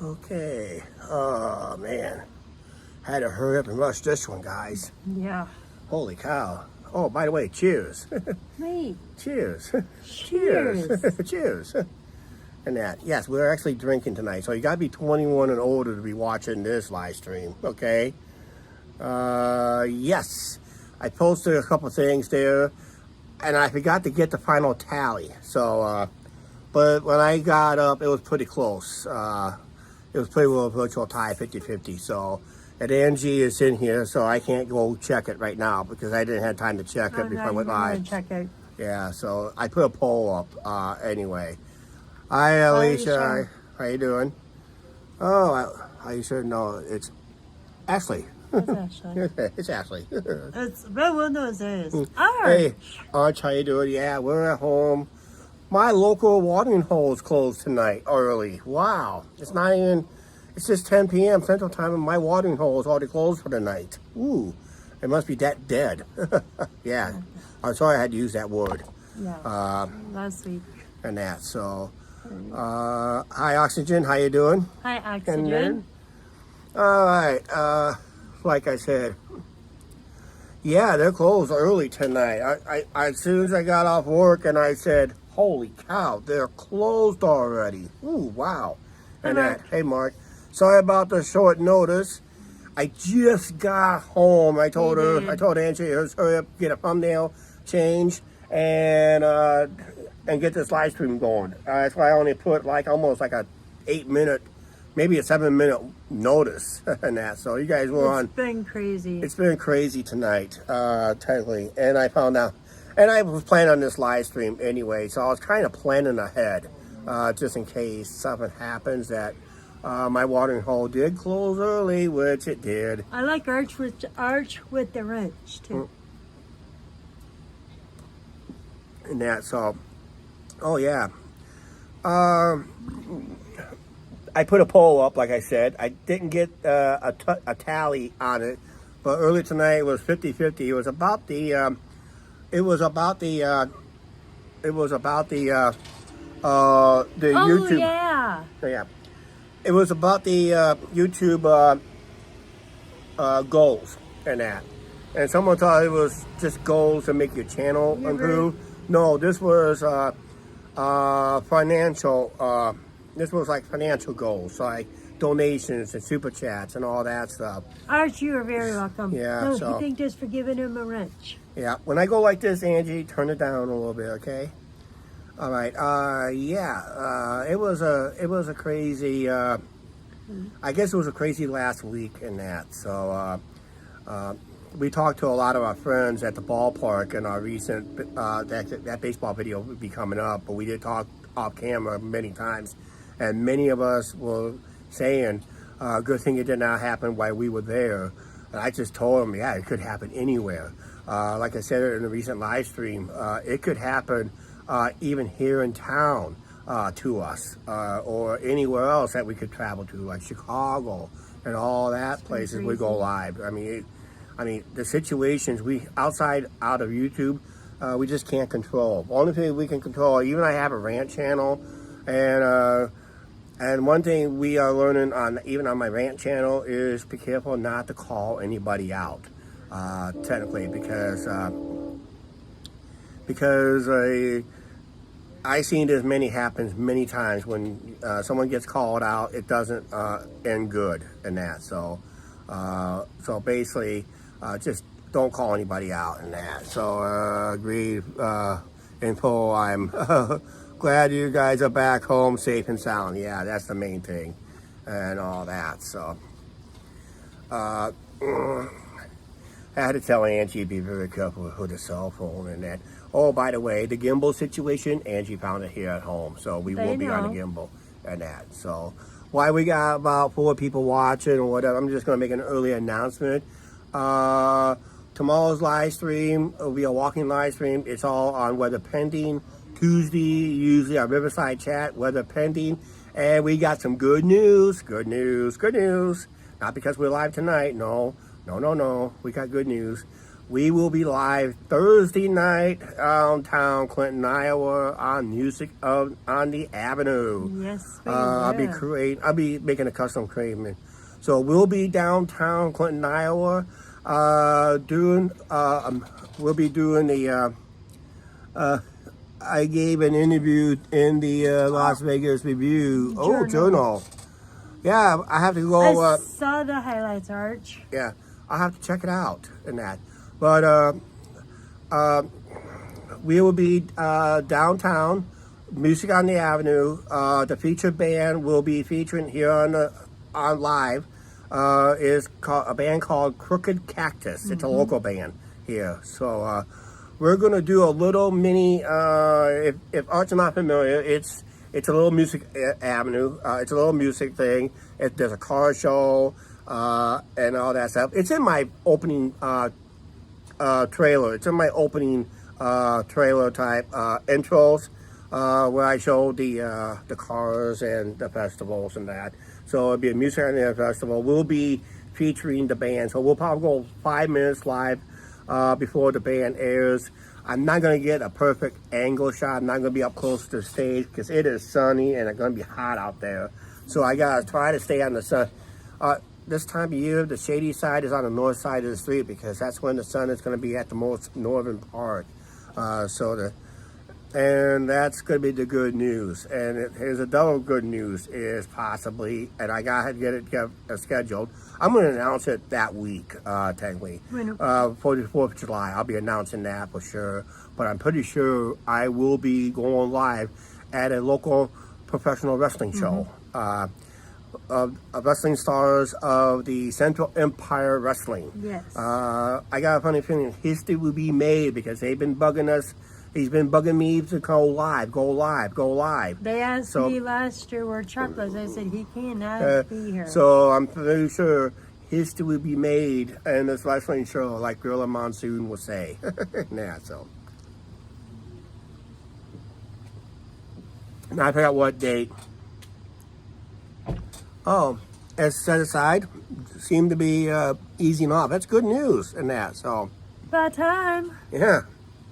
Okay. Oh, man. Had to hurry up and rush this one, guys. Yeah. Holy cow. Oh, by the way, cheers. Wait. Cheers. Cheers. Cheers. And that. Yes, we're actually drinking tonight. So you got to be 21 and older to be watching this live stream. Okay. Yes. I posted a couple things there. And I forgot to get the final tally. So, but when I got up, it was pretty close. It was pretty well virtual tie, 50-50. So, and Angie is in here, so I can't go check it right now because I didn't have time to check it before I went live. Check it. Yeah, so I put a poll up anyway. Hi, Alicia. How you doing? Oh, you should know it's Ashley. It's Ashley. It's Ashley. It's very well known as Arch. Hey, Arch, how you doing? Yeah, we're at home. My local watering hole is closed tonight early. Wow. It's not even, it's just 10 p.m. Central Time and my watering hole is already closed for the night. Ooh, it must be that dead. Yeah. I'm sorry I had to use that word. Yeah. Last week. And that, so. Hi, Oxygen. How you doing? Hi, Oxygen. All right. Like I said, yeah, they're closed early tonight. I as soon as I got off work and I said, holy cow, they're closed already. Ooh, wow. And hey, Mark. Sorry about the short notice. I just got home. I told Angie, hurry up, get a thumbnail change and get this live stream going. That's why I only put almost a 8-minute, maybe a 7-minute notice and that. So you guys were on. It's been crazy. It's been crazy tonight, technically. And I found out, and I was planning on this live stream anyway, so I was kind of planning ahead, just in case something happens that my watering hole did close early, which it did. I like Arch with the wrench too. And that, so, oh yeah. I put a poll up, like I said. I didn't get a tally on it, but earlier tonight it was 50-50. It was about the YouTube. Yeah. Yeah. It was about the YouTube goals and that. And someone thought it was just goals to make your channel improve. Right. No, this was financial. This was like financial goals, like donations and super chats and all that stuff. Arch, you are very welcome. Yeah. No, so you think just for giving him a wrench. Yeah. When I go like this, Angie, turn it down a little bit, okay? All right. Yeah. It was a crazy. I guess it was a crazy last week in that. So we talked to a lot of our friends at the ballpark in our recent that baseball video will be coming up. But we did talk off camera many times, and many of us were saying, "Good thing it did not happen while we were there." And I just told them, "Yeah, it could happen anywhere." Like I said in the recent live stream, it could happen even here in town to us, or anywhere else that we could travel to, like Chicago and all that places we go live. I mean, the situations out of YouTube, we just can't control. Only thing we can control, even I have a rant channel, and one thing we are learning even on my rant channel is be careful not to call anybody out, technically, because I've seen this happens many times when someone gets called out, it doesn't end good in that. So basically, just don't call anybody out in that. So agreed. Info. I'm glad you guys are back home safe and sound. Yeah, that's the main thing, and all that. So I had to tell Angie to be very careful with the cell phone and that. Oh, by the way, the gimbal situation, Angie found it here at home, so we will be on the gimbal and that. So, why we got about 4 people watching or whatever, I'm just going to make an early announcement. Tomorrow's live stream will be a walking live stream. It's all on weather pending. Tuesday, usually our Riverside chat, weather pending. And we got some good news. Good news. Not because we're live tonight. No. We got good news. We will be live Thursday night downtown Clinton, Iowa, on on the Avenue. Yes, we I'll be making a custom craving. So we'll be downtown Clinton, Iowa. We'll be doing the. I gave an interview in the Las Vegas Review. Journal. Yeah, I have to go. I saw the highlights, Arch. Yeah, I'll have to check it out and that. But we will be downtown, music on the Avenue. The featured band will be featuring here on live. Is a band called Crooked Cactus. It's a local band here. So we're gonna do a little mini. If Art's not familiar, it's a little music avenue. It's a little music thing. There's a car show and all that stuff. It's in my opening trailer. It's in my opening trailer type intros where I show the cars and the festivals and that. So it'll be a music on the festival. We'll be featuring the band. So we'll probably go 5 minutes live before the band airs. I'm not going to get a perfect angle shot. I'm not going to be up close to the stage because it is sunny and it's going to be hot out there. So I got to try to stay on the sun. This time of year, the shady side is on the north side of the street because that's when the sun is going to be at the most northern part. And that's going to be the good news. And here's a double good news is possibly, and I got to get it scheduled. I'm going to announce it that week, technically. For the 4th of July. I'll be announcing that for sure. But I'm pretty sure I will be going live at a local professional wrestling show. Wrestling stars of the Central Empire Wrestling. Yes. I got a funny feeling history will be made because they've been bugging us. He's been bugging me to go live. They asked me last year where Chuck was. I said he cannot be here. So I'm pretty sure history will be made in this wrestling show, like Gorilla Monsoon will say. Nah, so. Now I forgot what date. Oh, as set aside, seemed to be easing off. That's good news in that. So. About time. Yeah.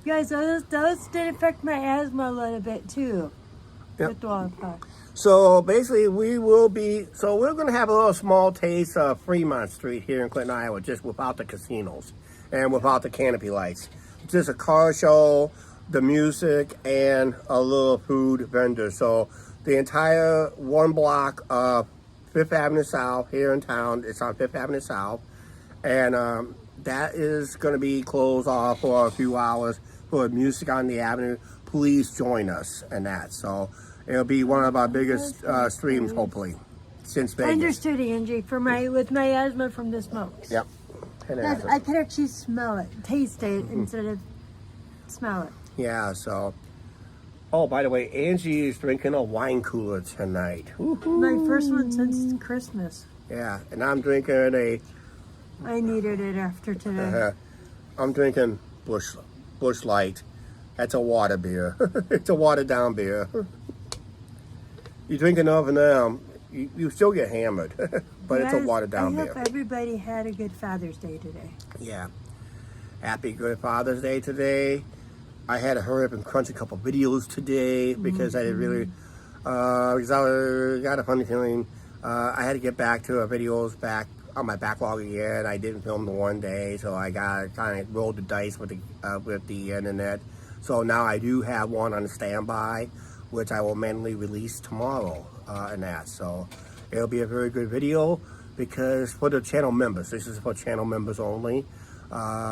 Guys, those did affect my asthma a little bit too. Yep. With the wildfire. So basically, we're going to have a little small taste of Fremont Street here in Clinton, Iowa, just without the casinos and without the canopy lights. Just a car show, the music, and a little food vendor. So the entire one block of 5th Avenue South here in town, it's on 5th Avenue South, and that is going to be closed off for a few hours for music on the Avenue. Please join us in that. So it'll be one of our biggest streams, hopefully, since Vegas. Understood, Angie. With my asthma from the smokes. Yep. I could actually smell it, taste it instead of smell it. Yeah. So. Oh, by the way, Angie is drinking a wine cooler tonight. Woo-hoo. My first one since Christmas. Yeah, and I'm drinking I needed it after today. I'm drinking Busch Light. That's a water beer. It's a watered down beer. You drink enough of them, you still get hammered. But it's a watered down beer. I hope everybody had a good Father's Day today. Yeah. Happy Good Father's Day today. I had to hurry up and crunch a couple videos today because I didn't really, because I got a funny feeling. I had to get back to videos back on my backlog again. I didn't film the one day, so I got kind of rolled the dice with the internet. So now I do have one on standby, which I will manually release tomorrow, and that. So it'll be a very good video because for the channel members, this is for channel members only.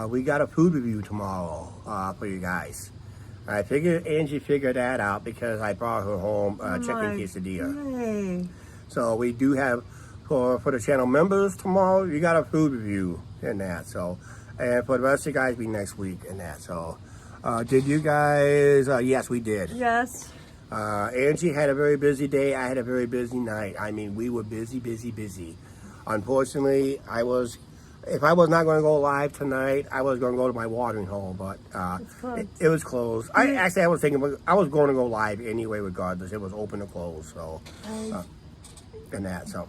We got a food review tomorrow for you guys. I figured Angie figured that out because I brought her home chicken quesadilla. Yay. So we do have for the channel members tomorrow. You got a food review in that. So, and for the rest of you guys, be next week in that. So, did you guys? Yes, we did. Yes. Angie had a very busy day. I had a very busy night. I mean, we were busy. Unfortunately, if I was not going to go live tonight, I was going to go to my watering hole, but it was closed. I was thinking I was going to go live anyway, regardless. It was open or closed, so and that so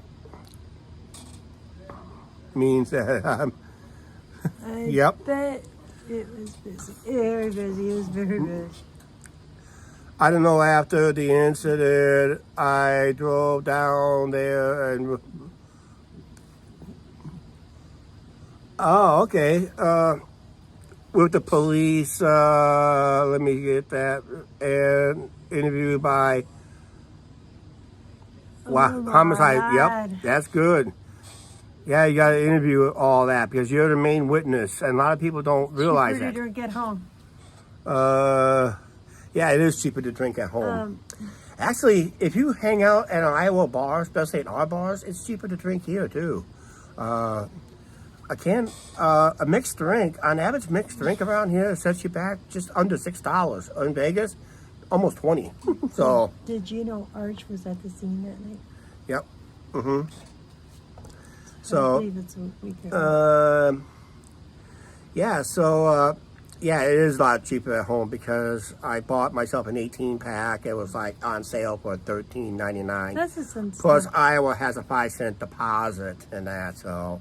means that I yep. bet It was busy. Very busy. It was very busy. I don't know, after the incident, I drove down there and... Oh, okay. With the police, let me get that, and interviewed by... Wow, Oh, homicide, God. yep, that's good. Yeah, you got to interview all that because you're the main witness, and a lot of people don't realize Cheaper to that. drink at home. Yeah, it is cheaper to drink at home. Actually, if you hang out at an Iowa bar, especially at our bars, it's cheaper to drink here too. A mixed drink, on average, mixed drink around here sets you back just under $6. In Vegas, almost 20. So, Did you know Arch was at the scene that night? yep. I So, believe it's a weekend. yeah, it is a lot cheaper at home because I bought myself an 18 pack. It was like on sale for $13.99. That's a sense. Plus, Iowa has a 5-cent deposit in that, so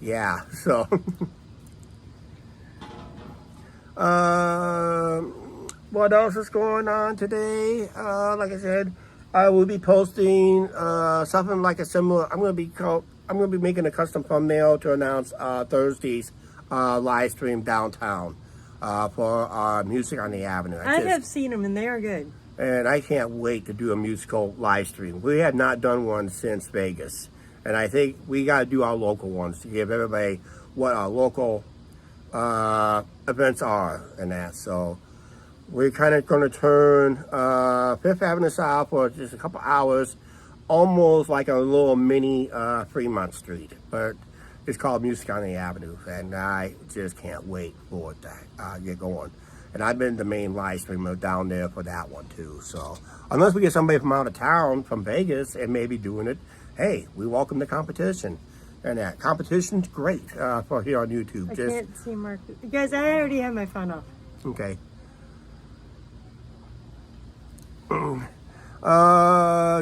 yeah. So, what else is going on today? Like I said, I will be posting something like a similar. I'm going to be making a custom thumbnail to announce Thursday's live stream downtown for Music on the Avenue. I have seen them and they are good. And I can't wait to do a musical live stream. We have not done one since Vegas. And I think we got to do our local ones to give everybody what our local events are and that. So we're kind of going to turn Fifth Avenue South for just a couple hours, almost like a little mini Fremont Street. But it's called Music on the Avenue, and I just can't wait for it to get going. And I've been the main live streamer down there for that one too. So unless we get somebody from out of town, from Vegas, and maybe doing it, hey, we welcome the competition. And that competition's great for here on YouTube. I can't see Mark. Guys, I already have my phone off. Okay.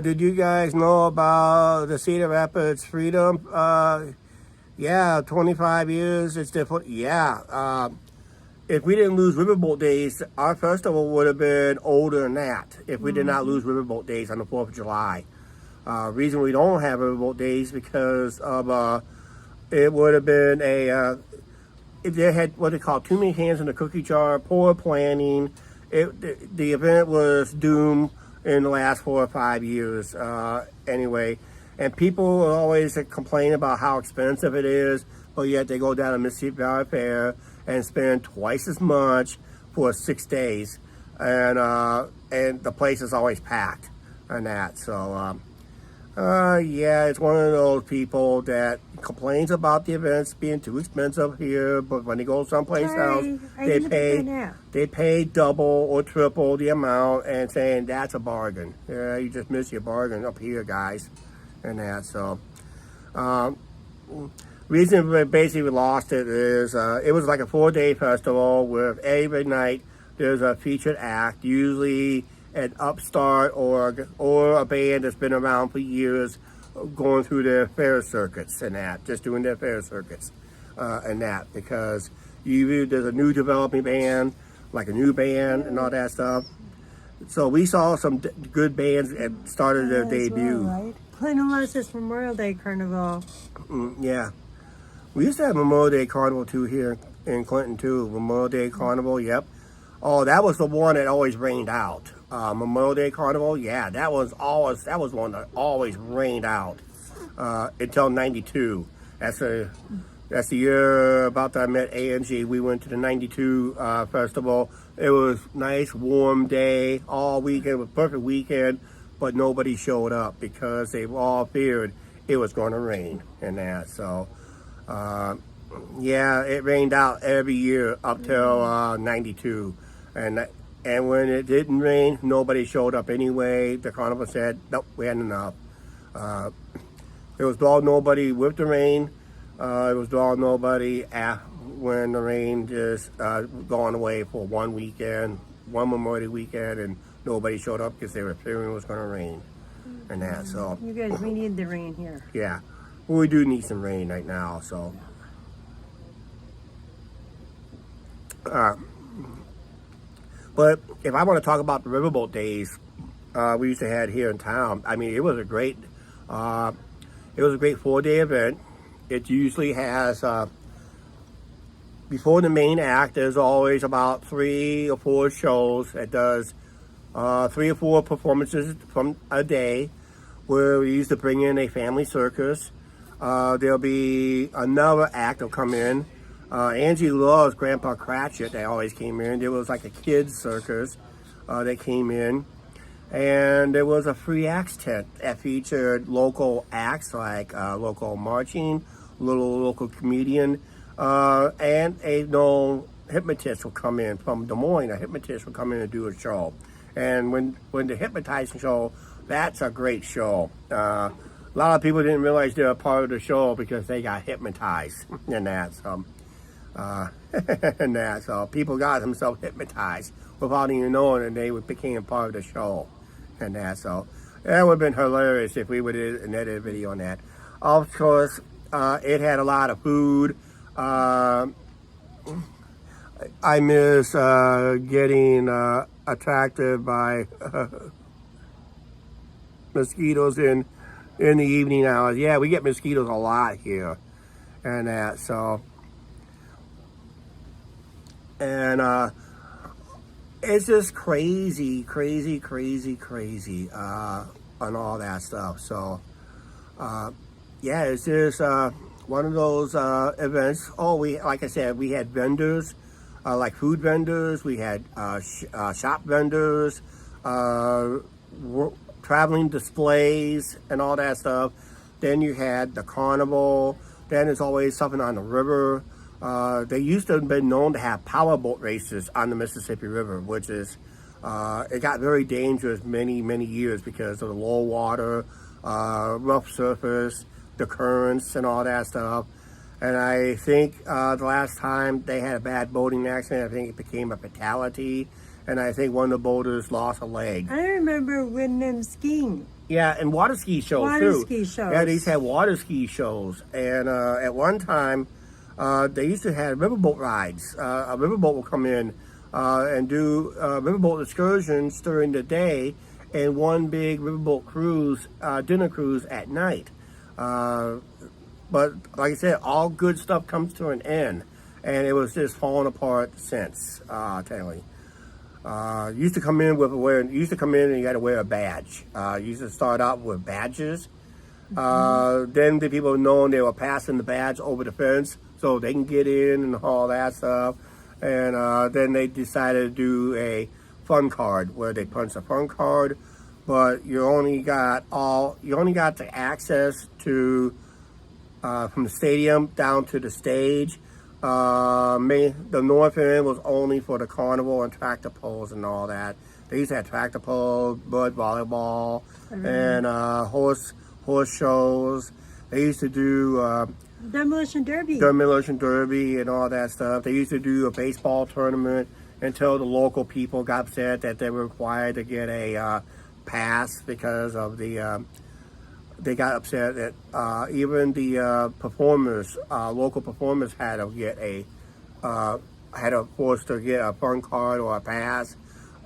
Did you guys know about the Cedar Rapids Freedom? Yeah, 25 years. It's different. Yeah. If we didn't lose Riverboat Days, our festival would have been older than that. If we did not lose Riverboat Days on the 4th of July. Reason we don't have Riverboat Days because of it would have been if they had what they call too many hands in the cookie jar, poor planning. The event was doomed in the last 4 or 5 years anyway. And people always complain about how expensive it is, but yet they go down to Mississippi Valley Fair and spend twice as much for 6 days, and the place is always packed and that. So yeah, it's one of those people that complains about the events being too expensive here, but when they go someplace else, they pay double or triple the amount and saying that's a bargain. Yeah, you just miss your bargain up here, guys, and that. So reason we basically lost it is it was like a 4-day festival where every night there's a featured act, usually an upstart or a band that's been around for years, going through their fair circuits and that, just doing their fair circuits and that, because there's a new developing band, like a new band and all that stuff. So we saw some good bands that started their debut. Well, right? Plain unless it's Memorial Day Carnival. Yeah. We used to have Memorial Day Carnival too here in Clinton too. Memorial Day Carnival, yep. Oh, that was the one that always rained out. Memorial Day Carnival, yeah, that was one that always rained out until '92. That's the year about that I met Angie. We went to the '92 festival. It was nice, warm day all weekend. It was a perfect weekend, but nobody showed up because they all feared it was going to rain and that. So. Yeah, it rained out every year up till '92, and when it didn't rain, nobody showed up anyway. The carnival said, nope, we had enough. It was all nobody with the rain. It was all nobody when the rain just gone away for one weekend, one Memorial weekend, and nobody showed up because they were fearing it was going to rain and that. So you guys, we need the rain here. Yeah. Well, we do need some rain right now, so. But if I want to talk about the riverboat days we used to have here in town, I mean, it was a great 4-day event. It usually has before the main act, there's always about 3 or 4 shows. It does 3 or 4 performances from a day, where we used to bring in a family circus. There'll be another act will come in. Angie loves Grandpa Cratchit. They always came in. There was like a kids circus that came in. And there was a free acts tent that featured local acts like local marching, local comedian, and a known hypnotist will come in from Des Moines. A hypnotist will come in and do a show. And when the hypnotizing show, that's a great show. A lot of people didn't realize they were part of the show because they got hypnotized in that. So people got themselves hypnotized without even knowing, and they became part of the show. And that, so that would have been hilarious if we would have edited a video on that. Of course, it had a lot of food. I miss getting attracted by mosquitoes in the evening hours. Yeah, we get mosquitoes a lot here, and that. So, and it's just crazy on all that stuff. So, yeah, it's just one of those events. Oh, like I said, we had vendors, like food vendors. We had shop vendors, traveling displays, and all that stuff. Then you had the carnival. Then there's always something on the river. They used to have been known to have powerboat races on the Mississippi River, which is, it got very dangerous many years because of the low water, rough surface, the currents, and all that stuff. And I think the last time they had a bad boating accident, I think it became a fatality, and I think one of the boaters lost a leg. I remember when them skiing. Yeah, and water ski shows too. Yeah, they used to have water ski shows, and at one time, they used to have riverboat rides. A riverboat will come in and do riverboat excursions during the day, and one big riverboat cruise, dinner cruise at night. But like I said, all good stuff comes to an end, and it was just falling apart since. Telling you, used to come in and you had to wear a badge. Used to start out with badges. Then the people knowing they were passing the badge over the fence so they can get in and all that stuff. And then they decided to do a fun card where they punch a fun card, but you only got the access to from the stadium down to the stage. The north end was only for the carnival and tractor pulls and all that. They used to have tractor pulls, mud volleyball, and horse shows. They used to do Demolition Derby and all that stuff. They used to do a baseball tournament until the local people got upset that they were required to get a pass because of the. They got upset that even the local performers had to force to get a fun card or a pass,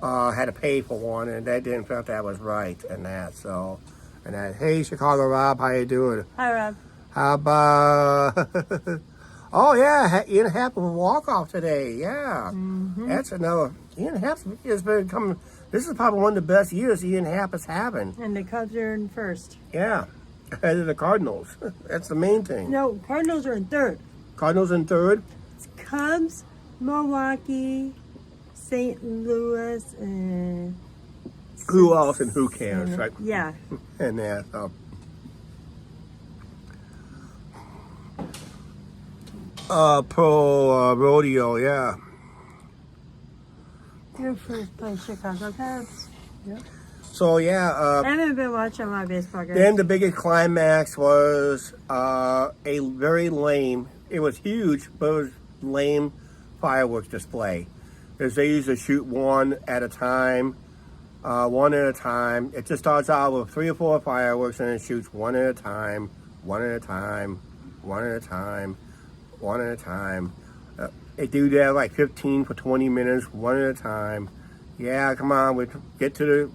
had to pay for one, and they didn't feel that was right, and that. So, and that. Hey, Chicago Rob, how you doing? Hi, Rob. How about? Oh yeah, Ian Happ will walk off today. Yeah, that's another. Ian Happ has been coming. This is probably one of the best years Ian Happ is having. And the Cubs are in first. Yeah, ahead of the Cardinals. That's the main thing. No, Cardinals are in third. Cardinals in third. It's Cubs, Milwaukee, St. Louis, and who else and who cares, right? Yeah. And that. Pro rodeo, yeah. Your first place, Chicago Cubs. Yeah. So yeah. I haven't been watching my baseball games. Then the biggest climax was a very lame. It was huge, but it was lame fireworks display. Because they used to shoot one at a time. It just starts out with 3 or 4 fireworks, and it shoots one at a time. They do that like 15 for 20 minutes, one at a time. Yeah, come on, we get to the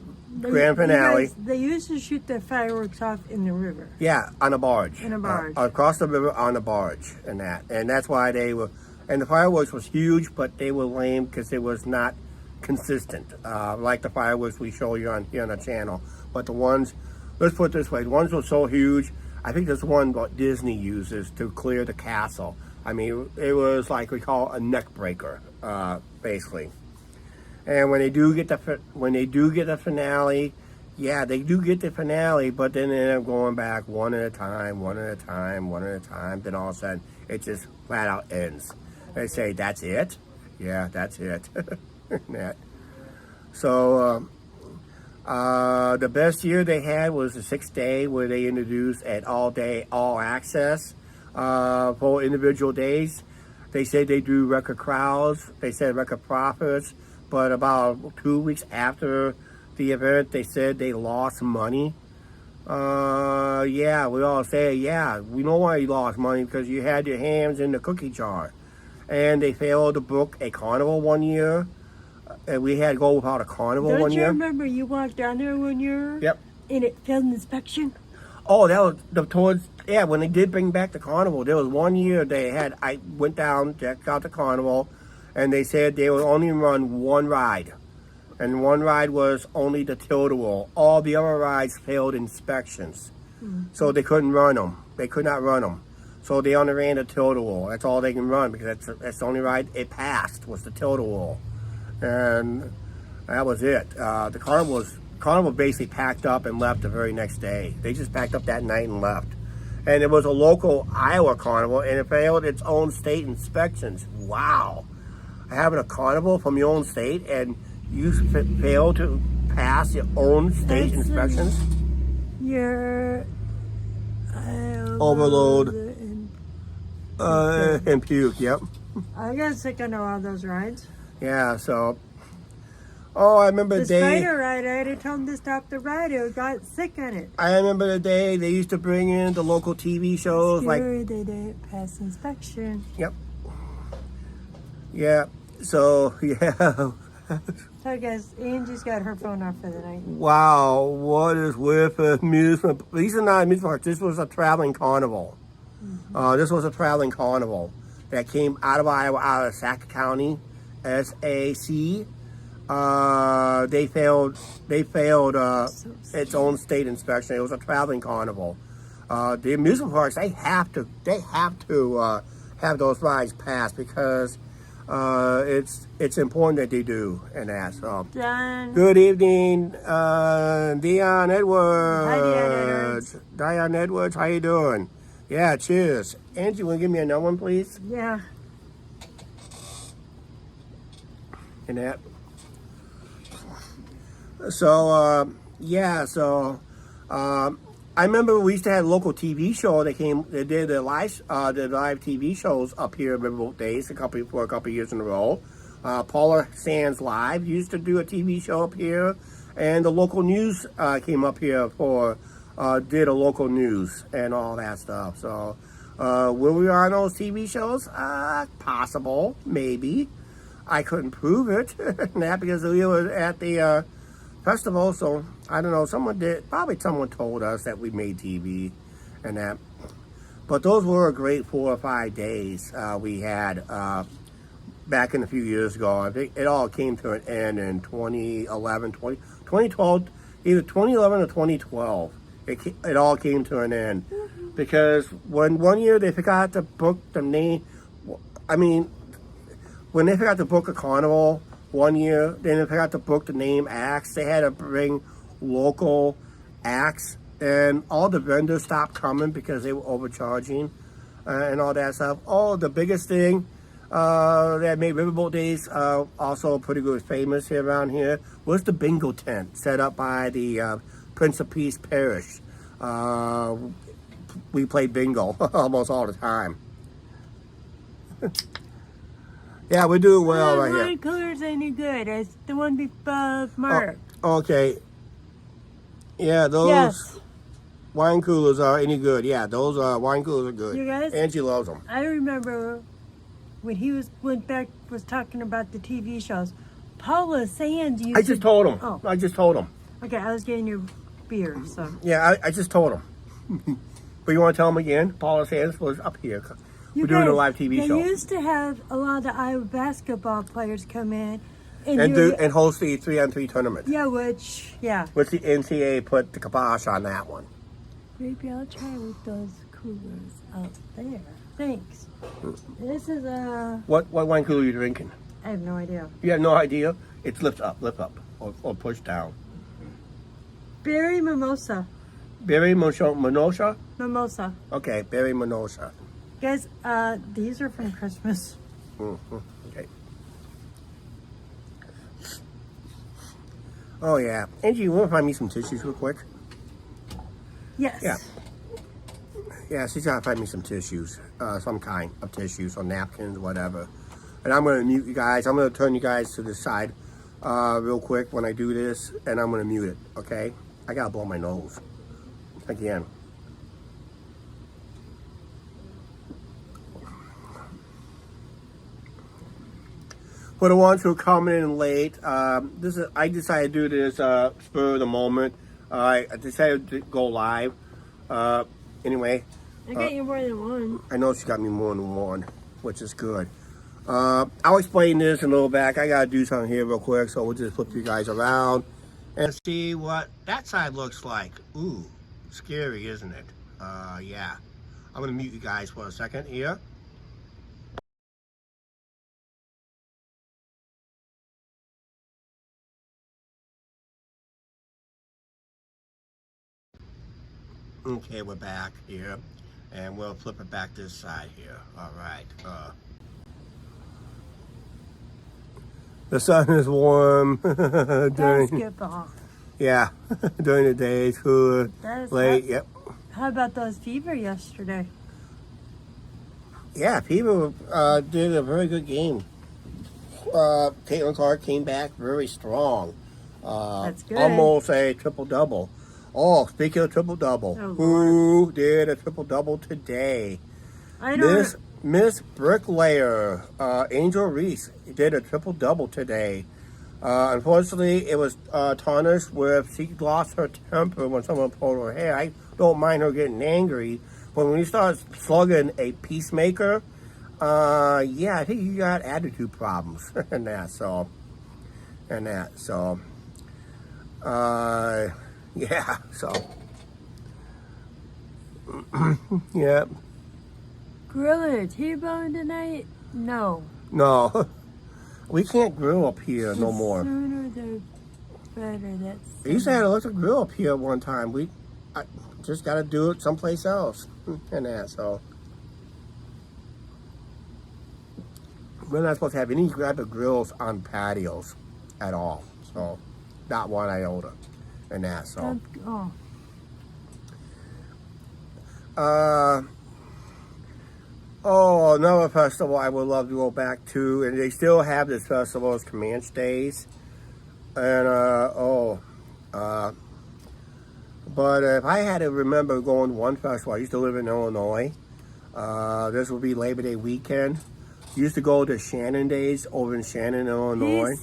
grand finale. They used to shoot the fireworks off in the river. Yeah, on a barge. In a barge. Across the river on a barge and that. And that's why they were, and the fireworks was huge, but they were lame because it was not consistent. Like the fireworks we show you on here on the channel. But the ones, let's put it this way, the ones were so huge, I think this one what Disney uses to clear the castle. I mean, it was like we call a neck breaker, basically. And when they do get the finale, yeah, they do get the finale, but then they end up going back one at a time, one at a time, one at a time. Then all of a sudden, it just flat out ends. They say, "That's it." Yeah, that's it. So the best year they had was the 6th day, where they introduced an all-day, all-access for individual days. They said they do record crowds. They said record profits. But about 2 weeks after the event, they said they lost money. Yeah, we all say, yeah, we know why you lost money, because you had your hands in the cookie jar. And they failed to book a carnival one year. And we had to go without a carnival one year. Don't you remember you walked down there one year? Yep. And it failed inspection? Oh, that was when they did bring back the carnival. There was 1 year I went down, checked out the carnival, and they said they would only run one ride. And one ride was only the tilt-a-whirl. All the other rides failed inspections. So they couldn't run them. They could not run them. So they only ran the tilt-a-whirl. That's all they can run, because that's the only ride it passed was the tilt-a-whirl. And that was it. The carnival basically packed up and left the very next day. They just packed up that night and left. And it was a local Iowa carnival, and it failed its own state inspections. Wow. Having a carnival from your own state and you fail to pass your own state inspections? You're overload and puke, yep. I got sick on all those rides. Yeah, so I remember the the day. spider ride, I had to tell them to stop the ride. I got sick on it. I remember the day they used to bring in the local TV shows Scary, like. they didn't pass inspection. Yep. Yeah. So yeah. So I guess Angie's got her phone off for the night. Wow, what is with amusement? These are not amusement parks. This was a traveling carnival. This was a traveling carnival that came out of Iowa, out of Sac County, SAC. They failed its own state inspection. It was a traveling carnival. The amusement parks, they have to have those rides passed, because it's important that they do. And that. So John. Good evening, Dion Edwards. Hi, Dion Edwards. Dion Edwards, how you doing? Yeah, cheers. Angie, will you give me another one, please? Yeah. And that. So I remember we used to have a local TV show that did the live TV shows up here at Riverboat Days for a couple years in a row. Paula Sands Live used to do a TV show up here, and the local news came up here did a local news and all that stuff. So were we on those TV shows? Possible, maybe. I couldn't prove it, because we were at the festival, so I don't know, someone told us that we made TV and that. But those were a great 4 or 5 days we had back in a few years ago. I think it all came to an end in 2012, either 2011 or 2012. It all came to an end, because when one year they forgot to book the name, when they forgot to book a carnival one year, then they forgot to book the name acts. They had to bring local acts, and all the vendors stopped coming because they were overcharging and all that stuff. The biggest thing that made Riverboat Days also pretty good famous here around here was the bingo tent set up by the Prince of Peace Parish. We played bingo almost all the time. Yeah, we're doing well right here. Wine cooler's any good. It's the one above Mark. Okay. Yeah, those wine coolers are any good. Yeah, those wine coolers are good. You guys? Angie loves them. I remember when he was talking about the TV shows. Paula Sands used I just told him. Oh. I just told him. Okay, I was getting your beer, so. Yeah, I just told him. But you want to tell him again? Paula Sands was up here. We're doing a live TV show. They used to have a lot of the Iowa basketball players come in and host the 3-on-3 tournament. Yeah, which the NCAA put the kibosh on that one. Maybe I'll try with those coolers out there. Thanks. This is a... What wine cooler are you drinking? I have no idea. You have no idea? It's lift up, or push down. Berry mimosa. Berry mimosa? Mimosa. Okay, berry mimosa. Guys, these are from Christmas. Mm-hmm. Okay. Oh, yeah. Angie, you want to find me some tissues real quick? Yes. Yeah. Yeah, she's got to find me some tissues. Some kind of tissues or napkins, whatever. And I'm going to mute you guys. I'm going to turn you guys to the side real quick when I do this. And I'm going to mute it, okay? I got to blow my nose. Again. For the ones who are coming in late, I decided to do this spur of the moment. I decided to go live. Anyway. I got you more than one. I know she got me more than one, which is good. I'll explain this in a little back. I got to do something here real quick, so we'll just flip you guys around and see what that side looks like. Ooh, scary, isn't it? Yeah. I'm going to mute you guys for a second here. Okay, we're back here, and we'll flip it back this side here. All right. The sun is warm during Basketball. Yeah, during the day. It's cool. Late. Yep. How about those Fever yesterday? Yeah, people did a very good game. Caitlin Clark came back very strong. That's good. Almost a triple-double. Oh, speaking of triple-double, who did a triple-double today? Miss Bricklayer, Angel Reese, did a triple-double today. Unfortunately, it was tarnished with she lost her temper when someone pulled her hair. I don't mind her getting angry, but when you start slugging a peacemaker, yeah, I think you got attitude problems and that. Yeah, so. Yeah. Griller T-bone tonight? No. No. We can't grill up here no more. Sooner the better. We used to have a grill up here one time. I just got to do it someplace else. And that, so. We're not supposed to have any type of grills on patios at all. So, not one iota. And that, so. Another festival I would love to go back to, and they still have this festival, it's Comanche Days. And, but if I had to remember going to one festival, I used to live in Illinois. This would be Labor Day weekend. Used to go to Shannon Days over in Shannon, Illinois.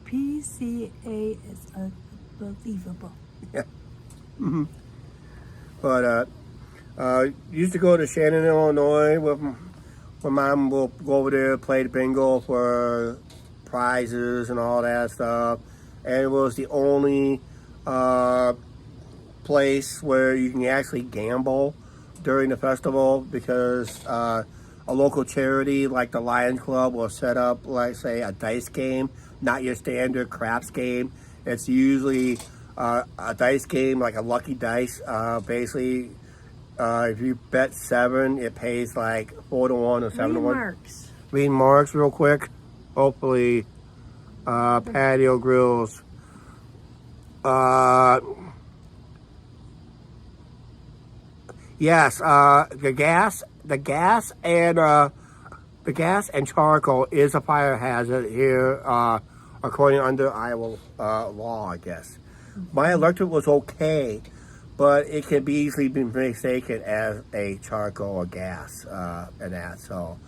PCA is unbelievable. Yeah. Mm-hmm. But used to go to Shannon, Illinois with my mom. Will go over there, play the bingo for prizes and all that stuff. And it was the only place where you can actually gamble during the festival because a local charity like the Lions Club will set up, like, say, a dice game, not your standard craps game. It's usually a dice game, like a lucky dice. Basically, if you bet 7, it pays like 4 to 1 or 7 to 1. Read marks real quick. Hopefully, Patio Grills. Yes, the gas and charcoal is a fire hazard here, according under Iowa law, I guess. My electric was okay, but it can be easily be mistaken as a charcoal or gas and that. So,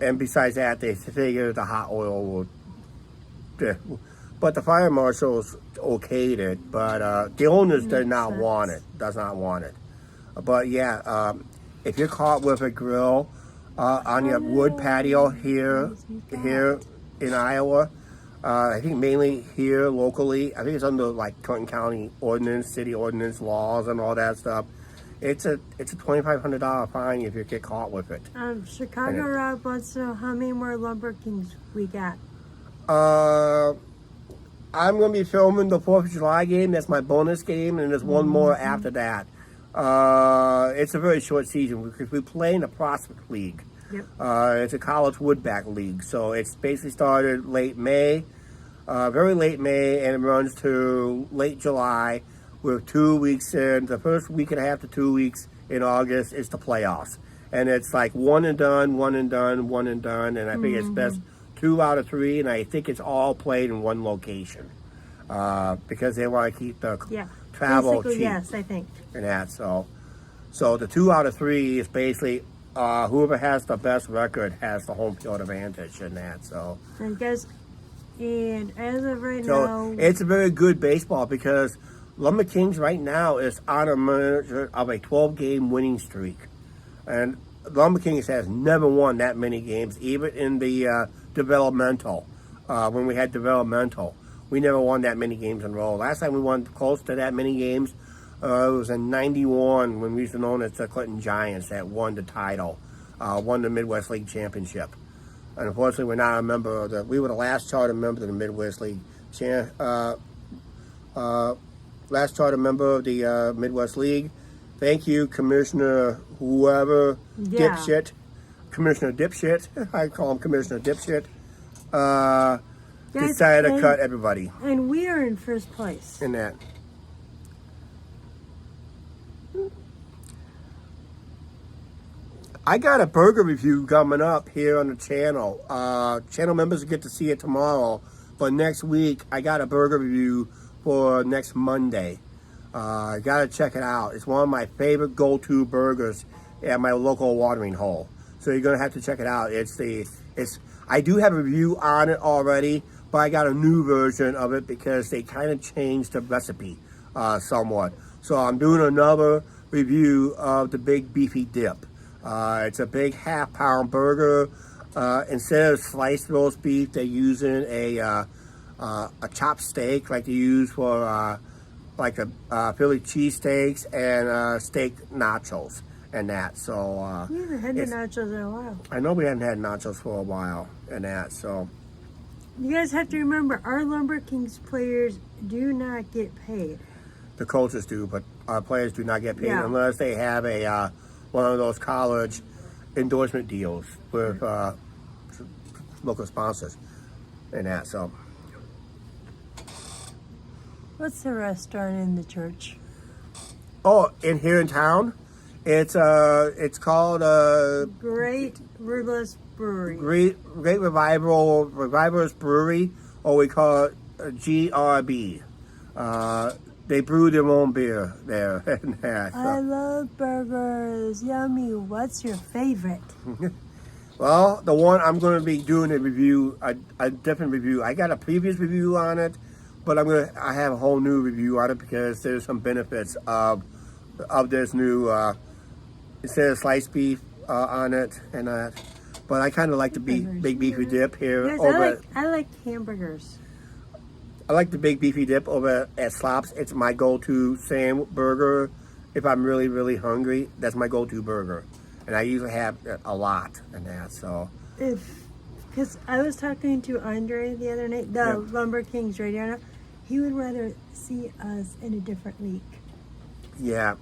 And besides that, they figure the hot oil will. But the fire marshals okayed it, but the owners did not want it. Does not want it. But yeah, if you're caught with a grill on your wood patio here in Iowa, I think mainly here locally, I think it's under like Clinton County ordinance, city ordinance laws, and all that stuff. It's a $2,500 fine if you get caught with it. Chicago Rob wants to know how many more Lumber Kings we got. I'm going to be filming the 4th of July game. That's my bonus game, and there's one more after that. It's a very short season because we play in the Prospect League. Yep. It's a college woodback league, so it's basically started late May, very late May, and it runs to late July. We're 2 weeks in. The first week and a half to 2 weeks in August is the playoffs. And it's like one and done, one and done, one and done. And I think it's best 2 out of 3. And I think it's all played in one location because they want to keep the travel cheap. Yes, I think. And that. So the 2 out of 3 is basically whoever has the best record has the home field advantage in that. So. And guys, and as of right now. It's a very good baseball because Lumber Kings right now is on a measure of a 12-game winning streak. And Lumber Kings has never won that many games, even in the developmental. When we had developmental, we never won that many games in a row. Last time we won close to that many games, it was in '91 when we used to known as the Clinton Giants that won the title, won the Midwest League Championship. And unfortunately, we're not a member of the. We were the last charter member of the Midwest League last charter member of the Midwest League. Thank you, Commissioner whoever, Dipshit. Commissioner Dipshit. I call him Commissioner Dipshit. Decided to cut everybody. And we are in first place. In that. I got a burger review coming up here on the channel. Channel members will get to see it tomorrow. But next week, I got a burger review for next Monday. Gotta check it out. It's one of my favorite go-to burgers at my local watering hole. So you're gonna have to check it out. I do have a review on it already, but I got a new version of it because they kind of changed the recipe somewhat. So I'm doing another review of the Big Beefy Dip. It's a big half-pound burger. Instead of sliced roast beef, they're using a chopped steak like they use for like a Philly cheesesteaks and steak nachos and that. So we haven't had the nachos in a while. I know we haven't had nachos for a while and that. So you guys have to remember, our Lumber Kings players do not get paid. The coaches do, but our players do not get paid unless they have a one of those college endorsement deals with local sponsors and that. So. What's the restaurant in the church? Oh, here in town, it's called Great Rivers Brewery. Great Revival's Brewery, or we call it GRB. They brew their own beer there. So. I love burgers. Yummy. What's your favorite? Well, the one I'm going to be doing a review, a different review. I got a previous review on it. But I have a whole new review on it because there's some benefits of this new instead of sliced beef on it and but I kind of like the big beefy dip here. Yes, I like hamburgers. I like the big beefy dip over at Slops. It's my go-to burger. If I'm really, really hungry, that's my go-to burger, and I usually have a lot in that. So because I was talking to Andre the other night, the Lumber Kings radio. He would rather see us in a different league. Yeah.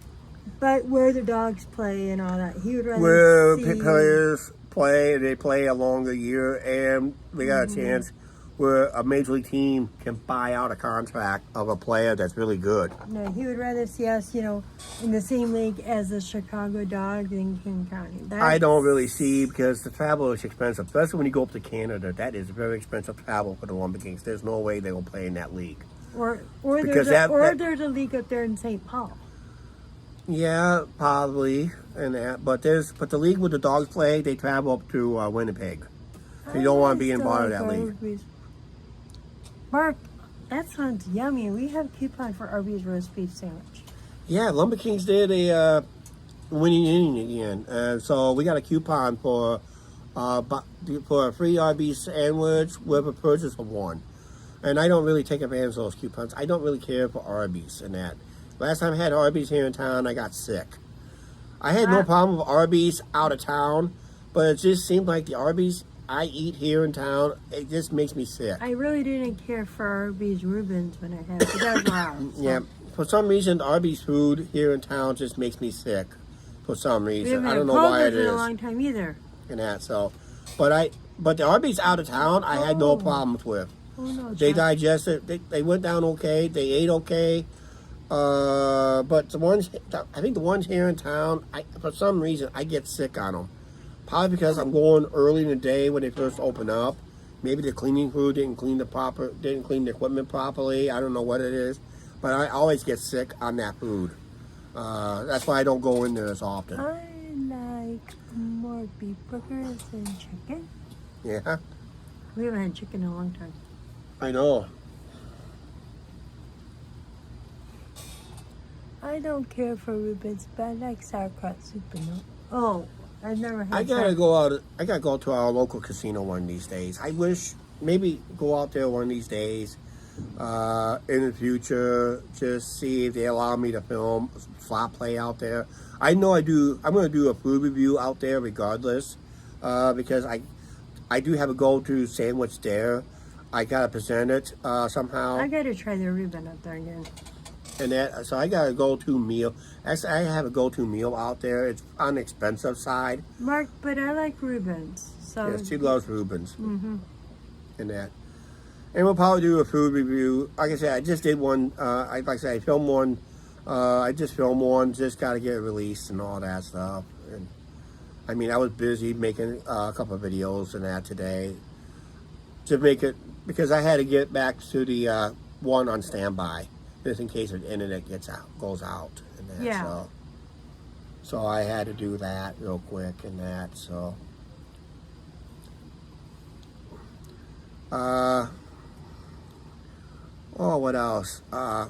But where the dogs play and all that, he would rather where see... players play, they play a longer year, and they got a chance where a major league team can buy out a contract of a player that's really good. No, he would rather see us, in the same league as the Chicago Dogs in King County. I don't really see, because the travel is expensive, especially when you go up to Canada. That is very expensive travel for the Lumber Kings. There's no way they will play in that league. Or there's a league up there in St. Paul. Yeah, probably, and that. But the league with the dogs play, they travel up to Winnipeg. So you don't want to be in part of that league. Arby's. Mark, that sounds yummy. We have a coupon for Arby's roast beef sandwich. Yeah, Lumber Kings did a winning inning again, and so we got a coupon for a free Arby's sandwich with a purchase of one. And I don't really take advantage of those coupons. I don't really care for Arby's and that. Last time I had Arby's here in town, I got sick. I had no problem with Arby's out of town, but it just seemed like the Arby's I eat here in town, it just makes me sick. I really didn't care for Arby's Reubens when I had it, but that was wild. So. Yeah, for some reason, Arby's food here in town just makes me sick. For some reason, I don't know why it is. In a long time either. And that so, but the Arby's out of town, I had no problems with. Oh no, they digested. They went down okay. They ate okay. But I think the ones here in town, for some reason, I get sick on them. Probably because I'm going early in the day when they first open up. Maybe the cleaning crew didn't clean the equipment properly. I don't know what it is, but I always get sick on that food. That's why I don't go in there as often. I like more beef burgers than chicken. Yeah, We haven't had chicken in a long time. I know. I don't care for Reubens, but I like sauerkraut soup and no. Oh, I've never had. I gotta go to our local casino one of these days. I wish maybe go out there one of these days in the future. Just see if they allow me to film slot play out there. I know I'm gonna do a food review out there regardless, because I do have a go-to sandwich there. I gotta present it somehow. I gotta try the Reuben up there again. And that, so I got a go-to meal. Actually, I have a go-to meal out there. It's on the expensive side. Mark, but I like Reubens. So Yes, she loves Reubens. Mm-hmm. And that. And we'll probably do a food review. Like I said, I just did one. Like I said, I filmed one. I just filmed one. Just got to get it released and all that stuff. And I mean, I was busy making a couple of videos and that today to make it, because I had to get back to the one on standby, just in case the internet goes out and that. Yeah. So I had to do that real quick and that. So. Oh, what else? I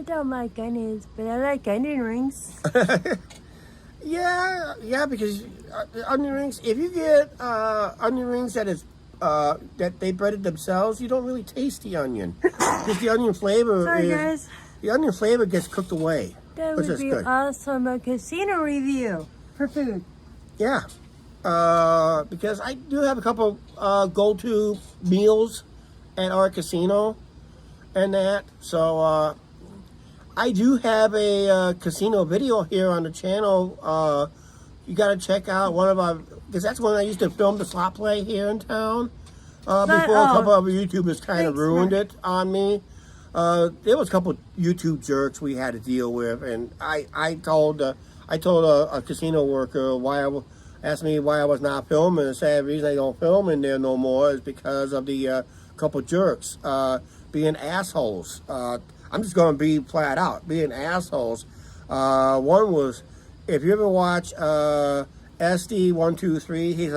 don't like onions, but I like onion rings. Yeah, because onion rings. If you get onion rings that they breaded themselves, you don't really taste the onion, because the onion flavor Sorry, guys. the onion flavor gets cooked away. That which would is be good. awesome. A casino review for food. Yeah, because I do have a couple go-to meals at our casino and that. So I do have a casino video here on the channel. You got to check out one of our, because that's when I used to film the slot play here in town. Before a couple of YouTubers kind of ruined it on me. There was a couple YouTube jerks we had to deal with, and I told a casino worker asked me why I was not filming, and said the reason I don't film in there no more is because of the couple jerks being assholes. I'm just going to be flat out, being assholes. One was, if you ever watch SD123, he's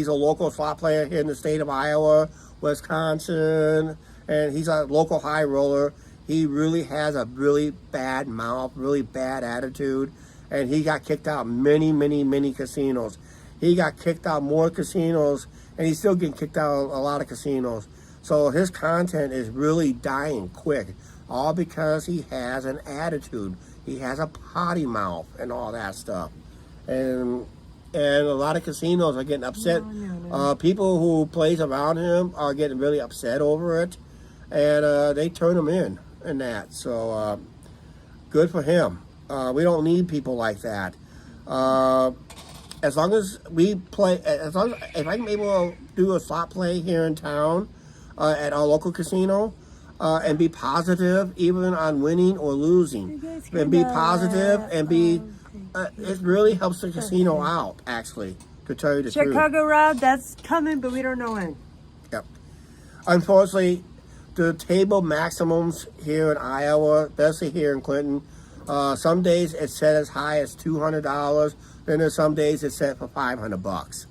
a local slot player here in the state of Iowa, Wisconsin, and he's a local high roller. He really has a really bad mouth, really bad attitude, and he got kicked out many, many, many casinos. He got kicked out more casinos, and he's still getting kicked out a lot of casinos. So his content is really dying quick, all because he has an attitude. He has a potty mouth and all that stuff. And a lot of casinos are getting upset. No. People who plays around him are getting really upset over it, and they turn him in and that. So good for him. We don't need people like that. As long as we play, if I'm able to do a slot play here in town at our local casino, and be positive even on winning or losing, and be positive and be, it really helps the casino out, actually, to tell you the truth. Chicago Rob, that's coming, but we don't know when. Yep. Unfortunately, the table maximums here in Iowa, especially here in Clinton, some days it's set as high as $200. Then there's some days it's set for $500.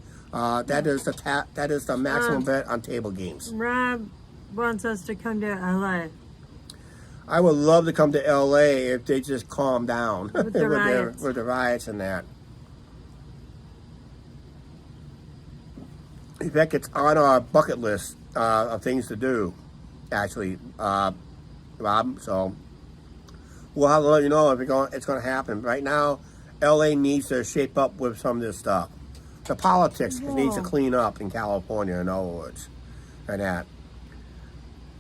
That is the maximum bet on table games. Rob wants us to come to LA. I would love to come to LA if they just calm down With the riots. with the riots and that. In fact, it's on our bucket list of things to do, actually, Rob. So we'll have to let you know if it's going to happen. Right now, LA needs to shape up with some of this stuff. The politics needs to clean up in California, in other words, and that.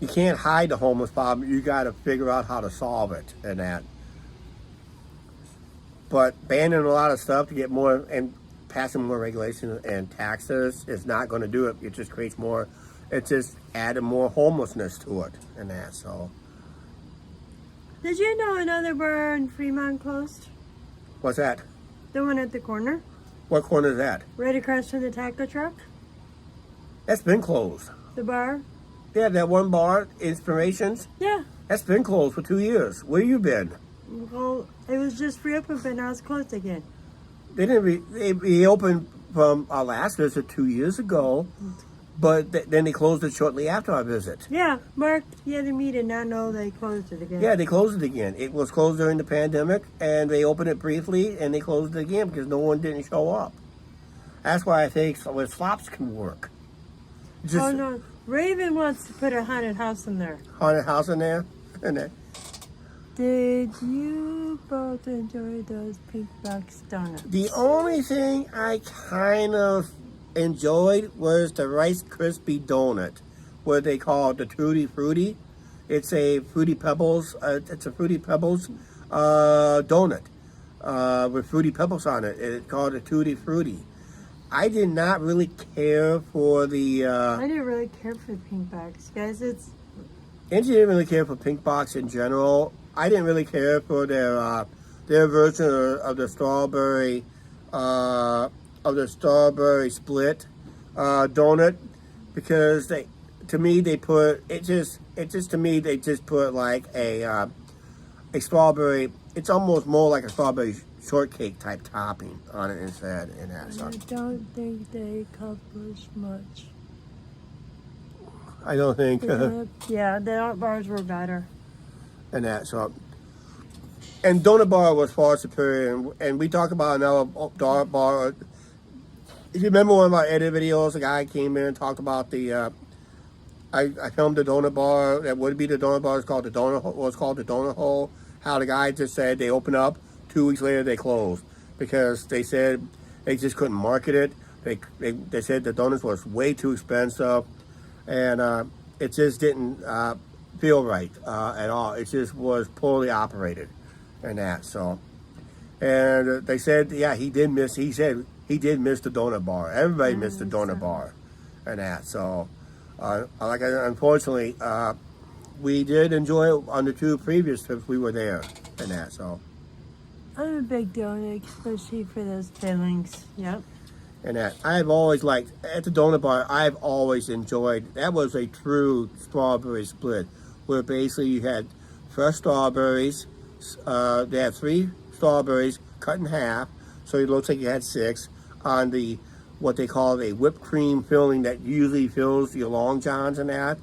You can't hide the homeless problem. You got to figure out how to solve it, and that. But banning a lot of stuff to get more and passing more regulations and taxes is not going to do it. It just creates more. It just added more homelessness to it, and that. So. Did you know another bar in Fremont closed? What's that? The one at the corner, What corner is that? right across from the taco truck. That's been closed. The bar. Yeah, that one bar, Inspirations. Yeah. That's been closed for 2 years. Where you been? Well, it was just reopened, but now it's closed again. They didn't. They reopened from our last visit 2 years ago, but then they closed it shortly after our visit. Yeah, Mark, the other me did not know they closed it again. Yeah, they closed it again. It was closed during the pandemic, and they opened it briefly, and they closed it again because no one didn't show up. That's why I think slops can work. Just Oh no, Raven wants to put a haunted house in there. haunted house in there, and then Did you both enjoy those pink box donuts? the only thing I kind of enjoyed was the Rice Krispie donut, what they call it the Tutti Frutti. It's a Fruity Pebbles. It's a Fruity Pebbles donut with Fruity Pebbles on it. It's called a Tutti Frutti. I did not really care for the. I didn't really care for the pink box, guys. It's Angie didn't really care for Pink Box in general. I didn't really care for their version of the strawberry split donut because they just put like a strawberry. It's almost more like a strawberry shortcake type topping on it instead. And that, so I don't think they accomplished much. I don't think. Yeah, the donut bars were better. And that, so. And donut bar was far superior, and we talked about another donut bar. If you remember one of our edit videos, a guy came in and talked about the. I filmed the donut bar that would be the donut bar. It's called the donut hole. How the guy just said they opened up, 2 weeks later they closed because they said they just couldn't market it. They said the donuts was way too expensive, and it just didn't feel right at all. It just was poorly operated, and that. So, and they said, yeah, he did miss. He said he did miss the donut bar. Everybody missed the donut bar, and that. So, unfortunately, we did enjoy it on the 2 previous trips we were there, and that. So, I'm a big donut, especially for those fillings. Yep. and that I've always liked at the donut bar. I've always enjoyed that was a true strawberry split, where basically you had fresh strawberries. They had 3 strawberries cut in half, so it looks like you had 6 on the what they call a whipped cream filling that usually fills your Long Johns and that,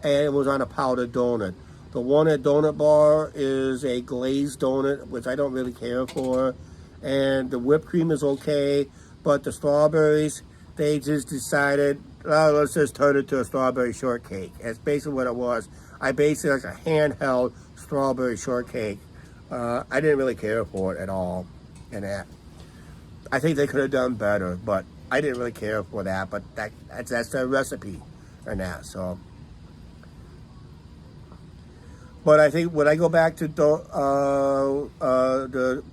and it was on a powdered donut. The one at Donut Bar is a glazed donut, which I don't really care for, and the whipped cream is okay, but the strawberries, they just decided, oh, let's just turn it to a strawberry shortcake. That's basically what it was. I basically like a handheld strawberry shortcake. I didn't really care for it at all, and that. I think they could have done better, but I didn't really care for that. But that's their recipe, and that. So, but I think when I go back to the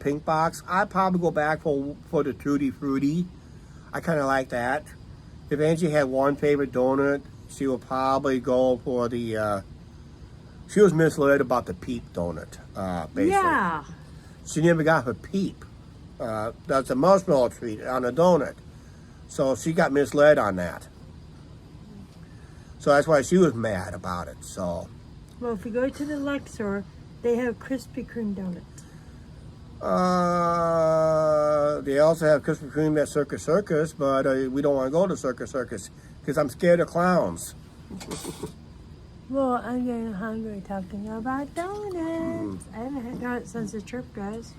pink box, I'd probably go back for the Tutti Frutti. I kind of like that. If Angie had one favorite donut, she would probably go for the. She was misled about the Peep donut, basically. Yeah. She never got her Peep. That's a marshmallow treat on a donut. So she got misled on that. So that's why she was mad about it. So, Well, if you go to the Luxor, they have Krispy Kreme donuts. they also have Krispy Kreme at Circus, but we don't want to go to Circus because I'm scared of clowns. Well, I'm getting hungry talking about donuts. I haven't had donuts since the trip, guys.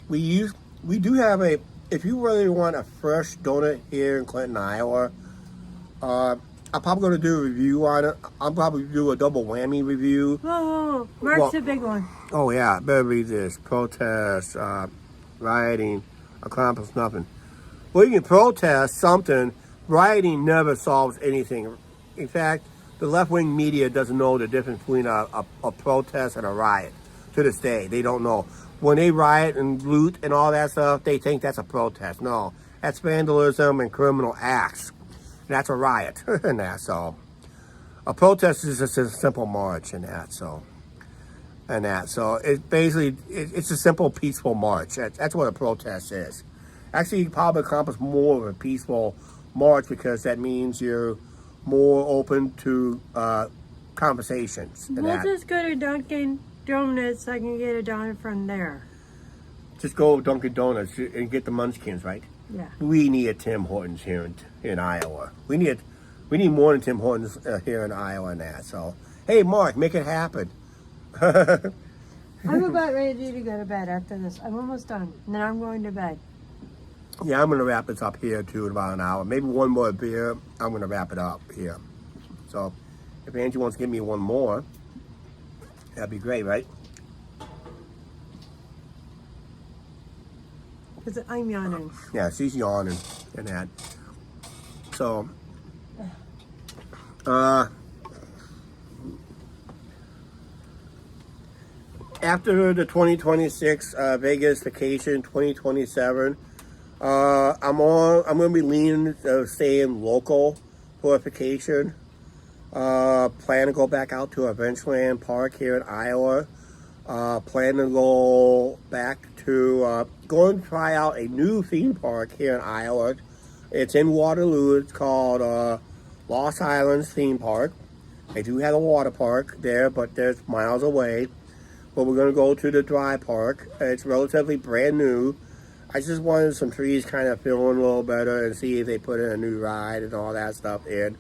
We do have if you really want a fresh donut here in Clinton, Iowa, I'm probably going to do a review on it. I'll probably do a double whammy review. Whoa. Mark's a big one. Oh yeah, better read this. Protest, rioting, accomplish nothing. Well, you can protest something. Rioting never solves anything. In fact, the left-wing media doesn't know the difference between a protest and a riot. To this day, they don't know. When they riot and loot and all that stuff, they think that's a protest. No, that's vandalism and criminal acts. That's a riot. And that, so a protest is just a simple march and that. So it basically it's a simple peaceful march. That's what a protest is. Actually, you probably accomplish more of a peaceful march because that means you're more open to conversations. And We'll that. just go to Dunkin' Donuts so I can get a donut from there. Just go to Dunkin' Donuts and get the munchkins, right? Yeah. We need a Tim Hortons here in Iowa. We need more than Tim Hortons here in Iowa and that. So, hey, Mark, make it happen. I'm about ready to go to bed after this. I'm almost done. And then I'm going to bed. Yeah, I'm going to wrap this up here, too, in about an hour. Maybe one more beer. I'm going to wrap it up here. So, if Angie wants to give me one more, that'd be great, right? Because I'm yawning. Yeah, she's yawning and that. So, after the 2026 Vegas vacation, 2027, I'm going to be leaning staying local for a vacation. Plan to go back out to Adventureland Park here in Iowa. Plan to go back to go and try out a new theme park here in Iowa. It's in Waterloo. It's called Lost Islands Theme Park. They do have a water park there, but there's miles away. But we're going to go to the dry park. It's relatively brand new. I just wanted some trees kind of feeling a little better and see if they put in a new ride and all that stuff in.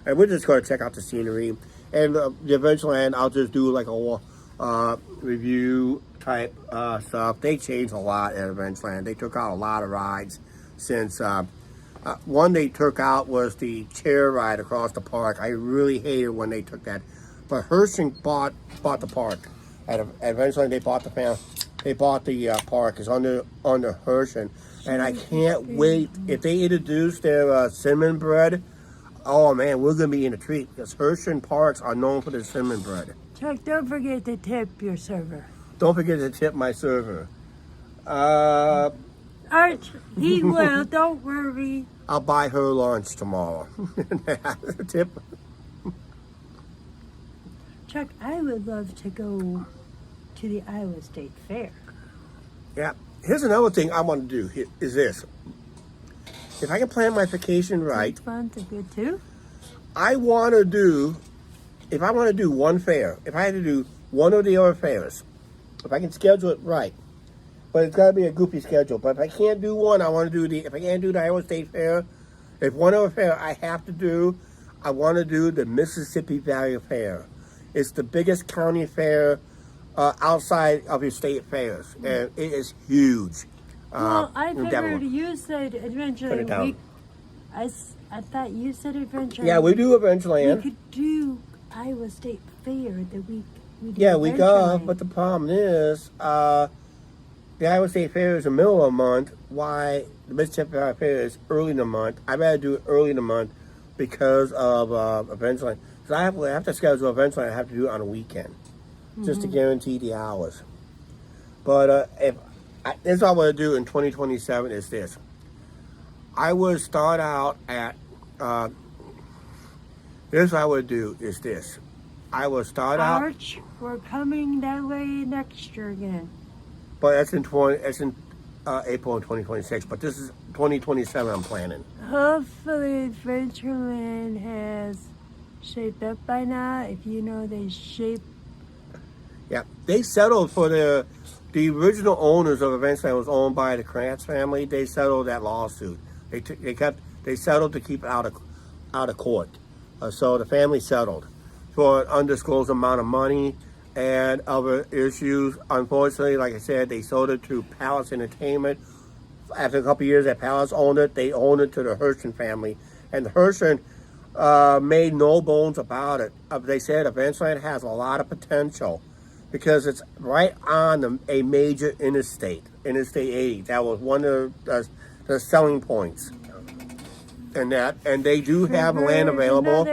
And we're just going to check out the scenery. And the Adventureland, I'll just do like a review type stuff. They changed a lot at Adventureland. They took out a lot of rides since one they took out was the chair ride across the park. I really hated when they took that. But Hershey bought the park. At Adventureland, they bought the park. It's under Hershey, and I can't wait if they introduce their cinnamon bread. Oh man, we're gonna be in a treat because Hershey parks are known for their cinnamon bread. Chuck, don't forget to tip your server. Don't forget to tip my server. Arch, he will. Don't worry. I'll buy her lunch tomorrow. Tip. Chuck, I would love to go to the Iowa State Fair. Yeah. Here's another thing I want to do is this. If I can plan my vacation right, It's fun to good too. if I want to do one fair, if I had to do one of the other fairs, if I can schedule it right, but it's got to be a goofy schedule. But if I can't do one, I want to do if I can't do the Iowa State Fair, if one other fair I have to do, I want to do the Mississippi Valley Fair. It's the biggest county fair outside of your state fairs, and it is huge. Well, I in figured Denver. you said Adventure. Put it down. I thought you said Adventure. Yeah, we do We Adventureland. could do Iowa State Fair the week we do Yeah, we go, Adventureland. but the problem is, the Iowa State Fair is the middle of the month. Why the Mississippi Valley Fair is early in the month? I'd rather do it early in the month because of Adventureland. So I have to schedule Adventureland. I have to do it on a weekend, just to guarantee the hours. But this is what I want to do in 2027 is this. I would start out at, here's what I would do is this. I would start out, Arch, we're coming that way next year again. but that's in April of 2026. But this is 2027 I'm planning. Hopefully Adventureland has shaped up by now. If you know they shape. Yeah, they settled for the original owners of Adventureland was owned by the Krantz family. They settled that lawsuit. They settled to keep it out of court. So the family settled for an undisclosed amount of money and other issues. Unfortunately, like I said, they sold it to Palace Entertainment. After a couple of years that Palace owned it, they owned it to the Herschend family. And the Herschend made no bones about it. They said Adventureland has a lot of potential because it's right on a major interstate, Interstate 80. That was one of the selling points. And they do have land available.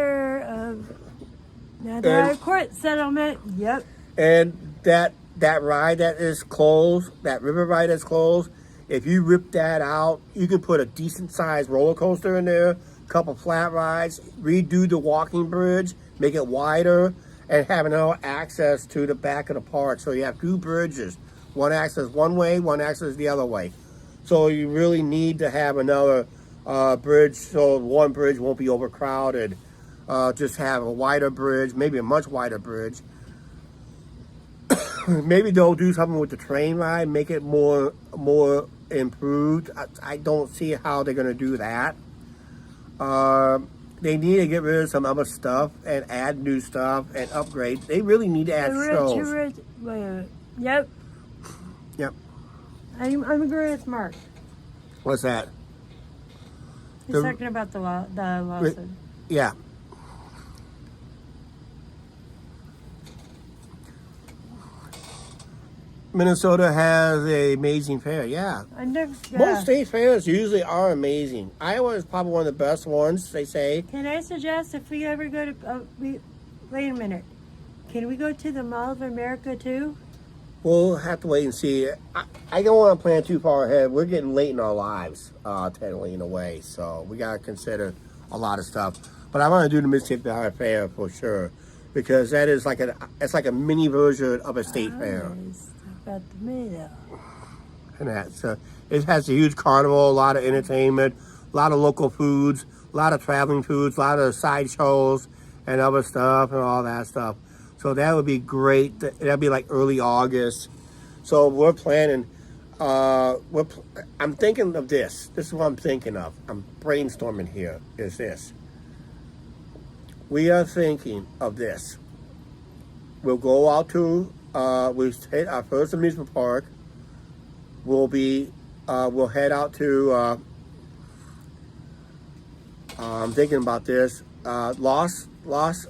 Another court settlement. Yep. And that ride that is closed, that river ride that's closed, if you rip that out, you can put a decent sized roller coaster in there, a couple flat rides, redo the walking bridge, make it wider, and have no access to the back of the park. So you have two bridges, one access one way, one access the other way. So you really need to have another bridge so one bridge won't be overcrowded. Just have a wider bridge, maybe a much wider bridge. Maybe they'll do something with the train ride, make it more improved. I don't see how they're going to do that. They need to get rid of some other stuff and add new stuff and upgrade. They really need to add shows. Yep. Yep. I'm agreeing with Mark. What's that? He's talking about the lawsuit. Yeah. Minnesota has an amazing fair, yeah. Most state fairs usually are amazing. Iowa is probably one of the best ones, they say. Can I suggest if we ever go to... wait a minute. Can we go to the Mall of America too? We'll have to wait and see. I don't want to plan too far ahead. We're getting late in our lives, technically, in a way. So we got to consider a lot of stuff. But I want to do the Mississippi Valley Fair for sure. Because that is it's like a mini version of a state fair. About the middle. And that. So it has a huge carnival, a lot of entertainment, a lot of local foods, a lot of traveling foods, a lot of sideshows and other stuff and all that stuff. So that would be great. That'd be like early August. So we're planning. I'm thinking of this. This is what I'm thinking of. I'm brainstorming here. Is this? We are thinking of this. We'll go out to. We hit our first amusement park. We'll head out to. I'm thinking about this. Lost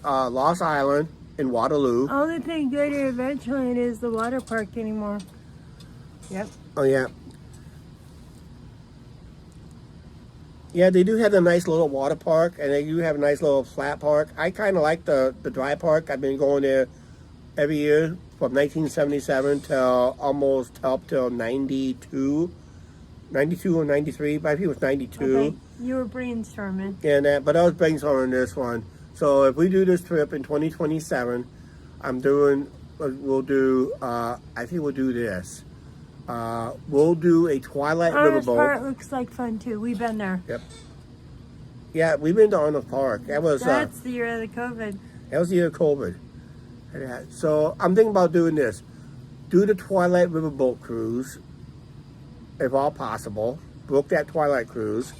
Island in Waterloo. Only thing good at Adventureland is the water park anymore. Yep. Oh yeah. Yeah, they do have a nice little water park, and they do have a nice little flat park. I kind of like the dry park. I've been going there every year from 1977 till almost up till 92 or 93. But I think it was 92. Okay. You were brainstorming. But I was brainstorming this one. So if we do this trip in 2027, I think we'll do this. We'll do a Twilight Arnold's Riverboat. Park looks like fun too. We've been there. Yep. Yeah, we've been to Arnold Park. That's the year of the COVID. That was the year of COVID. So I'm thinking about doing this. Do the Twilight Riverboat cruise, if all possible. Book that Twilight cruise.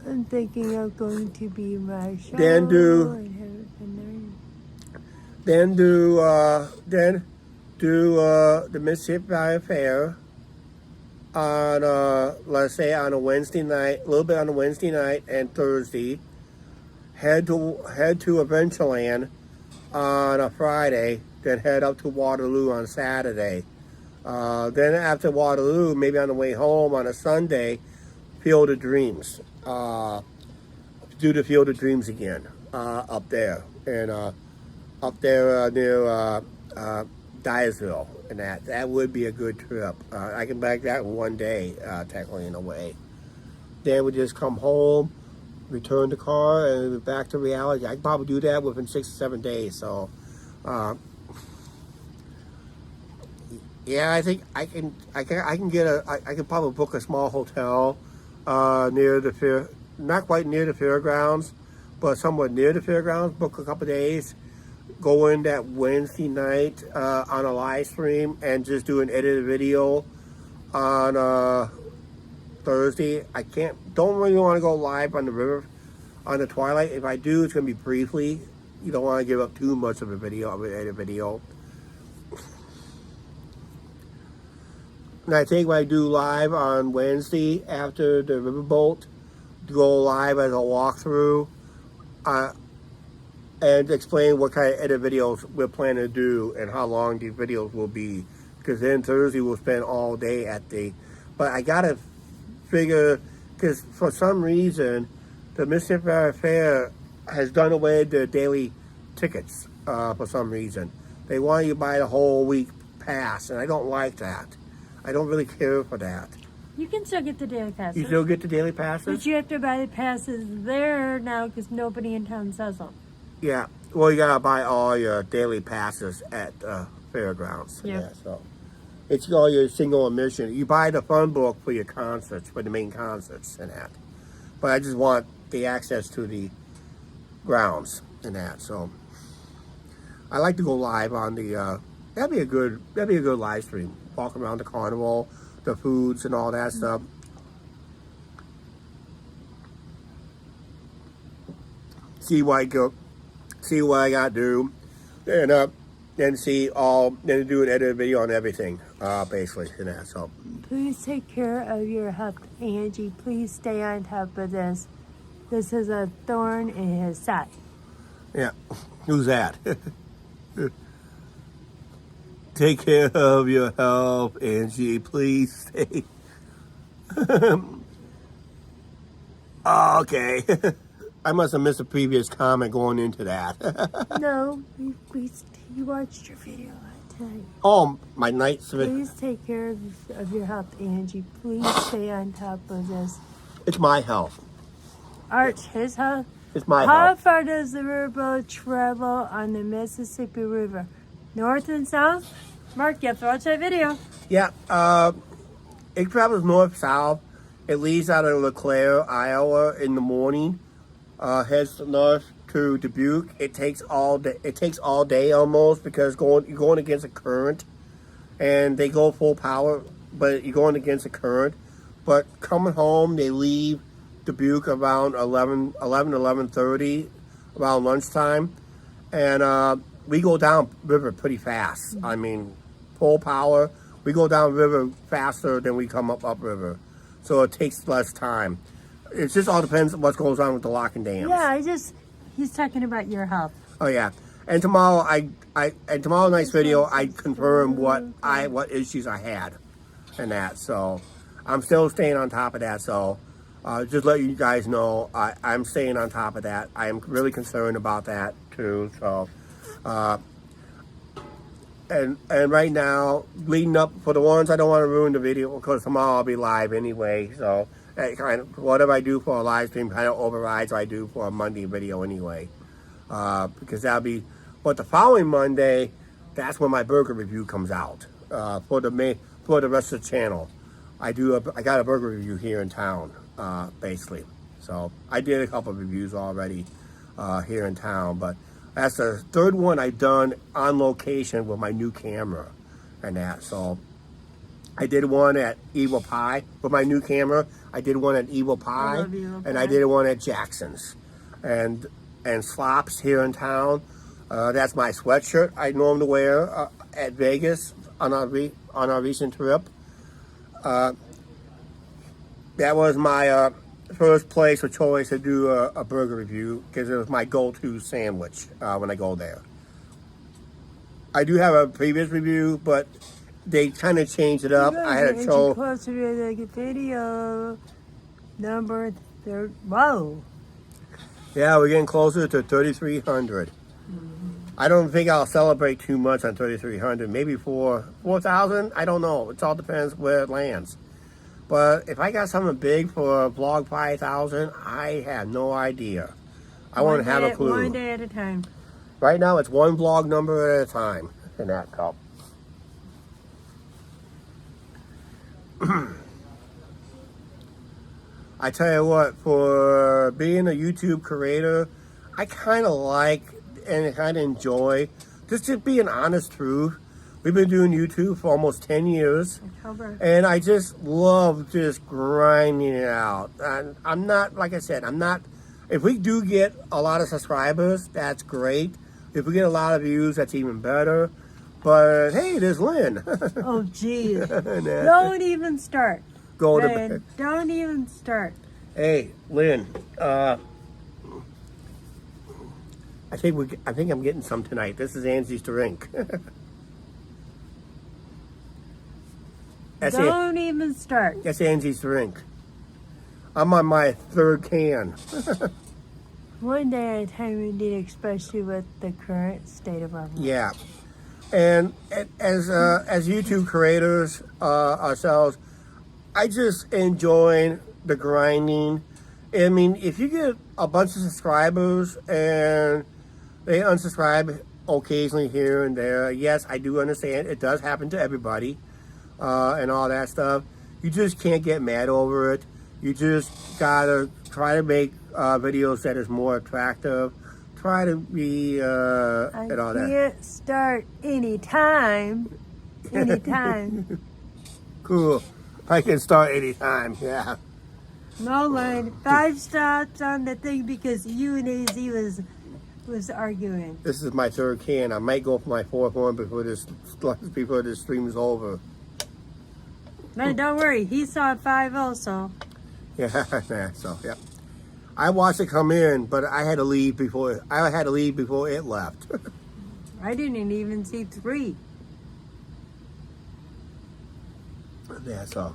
I'm thinking of going to be my show. Then do the Mississippi Valley Fair on let's say on a Wednesday night, a little bit on a Wednesday night and Thursday. Head to Adventureland on a Friday, then head up to Waterloo on Saturday. Then after Waterloo, maybe on the way home on a Sunday, Field of Dreams. Do the Field of Dreams again up there and up there near Dyersville, and that would be a good trip. I can back that in one day, technically in a way. Then we just come home, return the car, and back to reality. I can probably do that within 6 or 7 days. So, yeah, I think I can probably book a small hotel near the fair, not quite near the fairgrounds, but somewhere near the fairgrounds, book a couple days, go in that Wednesday night on a live stream and just do an edited video on Thursday. Don't really want to go live on the river on the twilight. If I do, it's going to be briefly. You don't want to give up too much of a video, of an edited video. And I think when I do live on Wednesday after the riverboat, to go live as a walkthrough and explain what kind of edit videos we're planning to do and how long these videos will be. Because then Thursday we'll spend all day at the... But I got to figure, because for some reason, the Mississippi Valley Fair has done away with the daily tickets for some reason. They want you to buy the whole week pass, and I don't like that. I don't really care for that. You can still get the daily passes. You still get the daily passes? But you have to buy the passes there now because nobody in town sells them. Yeah. Well, you gotta buy all your daily passes at fairgrounds. Yeah. Yeah. So it's all your single admission. You buy the fun book for your concerts, for the main concerts and that. But I just want the access to the grounds and that. So I like to go live on the. That'd be a good live stream. Walk around the carnival, the foods and all that stuff. See what I got to do, and then do an edited video on everything, basically, and that. So please take care of your health, Angie. Please stay on top of this. This is a thorn in his side. yeah, who's that? Take care of your health, Angie. Please stay. Okay. I must have missed a previous comment going into that. No, we watched your video today. Oh, my night's... Please take care of your health, Angie. Please stay on top of this. It's my health. Arch, his health. It's my How health. far does the riverboat travel on the Mississippi River? North and south? Mark, you have to watch that video. Yeah, it travels north-south. It leaves out of LeClaire, Iowa in the morning. Heads north to Dubuque. It takes all day. It takes all day almost because you're going against a current, and they go full power, but you're going against a current. But coming home, they leave Dubuque around 11:30, around lunchtime, and we go down river pretty fast. I mean, full power. We go down river faster than we come up river, so it takes less time. It just all depends on what goes on with the locking dams. Yeah, he's talking about your health. Oh yeah, and tomorrow tomorrow night's video I confirm what issues I had, and that. So I'm still staying on top of that. So just let you guys know I'm staying on top of that. I am really concerned about that too. So and right now, leading up for the ones I don't want to ruin the video because tomorrow I'll be live anyway. So kind of whatever I do for a live stream kind of overrides what I do for a Monday video anyway. Because that'll be, but the following Monday, that's when my burger review comes out for the rest of the channel. I got a burger review here in town, basically. So I did a couple of reviews already here in town, but that's the third one I've done on location with my new camera and that. So I did one at Evil Pie with my new camera. I did one at Evil Pie, and I did one at Jackson's, and Slops here in town. That's my sweatshirt I normally wear at Vegas on our recent trip. That was my first place of choice to do a burger review because it was my go-to sandwich when I go there. I do have a previous review, but they kind of changed it up. I had a show closer to the video number 3. Whoa. Yeah, we're getting closer to 3,300. I don't think I'll celebrate too much on 3,300. Maybe 4,000. I don't know. It all depends where it lands. But if I got something big for vlog 5,000, I have no idea. I won't have a clue. One day at a time. Right now, it's one vlog number at a time in that cup. I tell you what, for being a YouTube creator, I kind of like and kind of enjoy just to be an honest truth. We've been doing YouTube for almost 10 years. October. And I just love just grinding it out. And I'm not, like I said, I'm not, if we do get a lot of subscribers, that's great. If we get a lot of views, that's even better. But hey, there's Lynn. Oh, geez. Don't even start. Go to Man, bed. don't even start. Hey, Lynn, I think I'm getting some tonight. This is Angie's drink. Don't even start. That's Angie's drink. I'm on my third can. One day at a time, indeed, especially with the current state of our world. Yeah, and as YouTube creators ourselves, I just enjoy the grinding. I mean, if you get a bunch of subscribers and they unsubscribe occasionally here and there, yes, I do understand. It does happen to everybody. And all that stuff. You just can't get mad over it. You just gotta try to make videos that is more attractive. Try to be and all that. I can't start anytime. Anytime. Cool. I can start anytime. Yeah. No line. 5 stops on the thing because you and AZ was arguing. This is my third can. I might go for my fourth one before this stream is over. Man, don't worry. He saw 5 also. Yeah. So yeah. I watched it come in, but I had to leave before it left. I didn't even see 3. Yeah, so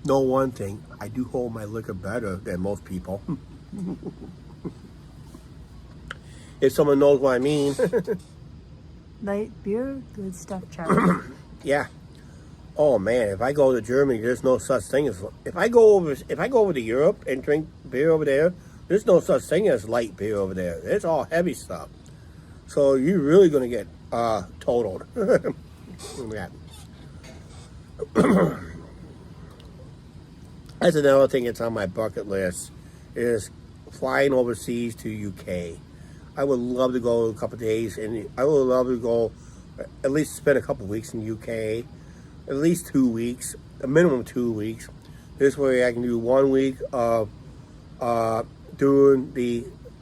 know one thing, I do hold my liquor better than most people. If someone knows what I mean. Light beer, good stuff, Charlie. Yeah. Oh man, if I go to Germany, there's no such thing as if I go over to Europe and drink beer over there, there's no such thing as light beer over there. It's all heavy stuff. So you're really gonna get totaled. Yeah. That's another thing that's on my bucket list is flying overseas to UK. I would love to go a couple of days, and I would love to go at least spend a couple of weeks in UK, at least 2 weeks, a minimum 2 weeks. This way I can do 1 week of doing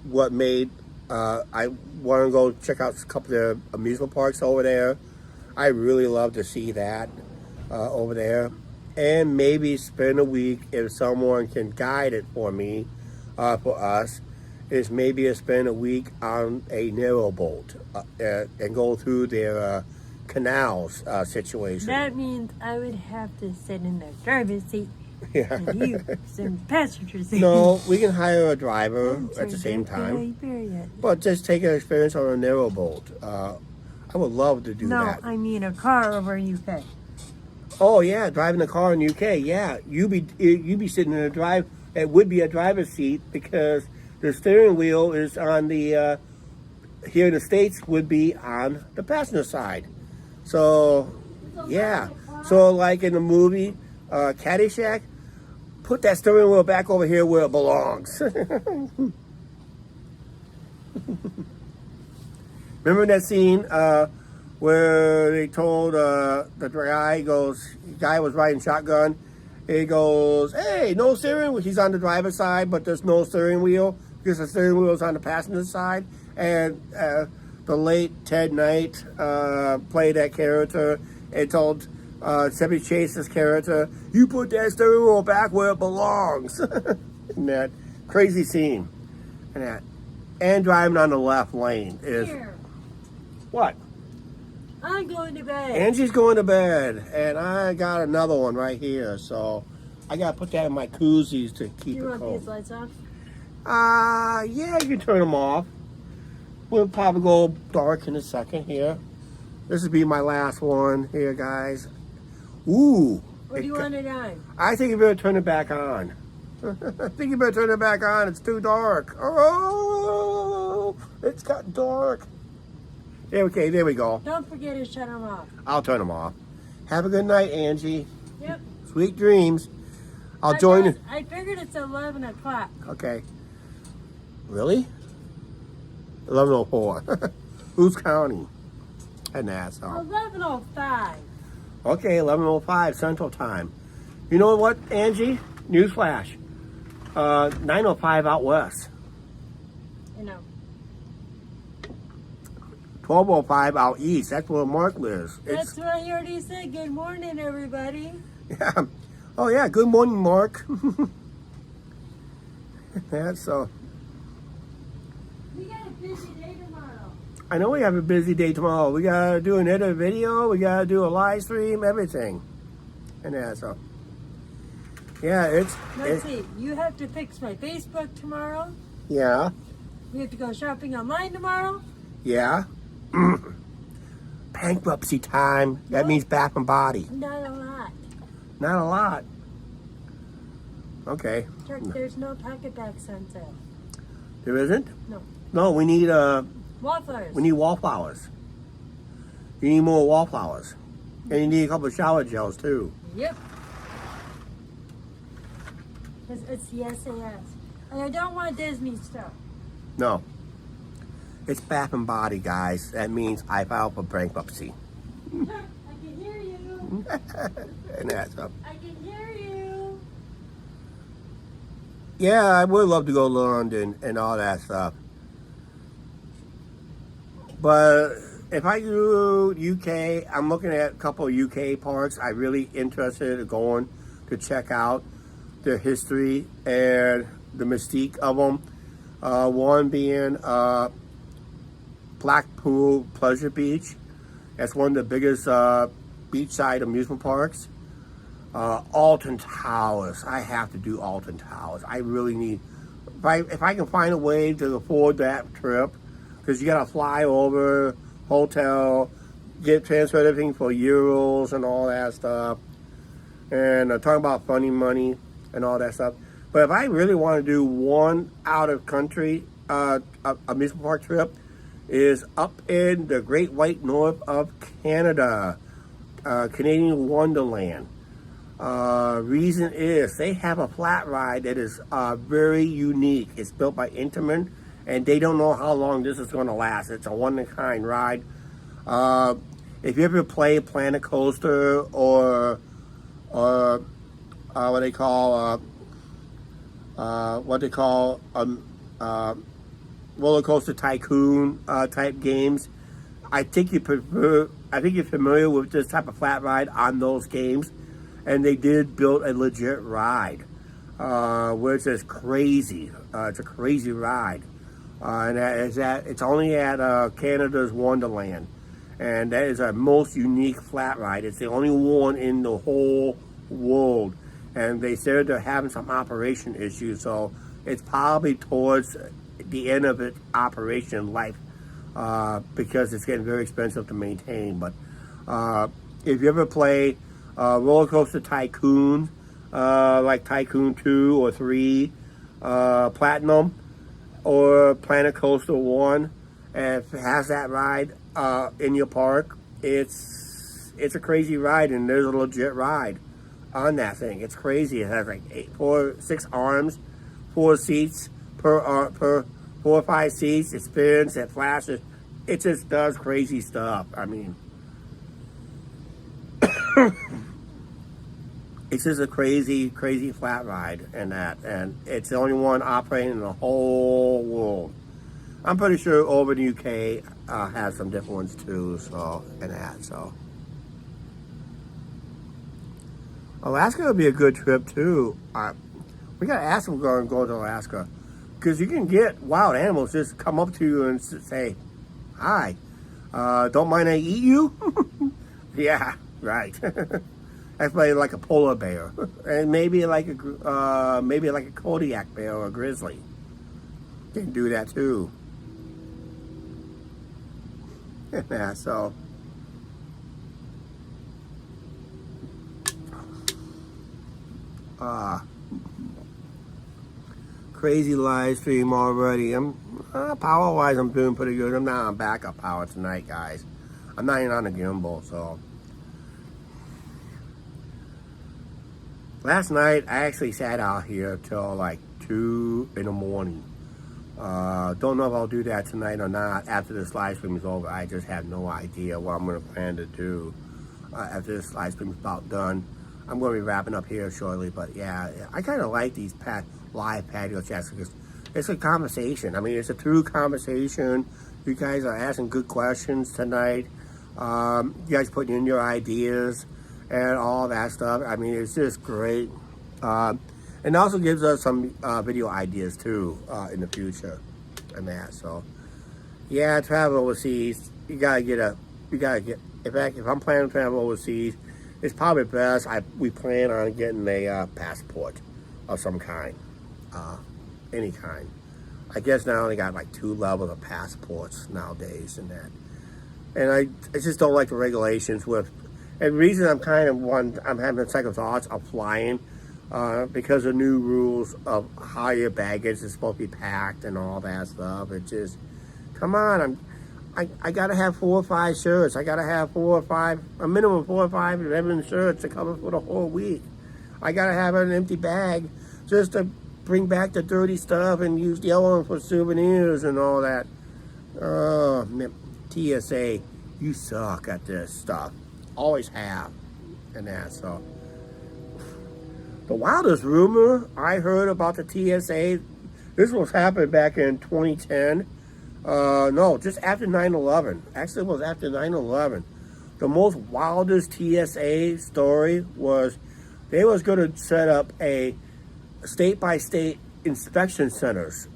what made. I want to go check out a couple of amusement parks over there. I really love to see that over there. And maybe spend a week, if someone can guide it for me, for us, is maybe spend a week on a narrowboat and go through their canals situation. That means I would have to sit in the driver's seat. Yeah. And you sit in the passenger seat. No, we can hire a driver at the same Sorry, time. period. But just take an experience on a narrowboat. I would love to do No, that. I mean a car over UK. Oh yeah, driving a car in UK. Yeah, you be sitting in a drive. It would be a driver's seat because the steering wheel is on the here in the States would be on the passenger side. So yeah, so like in the movie Caddyshack, put that steering wheel back over here where it belongs. Remember that scene where they told the guy was riding shotgun. He goes, "Hey, no steering wheel." He's on the driver's side, but there's no steering wheel because the steering wheel is on the passenger side. And the late Ted Knight played that character and told Chevy Chase's character, "You put that steering wheel back where it belongs." And that crazy scene. And driving on the left lane is Here, what? I'm going to bed. Angie's going to bed, and I got another one right here, so I gotta put that in my koozies to keep You it want these cold. lights off? Yeah, you can turn them off. We'll probably go dark in a second here. This will be my last one here, guys. Ooh. Or do you want it on? I think you better turn it back on. I think you better turn it back on. It's too dark. Oh, it's got dark. Okay, there we go. Don't forget to shut them off. I'll turn them off. Have a good night, Angie. Yep. Sweet dreams. I'll join you. I figured it's 11 o'clock. Okay. Really? 11:04. Who's counting? And that, so. 11:05. Okay, 11:05 Central Time. You know what, Angie? Newsflash. 9:05 out west. You know. 12:05 out east. That's where Mark lives. That's what I already said. Good morning, everybody. Yeah. Oh yeah. Good morning, Mark. Yeah. So. We got a busy day tomorrow. I know we have a busy day tomorrow. We gotta do an edit video. We gotta do a live stream. Everything. And yeah. So. Yeah. Let's see. You have to fix my Facebook tomorrow. Yeah. We have to go shopping online tomorrow. Yeah. Bankruptcy time. That means Bath and Body. Not a lot. Not a lot. Okay. Chuck, there's no pocket backs on sale. There isn't? No. No, we need Wallflowers. we need wallflowers. You need more wallflowers. And you need a couple of shower gels too. Yep. It's the SAS. And I don't want Disney stuff. No. It's Bath and Body, guys. That means I filed for bankruptcy. Chuck, I can hear you. And that's up. I can hear you. Yeah, I would love to go to London and all that stuff. But if I go UK, I'm looking at a couple of UK parks. I'm really interested in going to check out their history and the mystique of them. One being Blackpool Pleasure Beach. That's one of the biggest beachside amusement parks. Alton Towers. I have to do Alton Towers. I really need. If I can find a way to afford that trip, because you gotta fly over, hotel, get transferred everything for euros and all that stuff, and talking about funny money and all that stuff. But if I really want to do one out of country amusement park trip, is up in the Great White North of Canada, Canadian Wonderland. Reason is they have a flat ride that is very unique. It's built by Intamin, and they don't know how long this is going to last. It's a one-of-a-kind ride. If you ever play Planet Coaster or what they call roller coaster tycoon type games, I think you're familiar with this type of flat ride on those games. And they did build a legit ride, which is crazy. It's a crazy ride, and it's only at Canada's Wonderland, and that is our most unique flat ride. It's the only one in the whole world, and they said they're having some operation issues, so it's probably towards the end of its operation life because it's getting very expensive to maintain. But if you ever play roller coaster tycoon, like Tycoon 2 or 3, Platinum, or Planet Coaster 1, and if it has that ride in your park, it's a crazy ride, and there's a legit ride on that thing. It's crazy. It has like 6 arms, 4 seats per 4 or 5 seats. It spins, it flashes. It just does crazy stuff. I mean, it's just a crazy, crazy flat ride, and it's the only one operating in the whole world. I'm pretty sure over in the UK has some different ones too. So Alaska would be a good trip too. We gotta ask them going to go to Alaska, because you can get wild animals just come up to you and say, "Hi, don't mind I eat you?" Yeah, right. That's probably like a polar bear, and maybe like a Kodiak bear or a grizzly. You can do that too. Yeah, so. Crazy live stream already. I'm power wise, I'm doing pretty good. I'm not on backup power tonight, guys. I'm not even on a gimbal, so. Last night, I actually sat out here till like 2 in the morning Don't know if I'll do that tonight or not after this live stream is over. I just have no idea what I'm going to plan to do after this live stream is about done. I'm going to be wrapping up here shortly, but yeah, I kind of like these live patio chats because it's a conversation. I mean, it's a true conversation. You guys are asking good questions tonight. You guys putting in your ideas and all that stuff. I mean, it's just great. And it also gives us some video ideas too in the future and that. So yeah, travel overseas, you gotta get, in fact, if I'm planning to travel overseas, it's probably best we plan on getting a passport of some kind, any kind. I guess now they got like 2 levels of passports nowadays and that. And I just don't like the regulations with, and the reason I'm having second thoughts of flying, because of new rules of how your baggage is supposed to be packed and all that stuff. It just, come on, I gotta have 4 or 5 shirts. I gotta have 4 or 5, a minimum 4 or 5 11 shirts to cover for the whole week. I gotta have an empty bag just to bring back the dirty stuff and use the other one for souvenirs and all that. Oh, man, TSA, you suck at this stuff. Always have, and that, so. The wildest rumor I heard about the TSA, this was happening back in 2010. No, just after 9/11. Actually, it was after 9/11. The most wildest TSA story was they was going to set up a state-by-state inspection centers,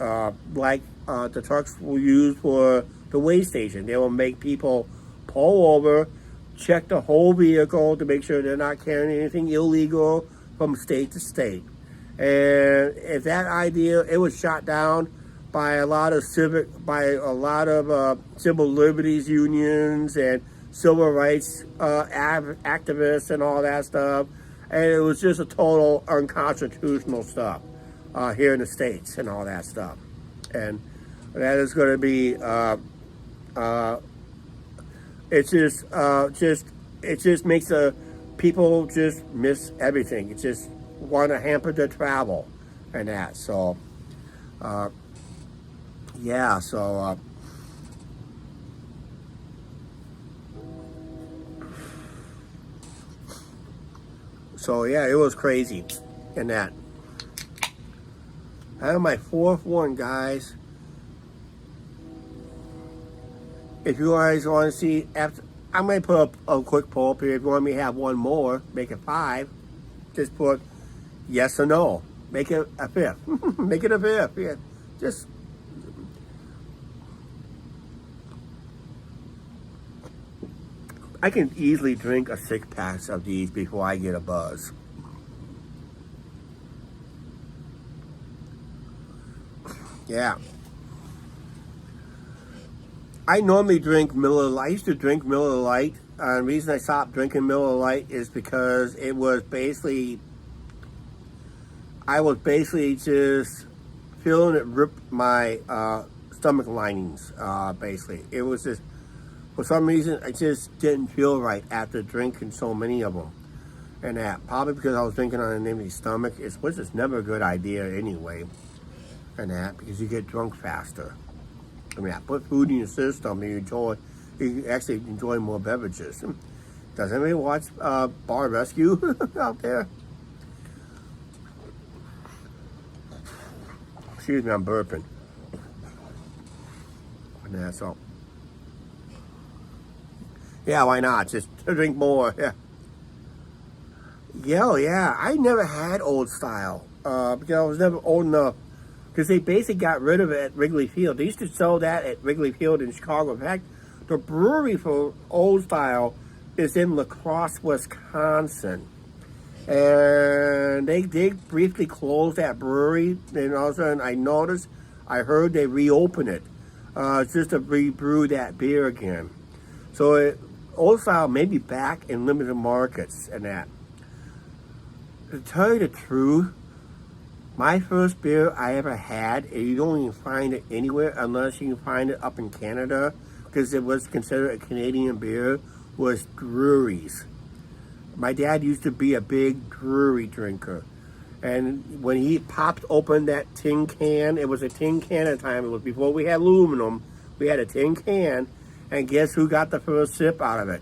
like the trucks will use for the weigh station. They will make people pull over, check the whole vehicle to make sure they're not carrying anything illegal from state to state. And if that idea, it was shot down by a lot of civil liberties unions and civil rights activists and all that stuff. And it was just a total unconstitutional stuff here in the States and all that stuff. And that is going to be, it just makes the people just miss everything. It just want to hamper their travel and that. So, yeah, so, yeah, it was crazy and that. I have my 4th one, guys. If you guys want to see, after, I might put up a quick poll up here. If you want me to have one more, make it 5. Just put yes or no. Make it a 5th. Make it a 5th. Yeah. Just. I can easily drink a 6-pack of these before I get a buzz. Yeah. I normally drink Miller Lite. I used to drink Miller Lite. The reason I stopped drinking Miller Lite is because it was basically, I was basically just feeling it rip my stomach linings, basically. It was just, for some reason, I just didn't feel right after drinking so many of them. And that, probably because I was drinking on an empty stomach, which is never a good idea anyway. And that, because you get drunk faster. I mean, I put food in your system and you actually enjoy more beverages. Does anybody watch Bar Rescue out there? Excuse me, I'm burping. And that's all. Yeah, why not? Just drink more. Yeah. Yeah, I never had Old Style because I was never old enough. Because they basically got rid of it at Wrigley Field. They used to sell that at Wrigley Field in Chicago. In fact, the brewery for Old Style is in La Crosse, Wisconsin. And they briefly closed that brewery. And all of a sudden, I heard they reopened it just to rebrew that beer again. So Old Style may be back in limited markets and that. To tell you the truth, my first beer I ever had, and you don't even find it anywhere unless you can find it up in Canada, because it was considered a Canadian beer, was Drury's. My dad used to be a big Drury drinker. And when he popped open that tin can, it was a tin can at the time. It was before we had aluminum. We had a tin can, and guess who got the first sip out of it?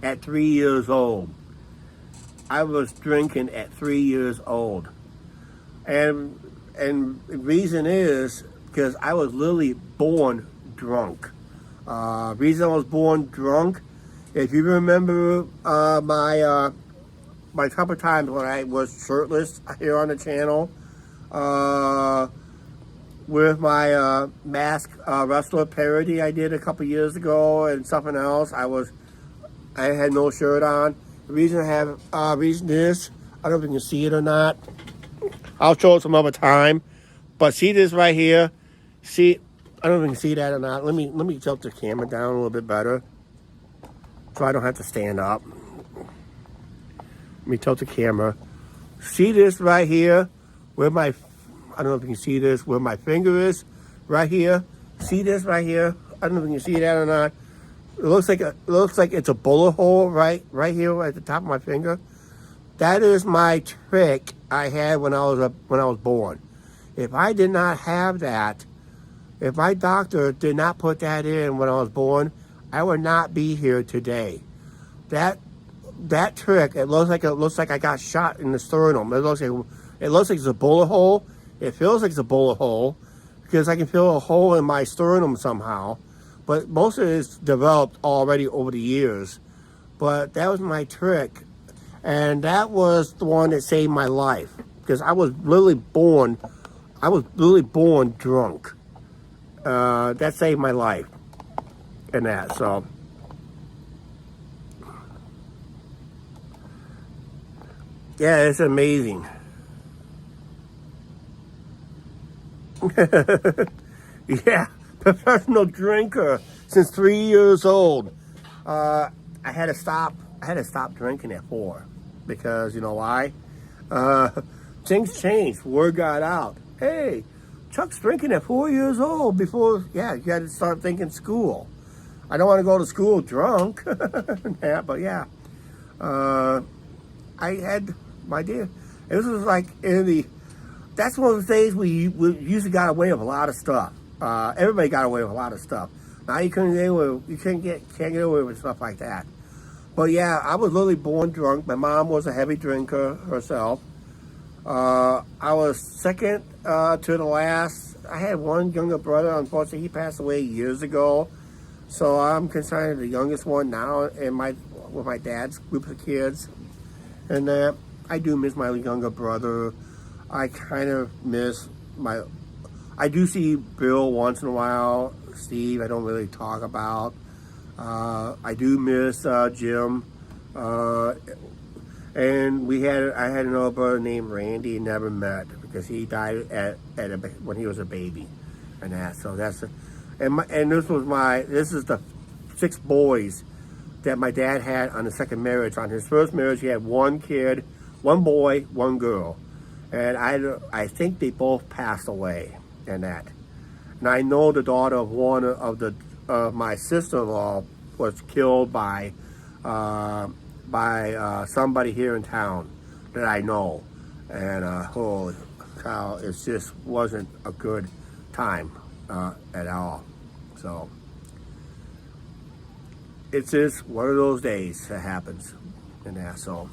At 3 years old. I was drinking at 3 years old. And the reason is because I was literally born drunk. Reason I was born drunk, if you remember my couple times when I was shirtless here on the channel, with my mask wrestler parody I did a couple years ago, and something else, I had no shirt on. The reason I have reason is, I don't know if you can see it or not. I'll show it some other time. But see this right here? See, I don't know if you can see that or not. Let me tilt the camera down a little bit better, so I don't have to stand up. Let me tilt the camera. See this right here? Where my, I don't know if you can see this, where my finger is, right here. See this right here? I don't know if you can see that or not. It looks like it's a bullet hole right here at the top of my finger. That is my trick I had when I was born. If I did not have that, if my doctor did not put that in when I was born, I would not be here today. That trick, it looks like I got shot in the sternum. It looks like it's a bullet hole. It feels like it's a bullet hole because I can feel a hole in my sternum somehow. But most of it's developed already over the years. But that was my trick. And that was the one that saved my life. Because I was literally born drunk. That saved my life. And that, so. Yeah, it's amazing. Yeah, professional drinker since 3 years old. I had to stop drinking at 4 because you know why? Things changed. Word got out. Hey, Chuck's drinking at 4 years old. Before, yeah, you got to start thinking school. I don't want to go to school drunk. Yeah, but yeah, I had my idea. This was like that's one of the days we usually got away with a lot of stuff. Everybody got away with a lot of stuff. Now you can't get away with stuff like that. But yeah, I was literally born drunk. My mom was a heavy drinker herself. I was second to the last. I had one younger brother. Unfortunately, he passed away years ago. So I'm considered the youngest one now with my dad's group of kids. And I do miss my younger brother. I kind of miss I do see Bill once in a while. Steve, I don't really talk about. I do miss Jim. And I had another brother named Randy, never met because he died when he was a baby, and that. So that's this is the 6 boys that my dad had on the second marriage. On his first marriage, he had 1 kid, 1 boy, 1 girl, and I think they both passed away, and that. And I know the daughter of one of my sister-in-law was killed by somebody here in town that I know, and holy cow, it just wasn't a good time at all. So it's just one of those days that happens, and that. So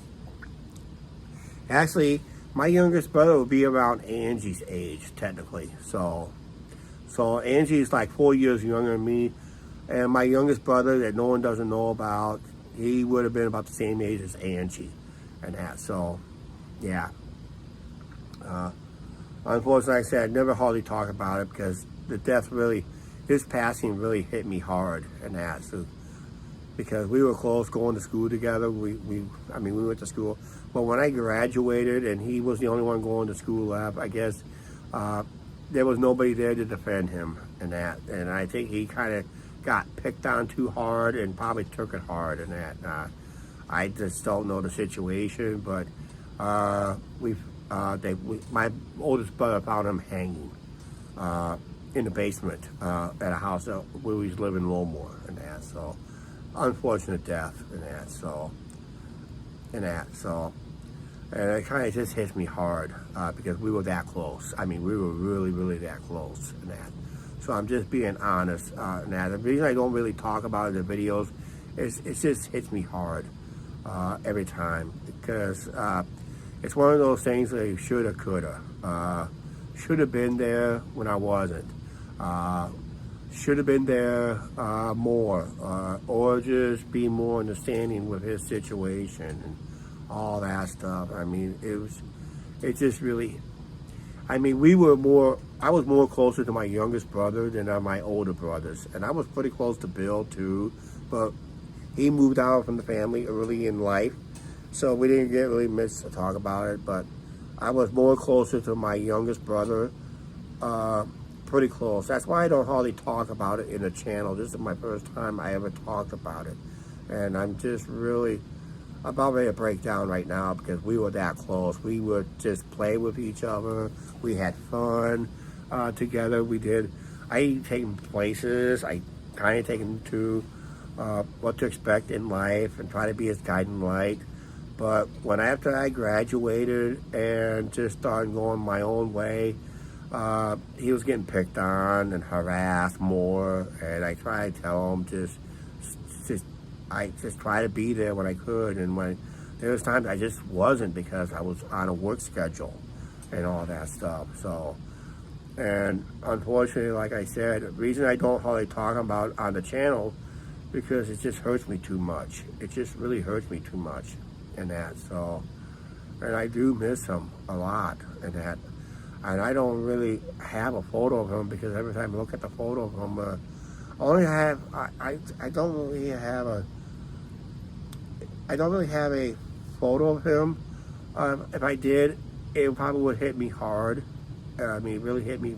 actually, my youngest brother would be around Angie's age technically. So Angie's like 4 years younger than me, and my youngest brother that no one doesn't know about, he would have been about the same age as Angie, and that. So yeah. Unfortunately, like I said, I never hardly talk about it because his passing really hit me hard, and that. So because we were close going to school together, we went to school. But when I graduated and he was the only one going to school left, I guess there was nobody there to defend him, and that. And I think he kind of got picked on too hard and probably took it hard, and that. I just don't know the situation, but my oldest brother found him hanging in the basement at a house where we was living in Lowmore, and that. So unfortunate death, and that. So And it kind of just hits me hard because we were that close. I mean, we were really, really that close in that. So I'm just being honest in that. The reason I don't really talk about it in the videos is it just hits me hard every time because it's one of those things that you shoulda, coulda. Should have been there when I wasn't. Should have been there more, or just be more understanding with his situation and all that stuff. I mean, it just really, I mean, I was more closer to my youngest brother than my older brothers. And I was pretty close to Bill too, but he moved out from the family early in life. So we didn't get really much to talk about it, but I was more closer to my youngest brother, pretty close. That's why I don't hardly talk about it in the channel. This is my first time I ever talked about it. And I'm just really about ready to break down right now because we were that close. We would just play with each other. We had fun together. I take him places. I kind of take him to what to expect in life and try to be his guiding light. But after I graduated and just started going my own way, he was getting picked on and harassed more. And I try to tell him I just try to be there when I could, and when there was times I just wasn't because I was on a work schedule and all that stuff. So, and unfortunately, like I said, the reason I don't hardly talk about on the channel because it just hurts me too much. It just really hurts me too much in that. So, and I do miss him a lot in that. And I don't really have a photo of him because every time I look at the photo of him, I don't really have a photo of him. If I did, it probably would hit me hard. I mean, really hit me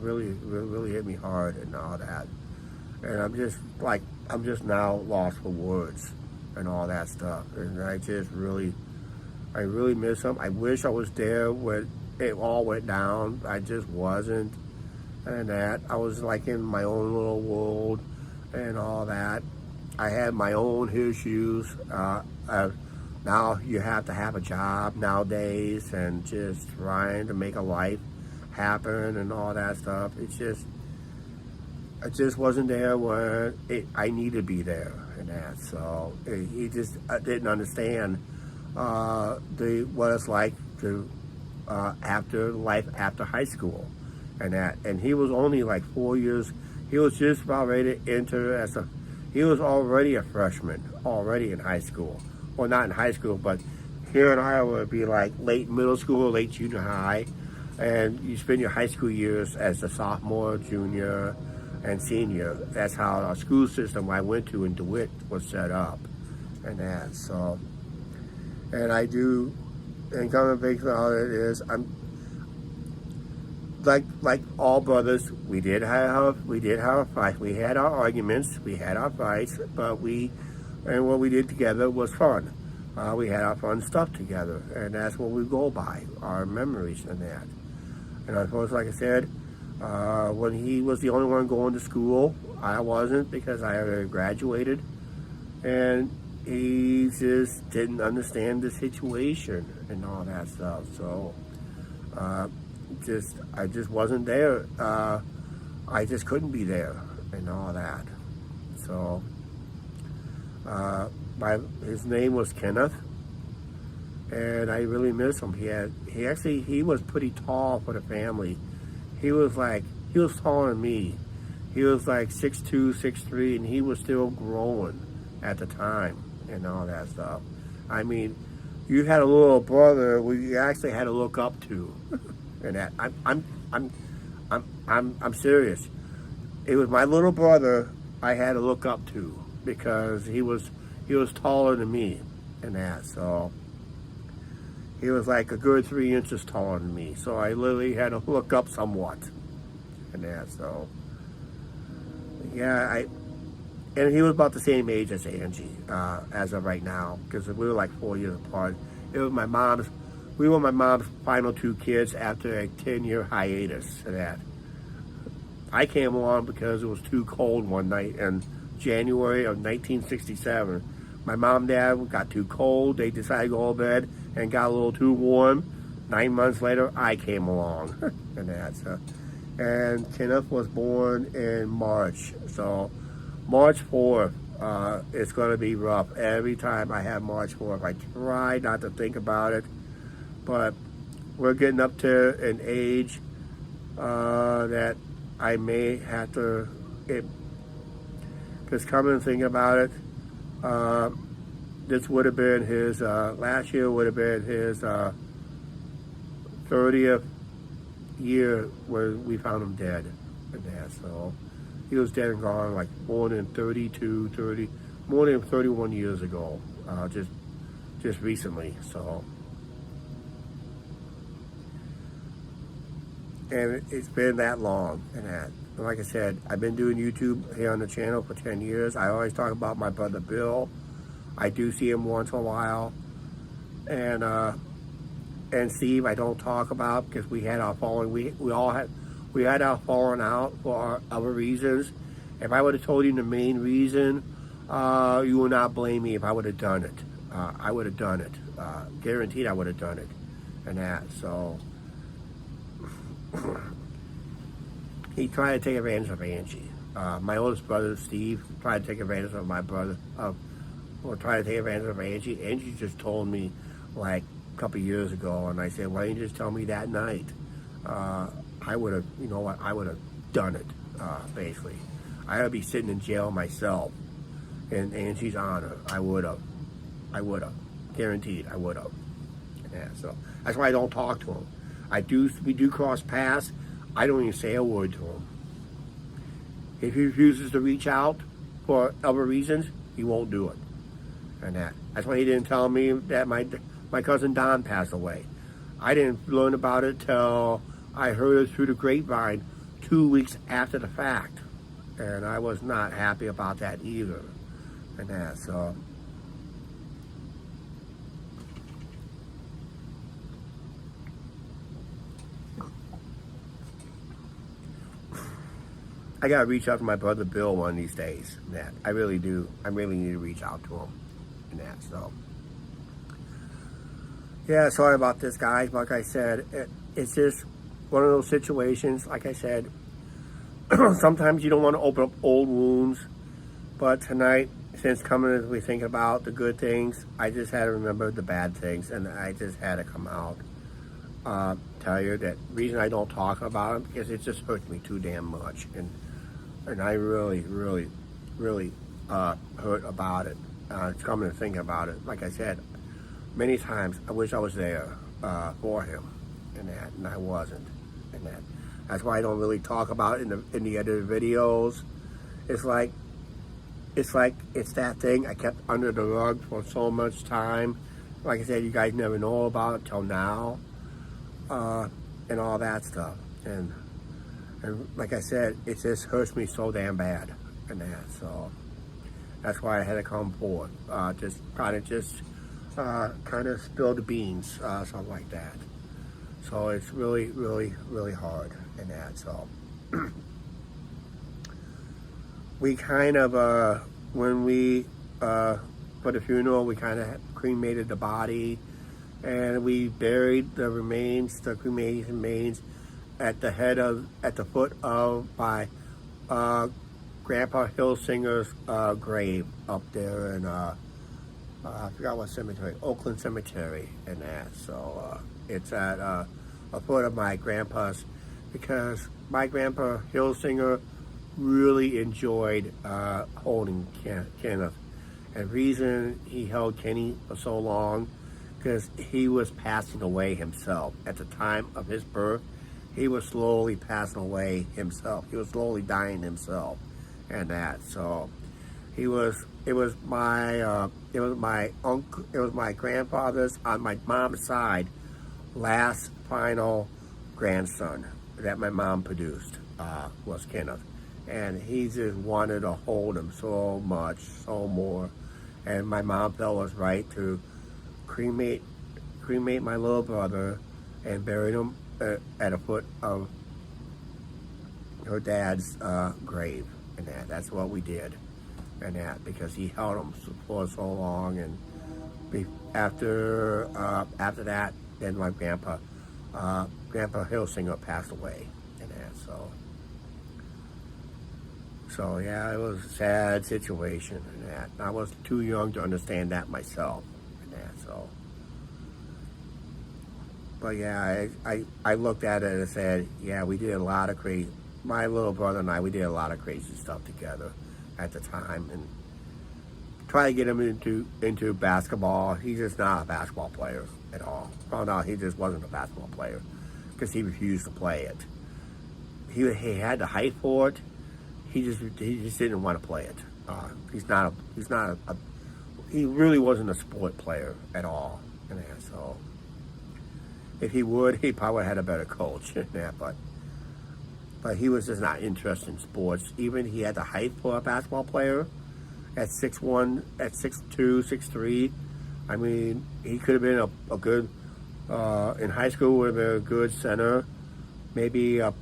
hard and all that. And I'm just now lost for words and all that stuff. And I really miss him. I wish I was there when it all went down. I just wasn't. And that I was like in my own little world and all that. I had my own issues. Now you have to have a job nowadays and just trying to make a life happen and all that stuff. I just wasn't there when I needed to be there and that. So he just didn't understand what it's like to after life after high school and that. And he was only like 4 years. He was just about ready to enter he was already a freshman, already in high school. Well, not in high school, but here in Iowa, it would be like late middle school, late junior high. And you spend your high school years as a sophomore, junior, and senior. That's how our school system I went to in DeWitt was set up. And that, so. And coming back about it is, I'm, like all brothers, we did have a fight. We had our arguments, we had our fights, but what we did together was fun. We had our fun stuff together, and that's what we go by, our memories and that. And of course, like I said, when he was the only one going to school, I wasn't because I already graduated, and he just didn't understand the situation and all that stuff. So, I just wasn't there. I just couldn't be there and all that. So, his name was Kenneth, and I really miss him. He was pretty tall for the family. He was taller than me. He was like 6'2", 6'3", and he was still growing at the time and all that stuff. I mean, you had a little brother who you actually had to look up to, and that I'm serious. It was my little brother I had to look up to because he was taller than me, and that. So he was like a good 3 inches taller than me. So I literally had to look up somewhat, and that. So yeah, and he was about the same age as Angie, as of right now, because we were like 4 years apart. We were my mom's final two kids after a 10-year hiatus of that. I came along because it was too cold one night in January of 1967. My mom and dad got too cold. They decided to go to bed, and got a little too warm. 9 months later, I came along, and that's and Kenneth was born in March, so March 4th. It's going to be rough. Every time I have March 4th, I try not to think about it, but we're getting up to an age that I may have to, because come and think about it, this would have been his, last year would have been his 30th year where we found him dead. And that, so he was dead and gone like more than 31 years ago, just recently. So, and it's been that long. And that, like I said, I've been doing YouTube here on the channel for 10 years. I always talk about my brother Bill. I do see him once in a while, and Steve I don't talk about because we had our falling. We had our falling out for other reasons. If I would have told you the main reason, you will not blame me if I would have done it. I would have done it. Guaranteed I would have done it. And that, so he tried to take advantage of Angie. My oldest brother, Steve, tried to take advantage of my brother, or tried to take advantage of Angie. Angie just told me like a couple of years ago, and I said, why didn't you just tell me that night? I would have, you know what, I would have done it, basically. I would be sitting in jail myself in Angie's honor. I would have. Guaranteed, I would have. Yeah, so that's why I don't talk to him. We do cross paths. I don't even say a word to him. If he refuses to reach out for other reasons, he won't do it. And that's why he didn't tell me that my cousin Don passed away. I didn't learn about it till I heard it through the grapevine 2 weeks after the fact. And I was not happy about that either. And that, so I gotta reach out to my brother Bill one of these days. That I really do. I really need to reach out to him. And that, so yeah, sorry about this, guys. Like I said, it's just one of those situations. Like I said, sometimes you don't want to open up old wounds, but tonight, since coming as we think about the good things, I just had to remember the bad things, and I just had to come out, tell you that reason I don't talk about them because it just hurts me too damn much, and I really hurt about it. It's coming to think about it. Like I said, many times I wish I was there for him, and I wasn't, and that's why I don't really talk about it in the other videos. It's that thing I kept under the rug for so much time. Like I said, you guys never know about it till now, and all that stuff. And like I said, it just hurts me so damn bad, and that. So that's why I had to come forward, just kind of spill the beans, something like that. So it's really hard, and that. So. We kind of, when we, for the funeral, we kind of cremated the body, and we buried the remains, the cremated remains, at the foot of my Grandpa Hillsinger's grave up there in, I forgot what cemetery, Oakland Cemetery, and that. So it's at a foot of my grandpa's, because my Grandpa Hillsinger really enjoyed holding Kenneth. And the reason he held Kenny for so long, because he was passing away himself. At the time of his birth, he was slowly passing away himself. He was slowly dying himself, and that. So it was my grandfather's, on my mom's side, last final grandson that my mom produced, was Kenneth. And he just wanted to hold him so much, so more. And my mom felt it was right to cremate my little brother and bury him at a foot of her dad's grave. And that's what we did. And that, because he held him for so long, and After that, then my grandpa Hillsinger passed away, and that so yeah, it was a sad situation, and that I was too young to understand that myself, and that But yeah, I looked at it and said, yeah, we did a lot of crazy. My little brother and I, we did a lot of crazy stuff together at the time, and try to get him into basketball. He's just not a basketball player at all. Found out he just wasn't a basketball player because he refused to play it. He had the height for it. He just didn't want to play it. He really wasn't a sport player at all. And so if he would, he probably had a better coach. But he was just not interested in sports. Even he had the height for a basketball player at 6'1", at 6'2", 6'3". I mean, he could have been a good, in high school would have been a good center, maybe a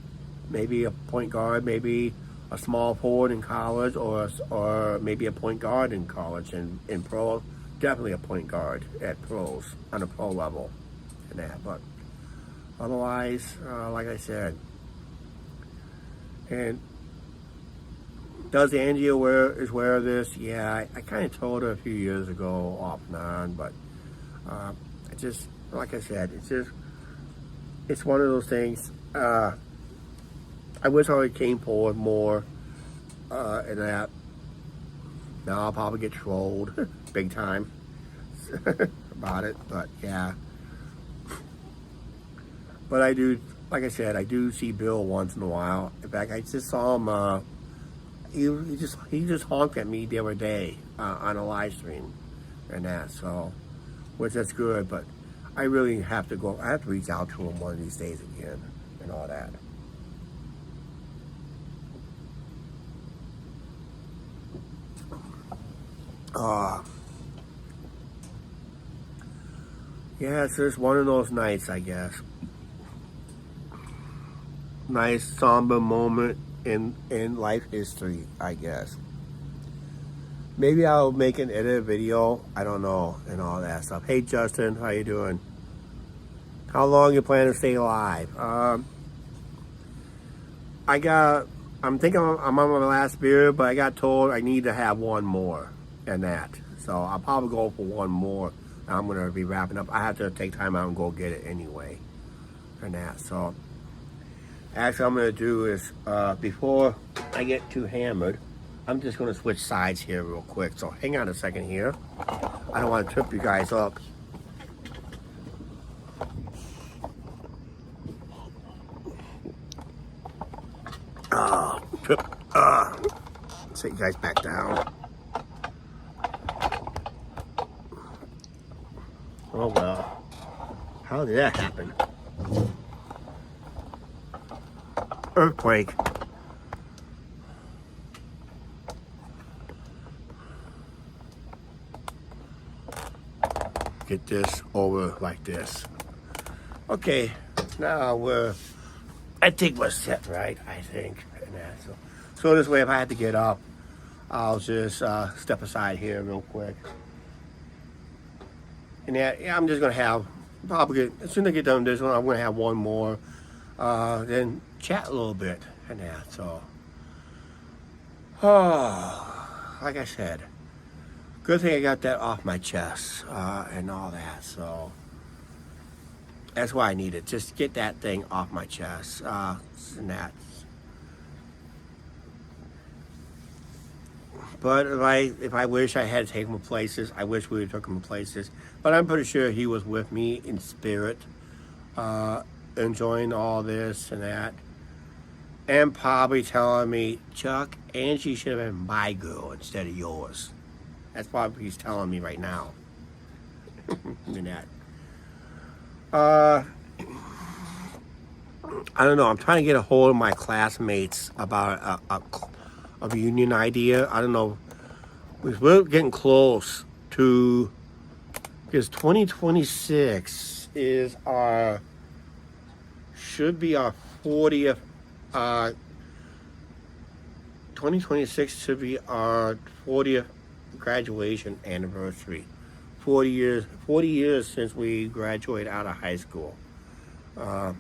point guard, maybe a small forward in college, or maybe a point guard in college, and in pro, definitely a point guard at pros, on a pro level, and that. But otherwise, like I said, and does Angie is aware of this? Yeah, I kind of told her a few years ago off and on, but like I said, it's one of those things. I wish I came forward more, and that. Now I'll probably get trolled big time about it, but yeah. But I do, like I said, I do see Bill once in a while. In fact, I just saw him. He just honked at me the other day on a live stream, and that. So, which that's good. But I really have to go. I have to reach out to him one of these days again, and all that. Yeah, it's just one of those nights, I guess. Nice somber moment in life history, I guess. Maybe I'll make an edit video, I don't know, and all that stuff. Hey Justin, how you doing? How long you plan to stay alive? I'm thinking I'm on my last beer, but I got told I need to have one more and that. So I'll probably go for one more. I'm gonna be wrapping up. I have to take time out and go get it anyway, and that. So actually, I'm gonna do is before I get too hammered, I'm just gonna switch sides here real quick. So hang on a second here. I don't want to trip you guys up. Sit you guys back down. Oh well, how did that happen? Earthquake. Get this over like this. Okay, now I think we're set, right? I think. So this way, if I had to get up, I'll just step aside here real quick. And yeah, I'm just gonna have probably as soon as I get done with this one, I'm gonna have one more. Then chat a little bit and that. So, like I said, good thing I got that off my chest and all that. So that's why I need it. Just get that thing off my chest and that. But if I wish I had taken him places, I wish we would have took him places. But I'm pretty sure he was with me in spirit, enjoying all this and that. And probably telling me, Chuck, Angie should have been my girl instead of yours. That's probably he's telling me right now. And that. I don't know. I'm trying to get a hold of my classmates about a reunion idea. I don't know. We're getting close to, because 2026 should be our 40th. 2026 should be our 40th graduation anniversary 40 years since we graduated out of high school. I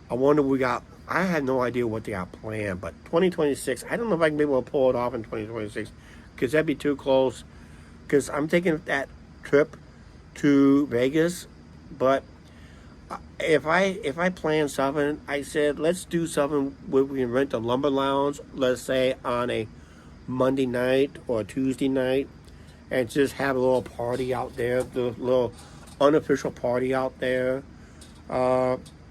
wonder I had no idea what they got planned, but 2026, I don't know if I can be able to pull it off in 2026 because that'd be too close. Because I'm taking that trip to Vegas, but if I plan something, I said let's do something where we can rent a lumber lounge, let's say on a Monday night or Tuesday night, and just have a little party out there, the little unofficial party out there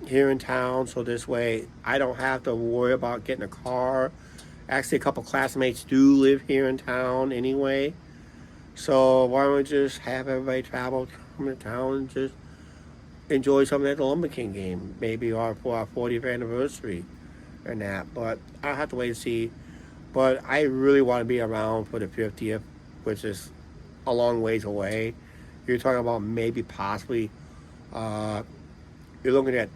here in town. So this way, I don't have to worry about getting a car. Actually, a couple classmates do live here in town anyway. So why don't we just have everybody travel, come to town, and just enjoy something at the Lumber King game, maybe for our 40th anniversary and that. But I'll have to wait and see. But I really want to be around for the 50th, which is a long ways away. You're talking about maybe possibly, you're looking at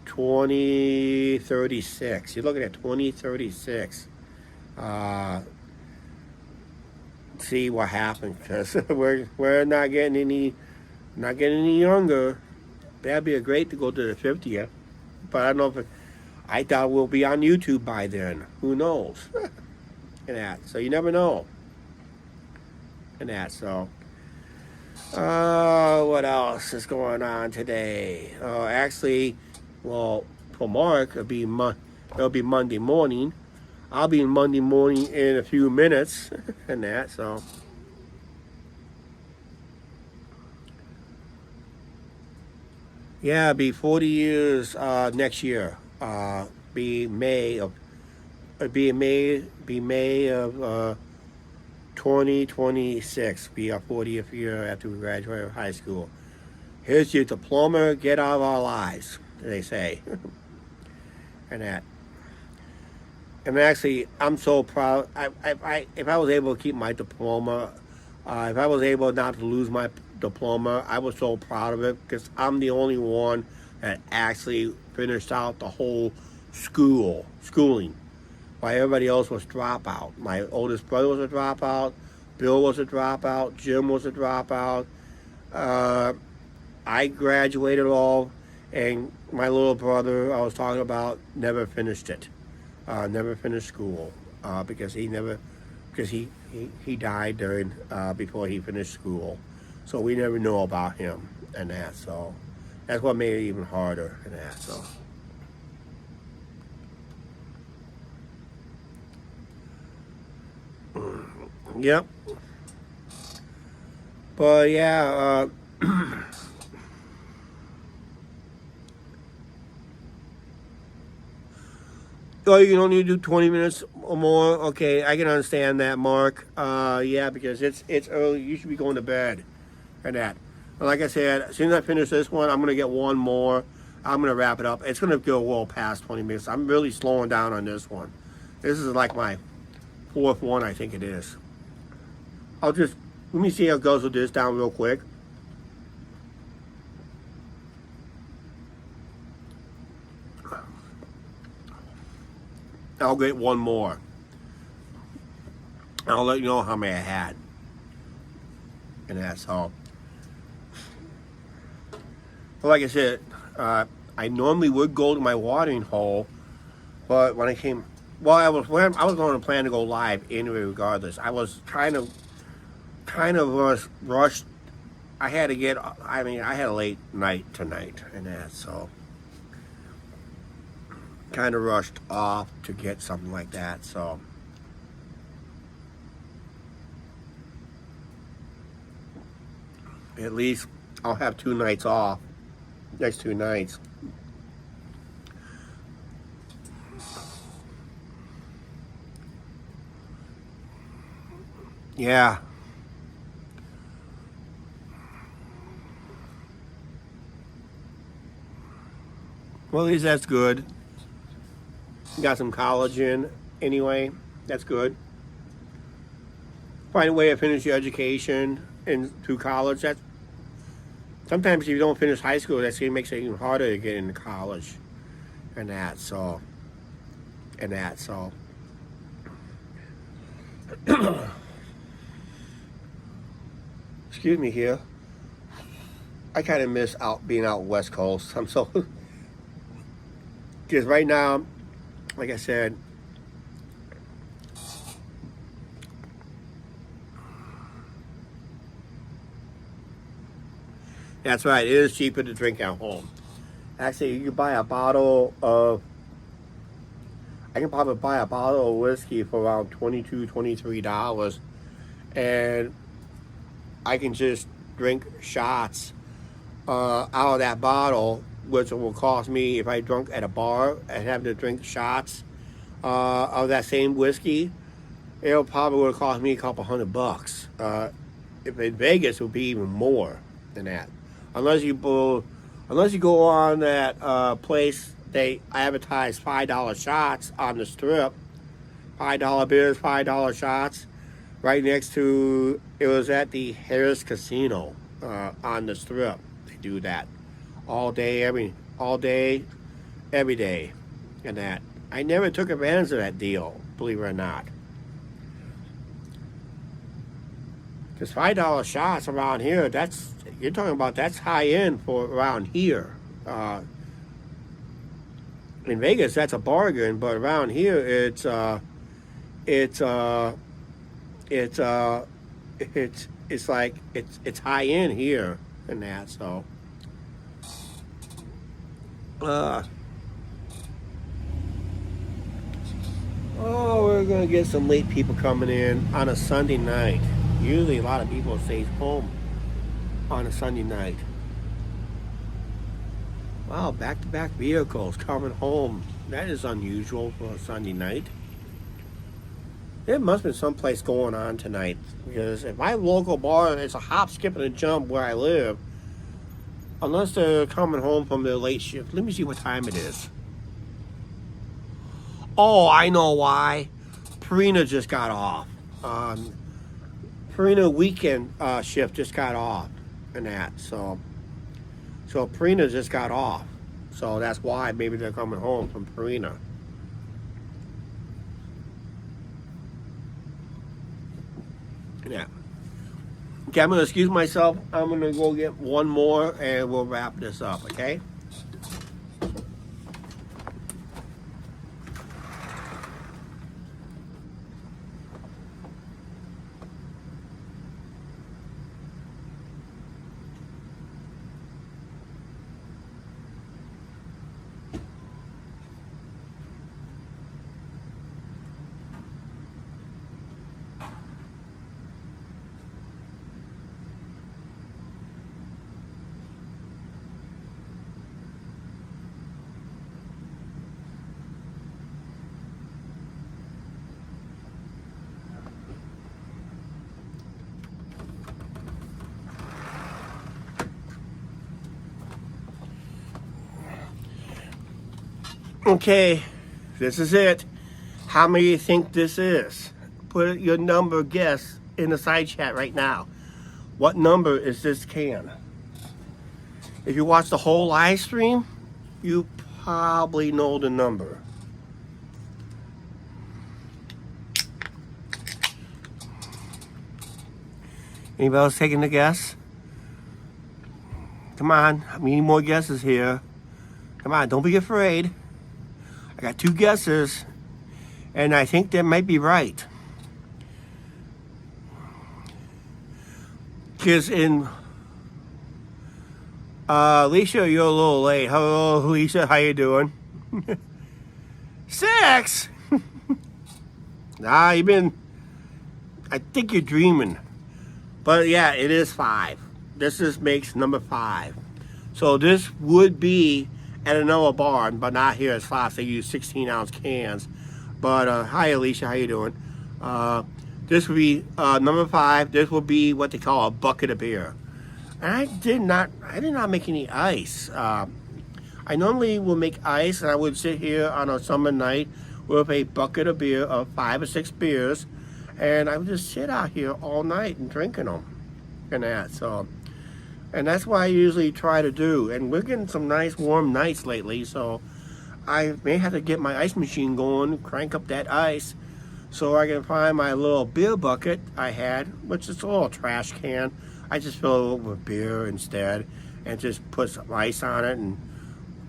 2036. You're looking at 2036. See what happens, because we're not getting any younger. That'd be great to go to the 50th, but I don't know I doubt we'll be on YouTube by then. Who knows? And that, so you never know. And that, so what else is going on today? Actually, well, for Mark it'll be Monday morning. I'll be in Monday morning in a few minutes, and that, so. Yeah, it'll be 40 years next year. Be May of 2026. Be our 40th year after we graduate high school. Here's your diploma. Get out of our lives, they say, and that. And actually, I'm so proud. If I was able to keep my diploma, if I was able not to lose my diploma, I was so proud of it because I'm the only one that actually finished out the whole schooling. While everybody else was dropout. My oldest brother was a dropout. Bill was a dropout. Jim was a dropout. I graduated all, and my little brother I was talking about never finished it. Never finished school because he died during before he finished school, so we never know about him and that. So that's what made it even harder and that. So yep. But yeah. Oh, you don't need to do 20 minutes or more? Okay, I can understand that, Mark. Yeah, because it's early. You should be going to bed and that. But like I said, as soon as I finish this one, I'm going to get one more. I'm going to wrap it up. It's going to go well past 20 minutes. I'm really slowing down on this one. This is like my fourth one, I think it is. Let me see how it goes with this down real quick. I'll get one more. I'll let you know how many I had. And that's all. Well, like I said, I normally would go to my watering hole, but when I came, I was going to plan to go live anyway. Regardless, I was kind of rushed. I had a late night tonight, and that, so kind of rushed off to get something like that. So at least I'll have 2 nights off. Next 2 nights. Yeah. Well, at least that's good. Got some collagen anyway. That's good. Find a way to finish your education through college. That's sometimes if you don't finish high school, that makes it even harder to get into college, and that. So. Excuse me here. I kind of miss being out West Coast. I'm so because right now, like I said, that's right. It is cheaper to drink at home. Actually, you can buy a bottle of. I can probably buy a bottle of whiskey for around $22, $23, and I can just drink shots out of that bottle, which will cost me, if I drunk at a bar and have to drink shots of that same whiskey, it'll probably would cost me a couple $100. If in Vegas, it would be even more than that, unless you go on that place. They advertise $5 shots on the strip, $5 beers, $5 shots, right next to. It was at the Harris Casino on the strip. They do that all day, every day, and that. I never took advantage of that deal, believe it or not, because $5 shots around here. You're talking about that's high end for around here. In Vegas, that's a bargain, but around here, it's like it's high end here and that. So, we're gonna get some late people coming in on a Sunday night. Usually, a lot of people stay home on a Sunday night. Wow, back-to-back vehicles coming home. That is unusual for a Sunday night. There must be someplace going on tonight, because at my local bar, it's a hop, skip, and a jump where I live. Unless they're coming home from their late shift. Let me see what time it is. Oh, I know why. Purina just got off. Purina weekend shift just got off and that, so Purina just got off. So that's why maybe they're coming home from Purina. Yeah. Okay, I'm going to excuse myself. I'm going to go get one more and we'll wrap this up, okay? Okay, this is it. How many do you think this is? Put your number guess in the side chat right now. What number is this can? If you watch the whole live stream, you probably know the number. Anybody else taking a guess? Come on, I need more guesses here. Come on, don't be afraid. I got 2 guesses, and I think they might be right. Because Alicia, you're a little late. Hello, Alicia, how you doing? 6? I think you're dreaming. But yeah, it is 5. This makes number 5. So this would be at another bar, but not here. It's 5. They use 16-ounce cans. But hi, Alicia, how you doing? This would be number 5. This would be what they call a bucket of beer. And I did not make any ice. I normally will make ice, and I would sit here on a summer night with a bucket of beer, of 5 or 6 beers, and I would just sit out here all night and drinking them and that. So, and that's what I usually try to do. And we're getting some nice warm nights lately, so I may have to get my ice machine going, crank up that ice, so I can find my little beer bucket I had, which is a little trash can. I just fill it with beer instead and just put some ice on it, and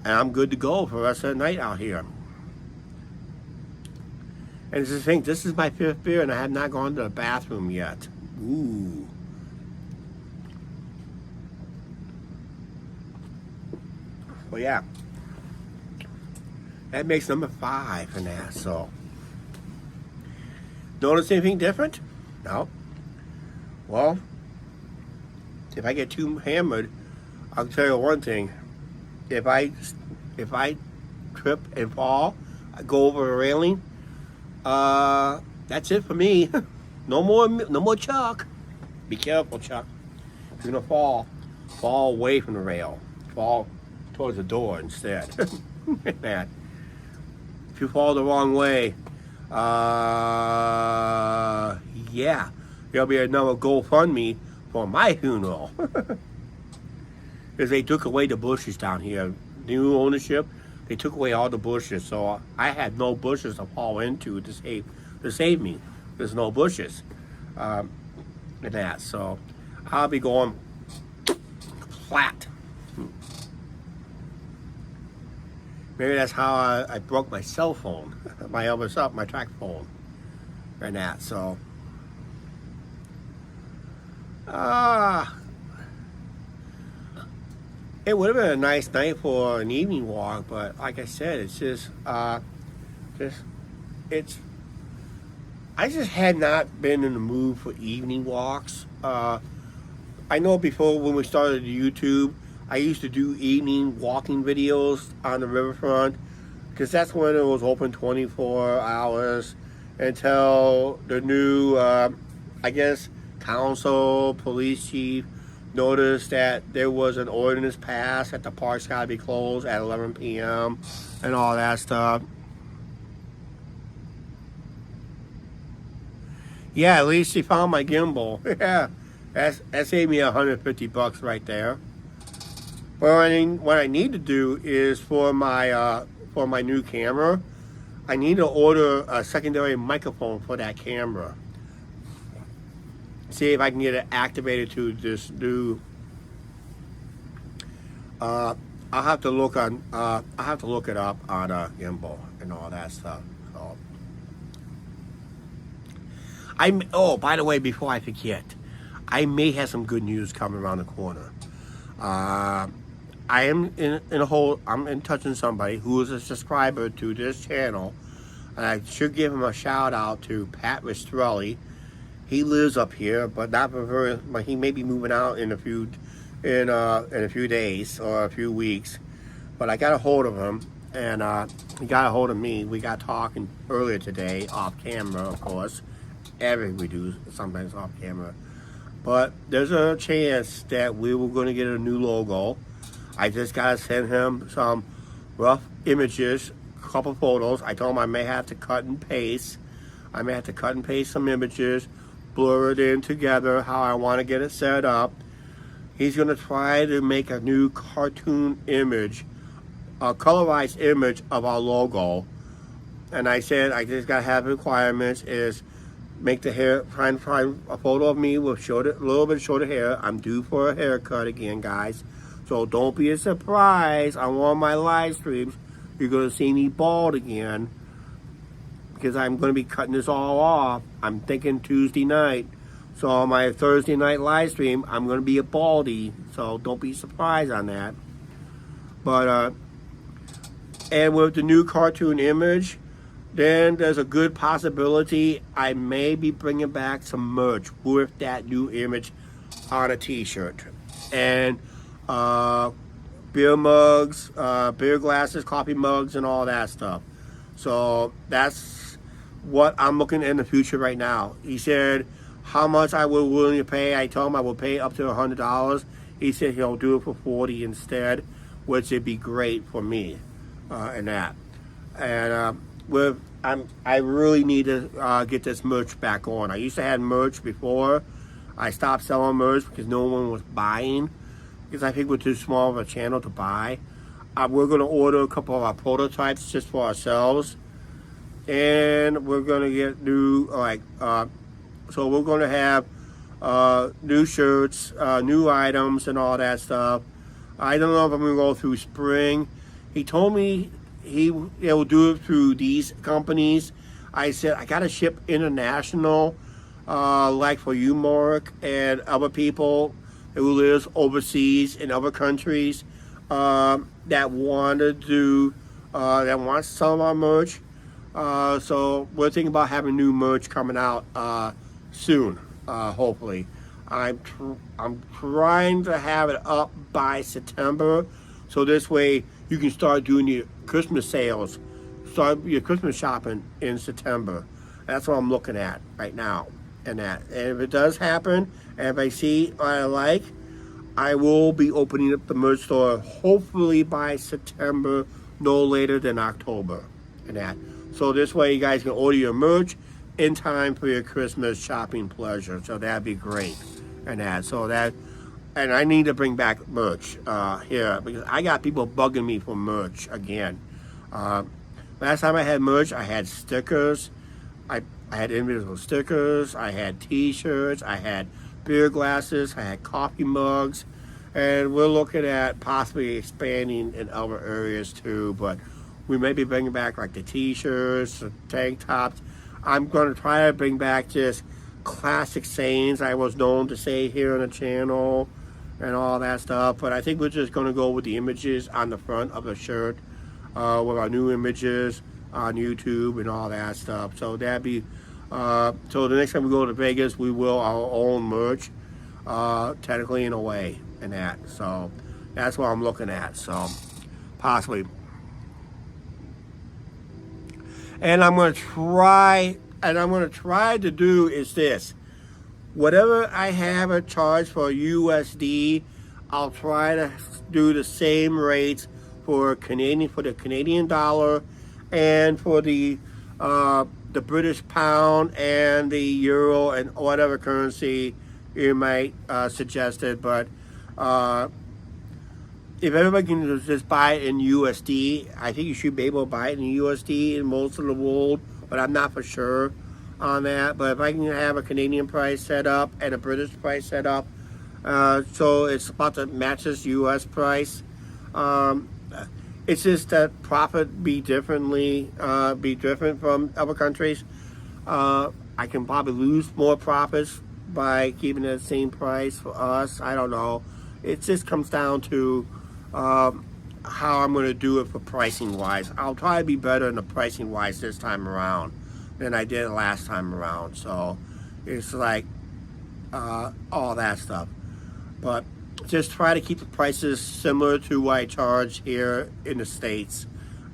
I'm good to go for the rest of the night out here. And just think, this is my 5th beer, and I have not gone to the bathroom yet. Ooh. Well, yeah. That makes number 5 in that, so. Notice anything different? No. Well, if I get too hammered, I'll tell you one thing. If I trip and fall, I go over a railing, that's it for me. No more Chuck. Be careful, Chuck. You're gonna fall away from the rail. Fall towards the door instead. Man. If you fall the wrong way, yeah, there'll be another GoFundMe for my funeral. Because they took away the bushes down here. New ownership, they took away all the bushes, so I had no bushes to fall into to save me. There's no bushes in that, so I'll be going flat. Maybe that's how I broke my cell phone, my track phone, and that. So, it would have been a nice night for an evening walk, but like I said, it's just I just had not been in the mood for evening walks. I know before when we started YouTube, I used to do evening walking videos on the riverfront because that's when it was open 24 hours until the new, I guess, council, police chief noticed that there was an ordinance passed that the park's got to be closed at 11 p.m. and all that stuff. Yeah, at least he found my gimbal. Yeah, that saved me $150 right there. But what I need to do is for my new camera, I need to order a secondary microphone for that camera. See if I can get it activated to this new. I'll have to look it up on gimbal and all that stuff. So, oh, by the way, before I forget, I may have some good news coming around the corner. I am I'm in touch with somebody who is a subscriber to this channel, and I should give him a shout out to Pat Ristrelli. He lives up here, but not for very. But he may be moving out in a few days or a few weeks. But I got a hold of him, and he got a hold of me. We got talking earlier today, off camera, of course. We do sometimes off camera. But there's a chance that we were going to get a new logo. I just got to send him some rough images, a couple photos. I told him I may have to cut and paste. I may have to cut and paste some images, blur it in together how I want to get it set up. He's going to try to make a new cartoon image, a colorized image of our logo. And I said I just got to have requirements is make the hair, find a photo of me with a little bit shorter hair. I'm due for a haircut again, guys. So don't be a surprise on one of my live streams. You're going to see me bald again because I'm going to be cutting this all off. I'm thinking Tuesday night. So on my Thursday night live stream, I'm going to be a baldy. So don't be surprised on that. But, and with the new cartoon image, then there's a good possibility I may be bringing back some merch with that new image on a t-shirt. And beer mugs, beer glasses, coffee mugs, and all that stuff. So that's what I'm looking in the future right now. He said how much I was willing to pay. I told him I would pay up to $100. He said he'll do it for $40 instead, which would be great for me, and that. And I really need to get this merch back on. I used to have merch before. I stopped selling merch because no one was buying. Because I think we're too small of a channel to buy. We're going to order a couple of our prototypes just for ourselves. and we're gonna get new so we're gonna have new shirts, new items, and all that stuff. I don't know if I'm gonna go through spring. He told me will do it through these companies. I said I gotta ship international, like for you, Mark, and other people who lives overseas in other countries that want to do that wants some of our merch. So we're thinking about having new merch coming out soon, hopefully. I'm trying to have it up by September, so this way you can start doing your Christmas sales, start your Christmas shopping in September. That's what I'm looking at right now. And if it does happen, and if I see what I like, I will be opening up the merch store hopefully by September, no later than October. And that. So this way you guys can order your merch in time for your Christmas shopping pleasure. So that'd be great. And I need to bring back merch here because I got people bugging me for merch again. Last time I had merch, I had stickers. I had invisible stickers. I had T-shirts. I had beer glasses. I had coffee mugs. And we're looking at possibly expanding in other areas too. But we may be bringing back like the T-shirts, the tank tops. I'm going to try to bring back just classic sayings I was known to say here on the channel and all that stuff. But I think we're just going to go with the images on the front of the shirt with our new images on YouTube and all that stuff. So that'd be so the next time we go to Vegas, we will our own merch, technically in a way, and that. So that's what I'm looking at. So possibly. And I'm going to try to do is this. Whatever I have a charge for USD, I'll try to do the same rates for the Canadian dollar and for the British pound and the euro and whatever currency you might suggest it. But if everybody can just buy it in USD, I think you should be able to buy it in USD in most of the world, but I'm not for sure on that. But if I can have a Canadian price set up and a British price set up, so it's about to match this US price. It's just that profit be different from other countries. I can probably lose more profits by keeping it the same price for us. I don't know. It just comes down to how I'm going to do it for pricing wise. I'll try to be better in the pricing wise this time around than I did last time around. So it's like all that stuff. But just try to keep the prices similar to what I charge here in the States.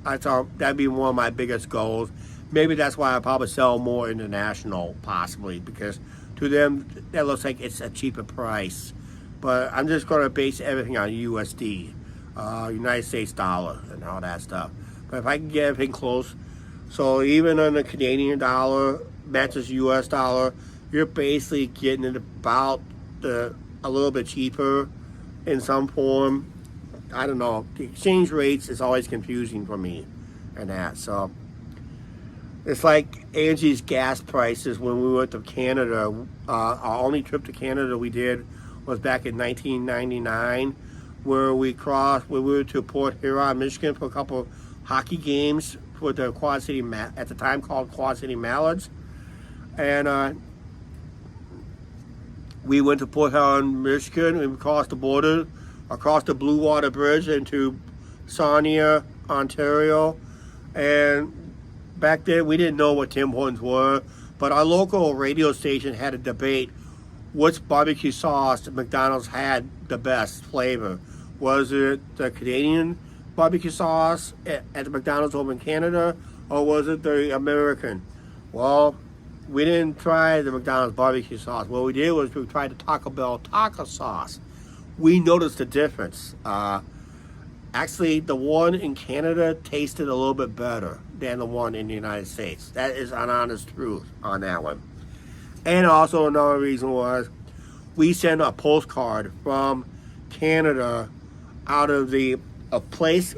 I thought that'd be one of my biggest goals. Maybe that's why I probably sell more international, possibly, because to them that looks like it's a cheaper price. But I'm just going to base everything on USD, United States dollar, and all that stuff. But if I can get everything close, so even on the Canadian dollar matches US dollar, you're basically getting it about a little bit cheaper in some form. I don't know. The exchange rates is always confusing for me and that. So it's like Angie's gas prices when we went to Canada. Our only trip to Canada we did was back in 1999, where we were to Port Huron, Michigan for a couple of hockey games for the Quad City, at the time called Quad City Mallards. And we went to Port Huron, Michigan, and we crossed the border, across the Blue Water Bridge into Sarnia, Ontario. And back then we didn't know what Tim Hortons were, but our local radio station had a debate which barbecue sauce McDonald's had the best flavor. Was it the Canadian barbecue sauce at the McDonald's over in Canada, or was it the American? Well, we didn't try the McDonald's barbecue sauce. What we did was we tried the Taco Bell taco sauce. We noticed the difference. Actually, the one in Canada tasted a little bit better than the one in the United States. That is an honest truth on that one. And also another reason was we sent a postcard from Canada out of a place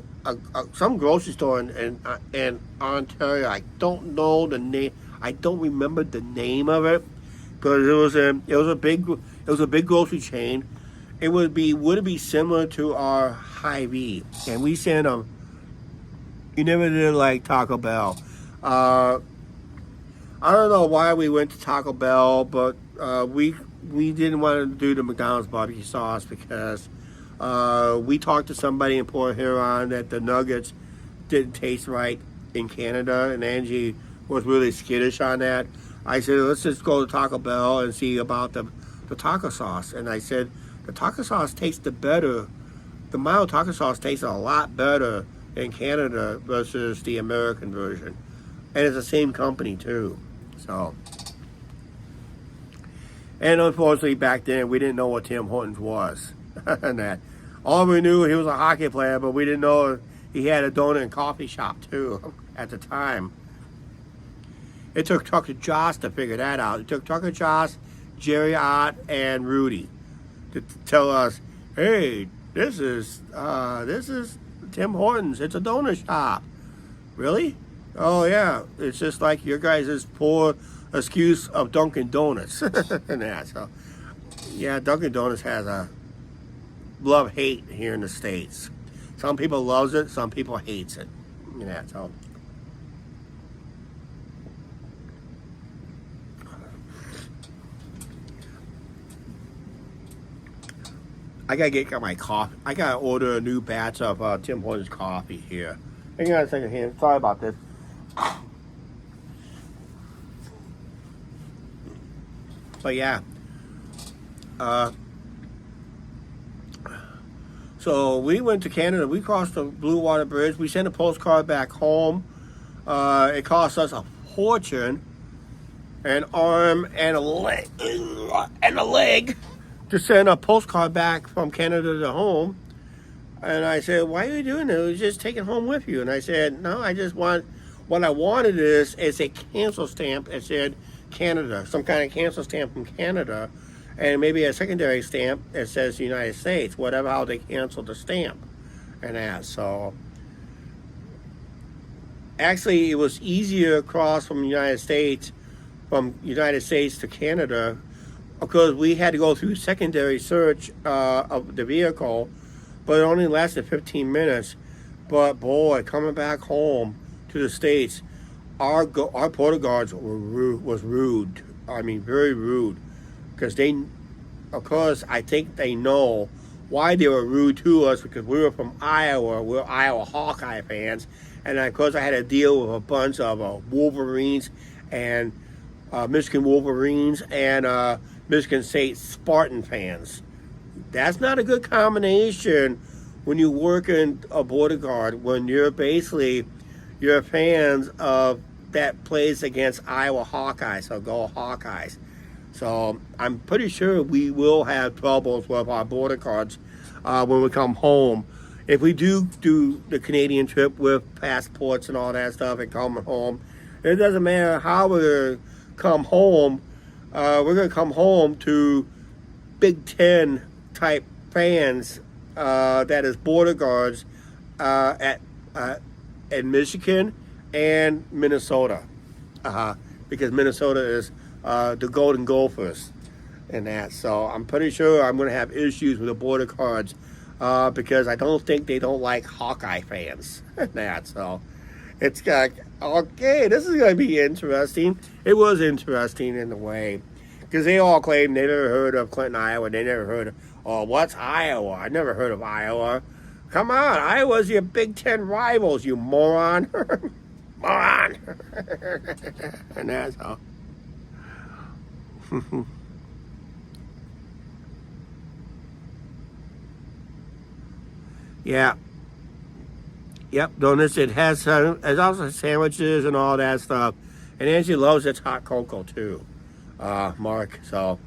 some grocery store in Ontario. I don't know the name. I don't remember the name of it, because it was a big grocery chain. It would be similar to our Hy-Vee, and we sent them. You never did like Taco Bell. I don't know why we went to Taco Bell, but we didn't want to do the McDonald's barbecue sauce because we talked to somebody in Port Huron that the nuggets didn't taste right in Canada, and Angie was really skittish on that. I said, let's just go to Taco Bell and see about the taco sauce. And I said, the taco sauce tasted better. The mild taco sauce tastes a lot better in Canada versus the American version. And it's the same company too. So, and unfortunately back then we didn't know what Tim Hortons was. And that. All we knew, he was a hockey player, but we didn't know he had a donut and coffee shop too at the time. It took Tucker Joss to figure that out. It took Tucker Joss, Jerry Ott, and Rudy to tell us, hey, this is Tim Hortons. It's a donut shop. Really? Oh yeah. It's just like your guys' poor excuse of Dunkin' Donuts. And that. So yeah, Dunkin' Donuts has a love-hate here in the States. Some people loves it, some people hates it. Yeah, so I gotta get my coffee. I gotta order a new batch of Tim Hortons coffee here. Hang on a second here. Sorry about this. But yeah. So we went to Canada. We crossed the Blue Water Bridge. We sent a postcard back home. It cost us a fortune, an arm and a leg to send a postcard back from Canada to home. And I said, why are you doing it? We just take it home with you. And I said, no, I just want, what I wanted is a cancel stamp that said Canada, some kind of cancel stamp from Canada, and maybe a secondary stamp that says United States, whatever, how they canceled the stamp and that. So actually it was easier across from United States to Canada, because we had to go through secondary search of the vehicle, but it only lasted 15 minutes. But boy, coming back home to the States, our border guards was rude. I mean, very rude, because I think they know why they were rude to us, because we were from Iowa. We're Iowa Hawkeye fans, and of course I had to deal with a bunch of Wolverines and Michigan Wolverines and Michigan State Spartan fans. That's not a good combination when you work in a border guard, when you're fans of that plays against Iowa Hawkeyes, so go Hawkeyes. So I'm pretty sure we will have troubles with our border guards when we come home. If we do the Canadian trip with passports and all that stuff and come home, it doesn't matter how we're going to come home. We're going to come home to Big Ten type fans, that is border guards in Michigan and Minnesota, because Minnesota is the Golden Gophers and that. So I'm pretty sure I'm going to have issues with the border guards because I don't think they don't like Hawkeye fans and that. So it's got, okay, this is going to be interesting. It was interesting in a way, because they all claim they never heard of Clinton, Iowa. They never heard of, oh, what's Iowa? I never heard of Iowa. Come on, Iowa's your Big Ten rivals, you moron. Moron. And that's all. Yeah. Yep, donuts. It has also sandwiches and all that stuff. And Angie loves its hot cocoa too, Mark. So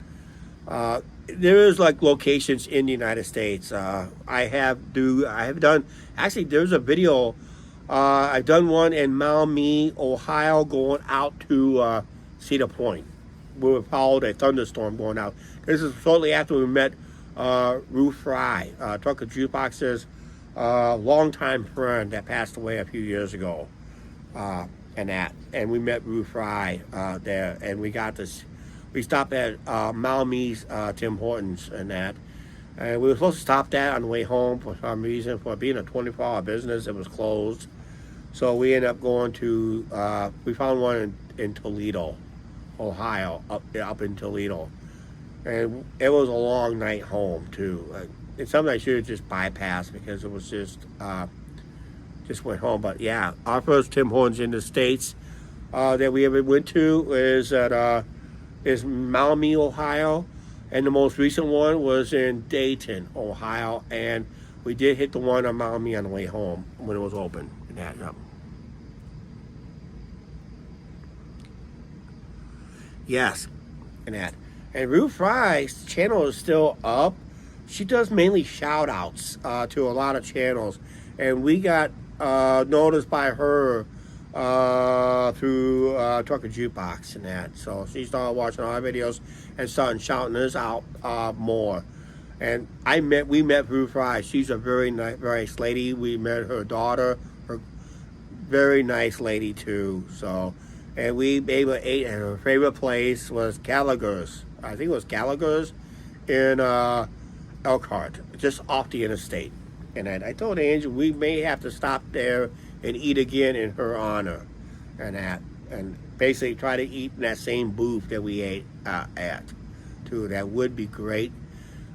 there is like locations in the United States. I have done, actually there's a video, I've done one in Maumee, Ohio, going out to Cedar Point. We followed a thunderstorm going out. This is shortly after we met Ruth Fry, Trucker Jukebox's longtime friend that passed away a few years ago, and we met Ruth Fry there, and we got this. We stopped at Malamie's Tim Hortons and that, and we were supposed to stop that on the way home for some reason. For being a 24-hour business, it was closed, so we ended up going to. We found one in Toledo, Ohio, up in Toledo, and it was a long night home too. It's something I should have just bypassed because it was just went home. But yeah, our first Tim Hortons in the States that we ever went to is Malamie, Ohio, and the most recent one was in Dayton, Ohio, and we did hit the one on Malamie on the way home when it was open. Yes, and that. And Ruth Fry's channel is still up. She does mainly shout outs to a lot of channels, and we got noticed by her through Trucker Jukebox and that. So she started watching our videos and started shouting us out more. And we met Ruth Fry. She's a very nice lady. We met her daughter, her very nice lady too. So, and we ate, and her favorite place was Gallagher's. I think it was Gallagher's in Elkhart, just off the interstate. And I told Angel we may have to stop there and eat again in her honor, and basically try to eat in that same booth that we ate at, too. That would be great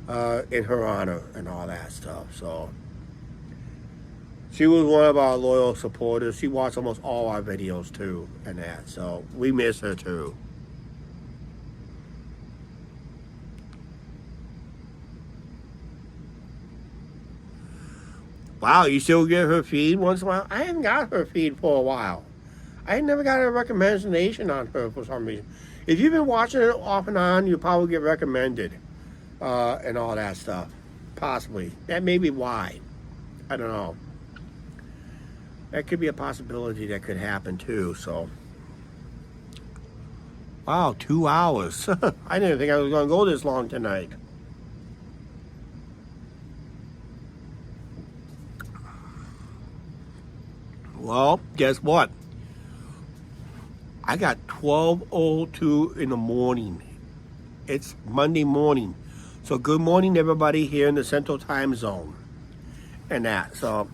in her honor and all that stuff. So she was one of our loyal supporters. She watched almost all our videos too, and that. So we miss her too. Wow, you still get her feed once in a while? I haven't got her feed for a while. I never got a recommendation on her for some reason. If you've been watching it off and on, you probably get recommended and all that stuff. Possibly. That may be why. I don't know. That could be a possibility that could happen too, so. Wow, 2 hours. I didn't think I was going to go this long tonight. Well, guess what? I got 12:02 in the morning. It's Monday morning. So good morning, everybody here in the Central Time Zone. And that, so.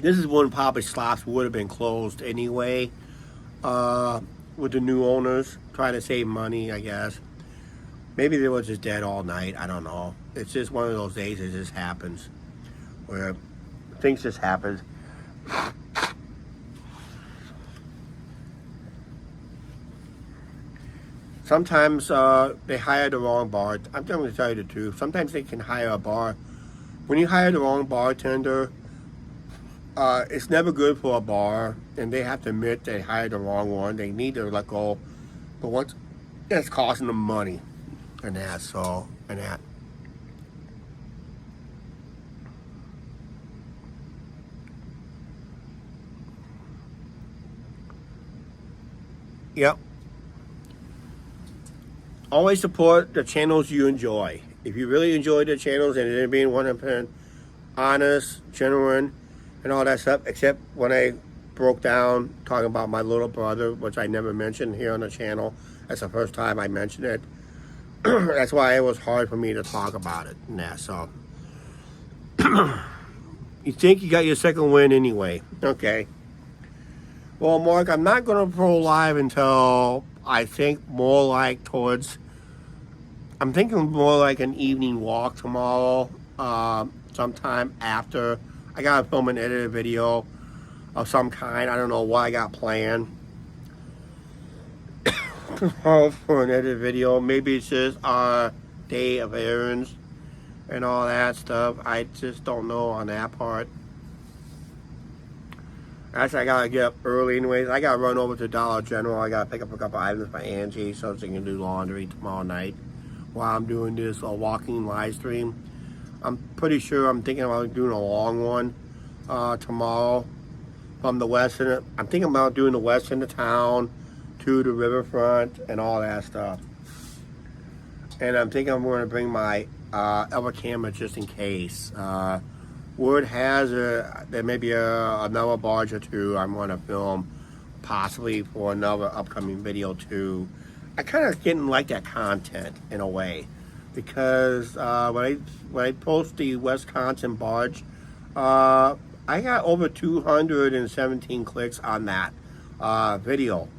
This is when probably slots would have been closed anyway. With the new owners, trying to save money, I guess. Maybe they were just dead all night. I don't know. It's just one of those days it just happens. Where things just happen. Sometimes they hire the wrong bar. I'm going to tell you the truth. Sometimes they can hire a bar. When you hire the wrong bartender, it's never good for a bar, and they have to admit they hired the wrong one. They need to let go of what that's costing them money, and that. So, and that. Yep. Always support the channels you enjoy. If you really enjoy the channels and they're being 100% honest, genuine, and all that stuff, except when I broke down talking about my little brother, which I never mentioned here on the channel. That's the first time I mentioned it. That's why it was hard for me to talk about it. Nah, so. You think you got your second win anyway. Okay. Well, Mark, I'm not going to go live until I think more like I'm thinking more like an evening walk tomorrow, sometime after. I got to film and edit a video of some kind. I don't know what I got planned for an edit video. Maybe it's just our day of errands and all that stuff. I just don't know on that part. Actually, I gotta get up early anyways. I gotta run over to Dollar General. I gotta pick up a couple items for Angie so she can do laundry tomorrow night while I'm doing this walking live stream. I'm pretty sure I'm thinking about doing a long one tomorrow from the west end. I'm thinking about doing the west end of town to the riverfront and all that stuff. And I'm thinking I'm going to bring my other cameras just in case. Word has there may be another barge or two I'm going to film, possibly for another upcoming video too. I kind of didn't like that content in a way, because when I post the Wisconsin barge, I got over 217 clicks on that video,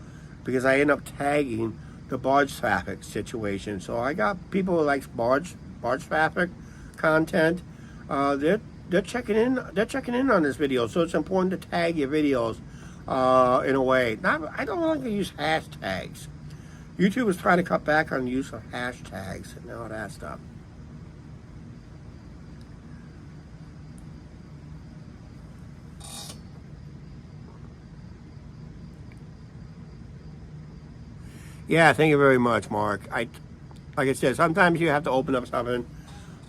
because I end up tagging the barge traffic situation. So I got people who like barge traffic content. They're checking in. They're checking in on this video. So it's important to tag your videos in a way. I don't like to use hashtags. YouTube is trying to cut back on the use of hashtags and all that stuff. Yeah, thank you very much, Mark. Like I said, sometimes you have to open up something.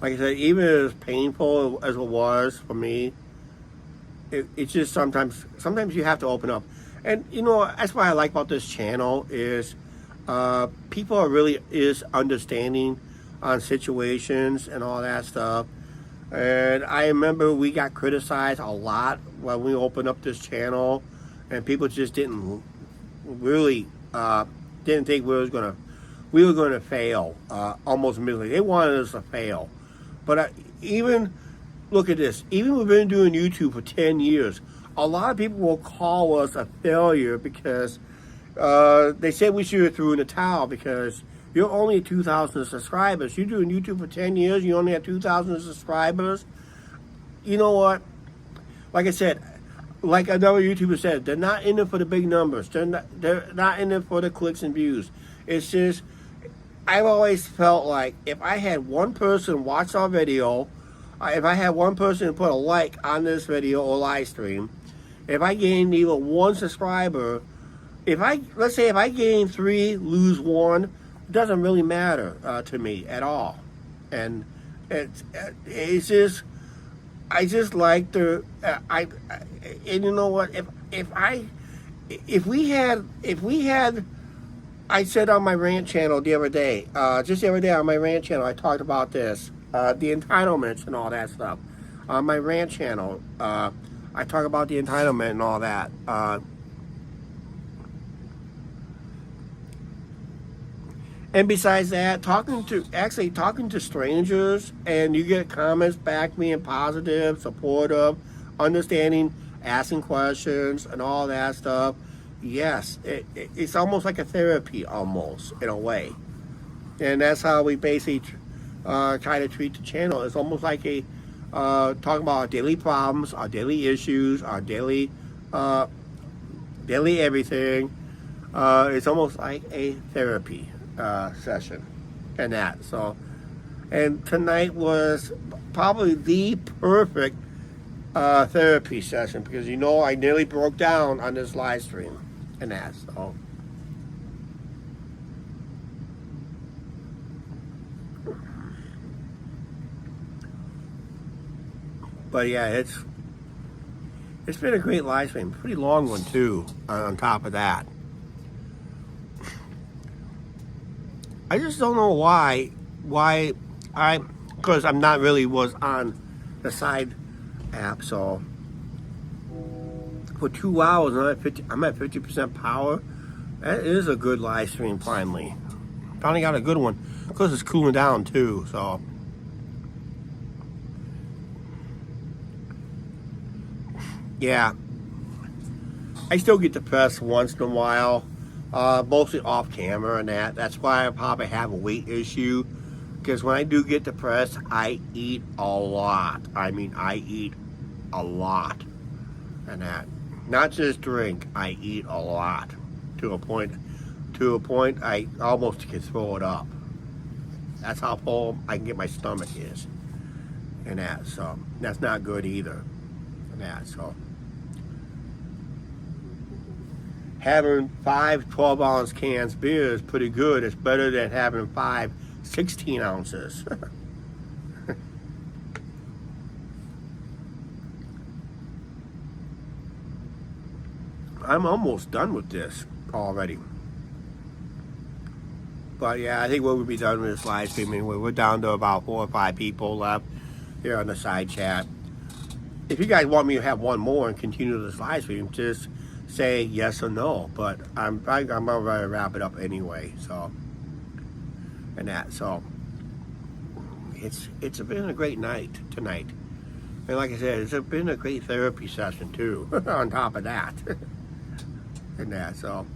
Like I said, even as painful as it was for me, it's just sometimes you have to open up. And you know, that's what I like about this channel is people are really understanding on situations and all that stuff. And I remember we got criticized a lot when we opened up this channel, and people just didn't really didn't think we were gonna fail almost immediately. They wanted us to fail. But even look at this. Even we've been doing YouTube for 10 years. A lot of people will call us a failure because they said we should have threw in the towel because you're only at 2,000 subscribers. You're doing YouTube for 10 years. You only have 2,000 subscribers. You know what? Like I said, like another YouTuber said, they're not in it for the big numbers. They're not in it for the clicks and views. It's just, I've always felt like if I had one person watch our video, if I had one person put a like on this video or live stream, if I gained even one subscriber, let's say if I gain 3, lose 1, it doesn't really matter to me at all. And it's just, I just like to, and you know what, if we had, I said on my rant channel the other day, just the other day on my rant channel, I talked about this, the entitlements and all that stuff. On my rant channel, I talk about the entitlement and all that. And besides that, talking to strangers, and you get comments back being positive, supportive, understanding, asking questions, and all that stuff. Yes, it's almost like a therapy, almost, in a way. And that's how we basically try to treat the channel. It's almost like a talking about our daily problems, our daily issues, our daily everything. It's almost like a therapy session and that. So, and tonight was probably the perfect therapy session, because you know I nearly broke down on this live stream and that. So, but yeah, it's been a great live stream, pretty long one too. On top of that, I just don't know why because I'm not really was on the side app. So for 2 hours, I'm at 50% power. That is a good live stream. Finally got a good one, because it's cooling down too. So yeah, I still get depressed once in a while, mostly off camera and that. That's why I probably have a weight issue, because when I do get depressed, I eat a lot. I mean, I eat a lot and that. Not just drink, I eat a lot to a point I almost can throw it up. That's how full I can get my stomach is and that. So that's not good either and that. So having 5 12-ounce cans beer is pretty good. It's better than having 5 16 ounces. I'm almost done with this already. But yeah, I think we'll be done with this live streaming. We're down to about 4 or 5 people left here on the side chat. If you guys want me to have one more and continue this live stream, just say yes or no. But I'm gonna wrap it up anyway. So it's been a great night tonight. And like I said, it's been a great therapy session too. On top of that, so.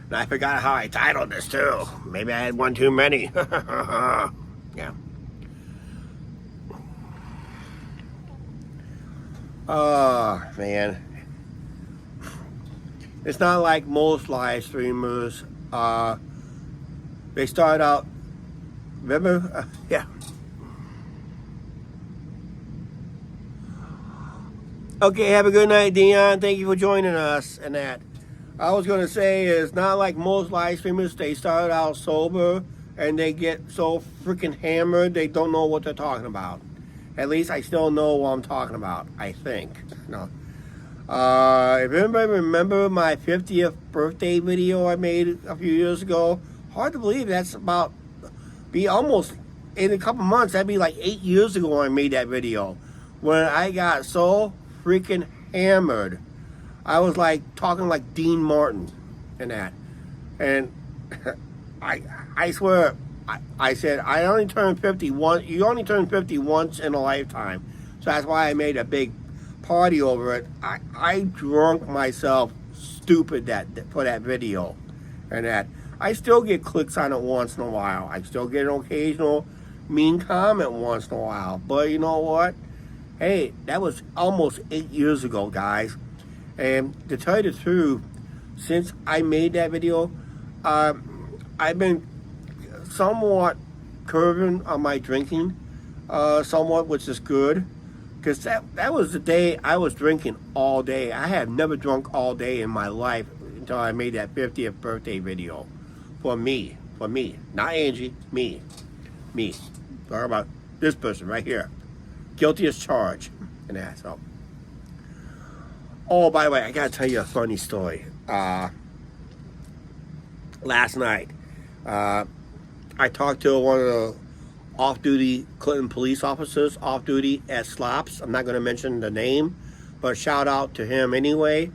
And I forgot how I titled this too. Maybe I had one too many. Yeah. Oh man, it's not like most live streamers. They start out. Remember? Yeah. Okay, have a good night, Dion. Thank you for joining us. And that I was gonna say is not like most live streamers. They start out sober and they get so freaking hammered they don't know what they're talking about. At least I still know what I'm talking about, I think. No. If anybody remember my 50th birthday video I made a few years ago, hard to believe that's about, be almost, in a couple months, that'd be like 8 years ago I made that video. When I got so freaking hammered. I was like talking like Dean Martin and that. And I swear, I said, I only turned 50 once. You only turn 50 once in a lifetime. So that's why I made a big party over it. I drunk myself stupid for that video and that. I still get clicks on it once in a while. I still get an occasional mean comment once in a while. But you know what? Hey, that was almost 8 years ago, guys. And to tell you the truth, since I made that video, I've been somewhat curbing on my drinking, somewhat, which is good, because that was the day I was drinking all day. I have never drunk all day in my life until I made that 50th birthday video. For me, not Angie, me. Sorry about this person right here, guilty as charged, and that. So, oh, by the way, I gotta tell you a funny story. Last night, I talked to one of the off-duty Clinton police officers, off-duty at Slops. I'm not going to mention the name, but shout out to him anyway.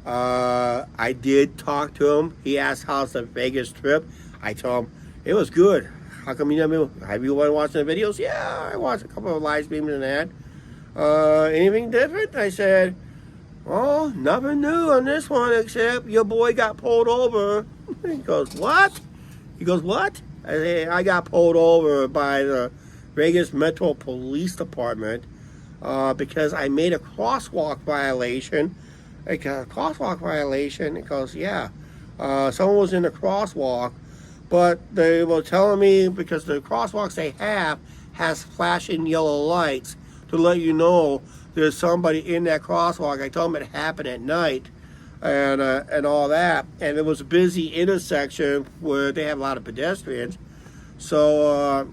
I did talk to him. He asked how's the Vegas trip. I told him it was good. How come you never? Have you been watching the videos? Yeah, I watched a couple of live streams and that. Anything different? I said, oh, nothing new on this one except your boy got pulled over. He goes, what? He goes, what? I say, I got pulled over by the Vegas Metro Police Department because I made a crosswalk violation. Like a crosswalk violation. It goes, yeah. Someone was in the crosswalk, but they were telling me because the crosswalks they have has flashing yellow lights to let you know there's somebody in that crosswalk. I told them it happened at night and all that. And it was a busy intersection where they have a lot of pedestrians. So,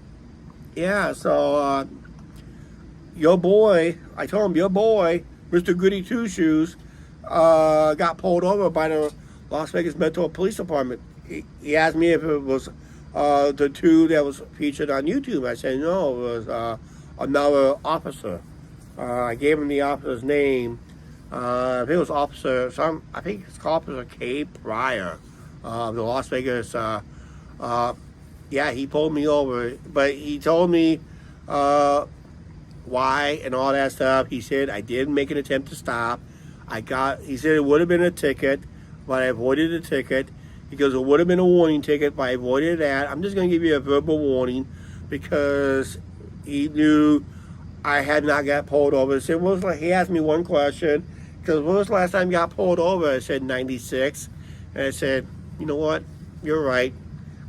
your boy, I told him, your boy, Mr. Goody Two Shoes, got pulled over by the Las Vegas Metro Police Department. He asked me if it was the two that was featured on YouTube. I said, no, it was another officer. I gave him the officer's name. If it was Officer, I think it's Officer K. Pryor, the Las Vegas. Yeah, he pulled me over, but he told me why and all that stuff. He said I did make an attempt to stop. He said it would have been a ticket, but I avoided the ticket. He goes, it would have been a warning ticket, but I avoided that. I'm just going to give you a verbal warning because he knew I had not got pulled over. He asked me one question, because when was the last time you got pulled over? I said 96. And I said, you know what? You're right.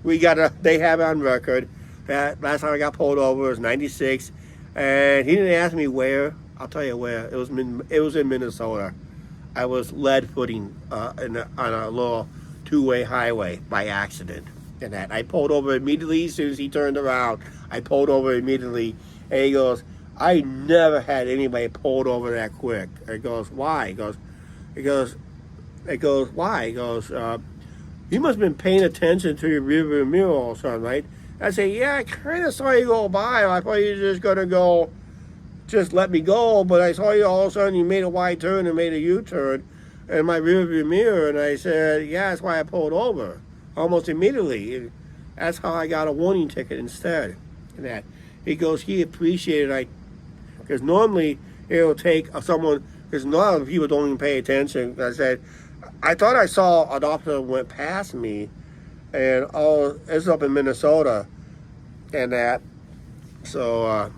They have it on record that last time I got pulled over was 96. And he didn't ask me where. I'll tell you where. It was in Minnesota. I was lead footing on a little two-way highway by accident. And that I pulled over immediately as soon as he turned around. I pulled over immediately. And he goes, I never had anybody pulled over that quick. He goes, why? He goes, why? He goes, you must have been paying attention to your rearview mirror all of a sudden, right? I say, yeah, I kind of saw you go by. I thought you were just going to go, just let me go. But I saw you all of a sudden, you made a wide turn and made a U-turn in my rearview mirror. And I said, yeah, that's why I pulled over almost immediately. That's how I got a warning ticket instead. And that he goes, he appreciated because normally it'll take someone, because a lot of people don't even pay attention. I said, I thought I saw an officer went past me, and oh, it's up in Minnesota, and that. So,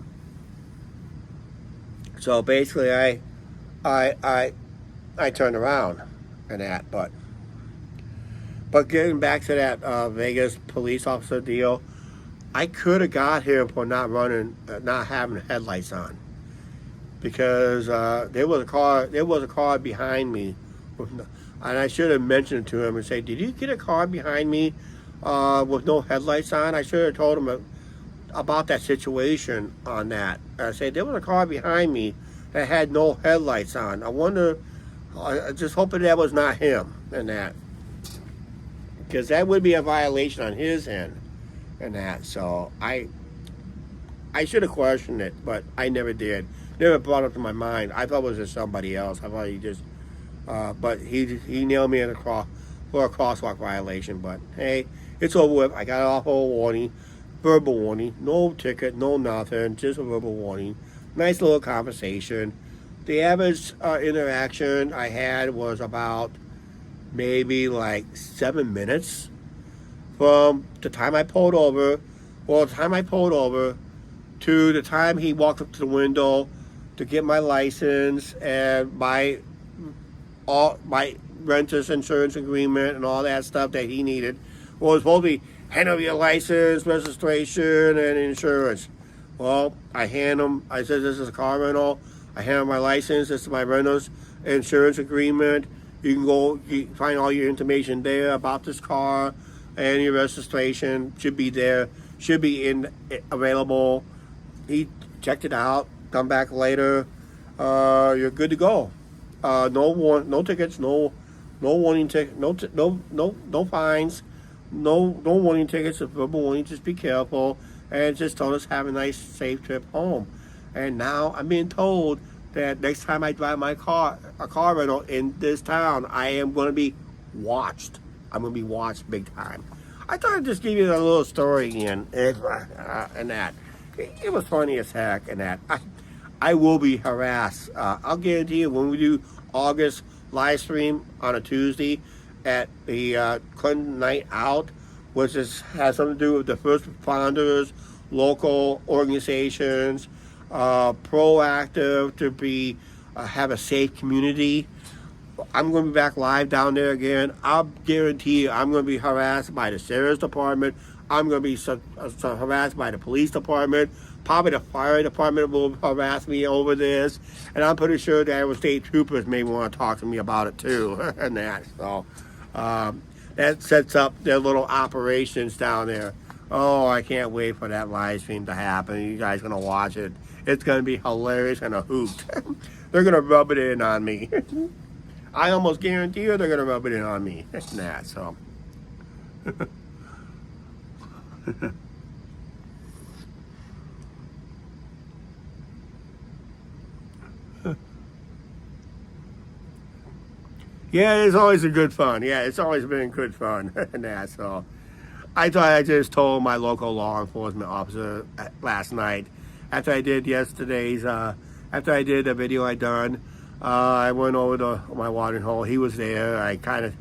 so basically, I turned around, and that. But getting back to that Vegas police officer deal, I could have got him for not having headlights on, because there was a car behind me. And I should have mentioned it to him and say, did you get a car behind me with no headlights on? I should have told him about that situation on that. I said, there was a car behind me that had no headlights on. I just hoping that was not him and that. Because that would be a violation on his end and that. So I should have questioned it, but I never did. Never brought it up to my mind. I thought it was just somebody else. I thought he just... but he nailed me for a crosswalk violation. But hey, it's over with. I got off a warning, verbal warning, no ticket, no nothing, just a verbal warning. Nice little conversation. The average interaction I had was about maybe like 7 minutes from the time I pulled over. Well, the time I pulled over to the time he walked up to the window to get my license and all my renter's insurance agreement and all that stuff that he needed. Well, it was supposed to be hand over your license, registration, and insurance. Well, I hand him, I said, this is a car rental. I hand him my license, this is my renter's insurance agreement. You can go find all your information there about this car, and your registration should be there, should be available. He checked it out, come back later. You're good to go. No tickets, no warning ticket, no fines, no warning tickets, verbal warning. Just be careful, and just told us have a nice, safe trip home. And now I'm being told that next time I drive a car rental in this town, I am going to be watched. I'm going to be watched big time. I thought I'd just give you a little story again, and that it was funny as heck, and that. I will be harassed. I'll guarantee you when we do August live stream on a Tuesday at the Clinton Night Out, which has something to do with the first responders, local organizations, proactive to have a safe community. I'm going to be back live down there again. I'll guarantee you I'm going to be harassed by the sheriff's department. I'm going to be harassed by the police department. Probably the fire department will harass me over this. And I'm pretty sure that our state troopers may want to talk to me about it too. And that. So that sets up their little operations down there. Oh, I can't wait for that live stream to happen. You guys are going to watch it. It's going to be hilarious and a hoot. They're going to rub it in on me. I almost guarantee you they're going to rub it in on me. Nah, so. Yeah, it's always a good fun. Yeah, it's always been good fun. Nah, so. I thought I just told my local law enforcement officer last night, after I did after I did the video I done, I went over to my watering hole. He was there. I kind of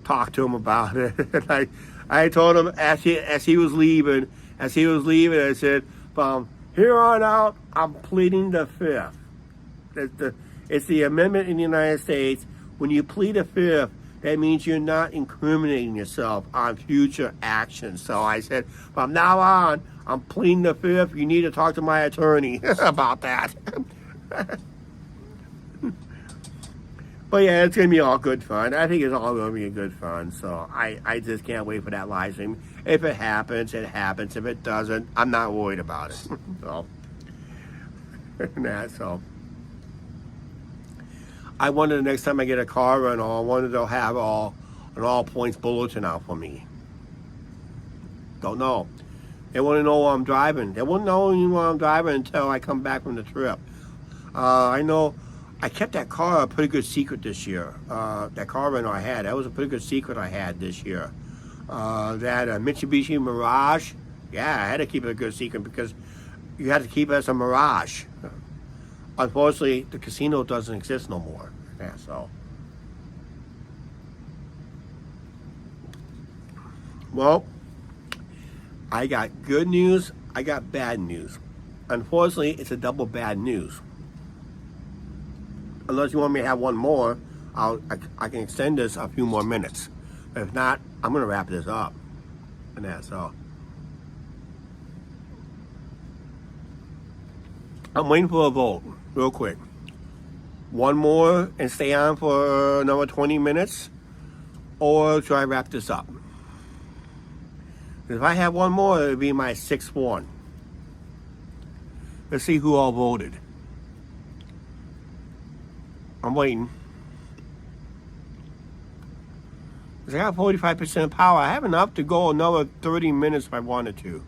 talked to him about it. And I told him as he was leaving, I said, from here on out, I'm pleading the fifth. It's the amendment in the United States. When you plead the fifth, that means you're not incriminating yourself on future actions. So I said, from now on, I'm pleading the fifth. You need to talk to my attorney about that. But yeah, it's going to be all good fun. I think it's all going to be a good fun. So I just can't wait for that live stream. If it happens, it happens. If it doesn't, I'm not worried about it. So, so. I wanted the next time I get a car rental, I wanted to have all an all points bulletin out for me. Don't know. They want to know while I'm driving. They won't know while I'm driving until I come back from the trip. I know I kept that car a pretty good secret this year. That car rental I had, that was a pretty good secret I had this year. That Mitsubishi Mirage, yeah, I had to keep it a good secret because you had to keep it as a Mirage. Unfortunately, the casino doesn't exist no more. Yeah, so. Well, I got good news, I got bad news. Unfortunately, it's a double bad news. Unless you want me to have one more, I can extend this a few more minutes. If not, I'm going to wrap this up. And that's all. I'm waiting for a vote, real quick. One more and stay on for another 20 minutes? Or should I wrap this up? If I have one more, it'll be my 6th one. Let's see who all voted. I'm waiting. I got 45% power. I have enough to go another 30 minutes if I wanted to.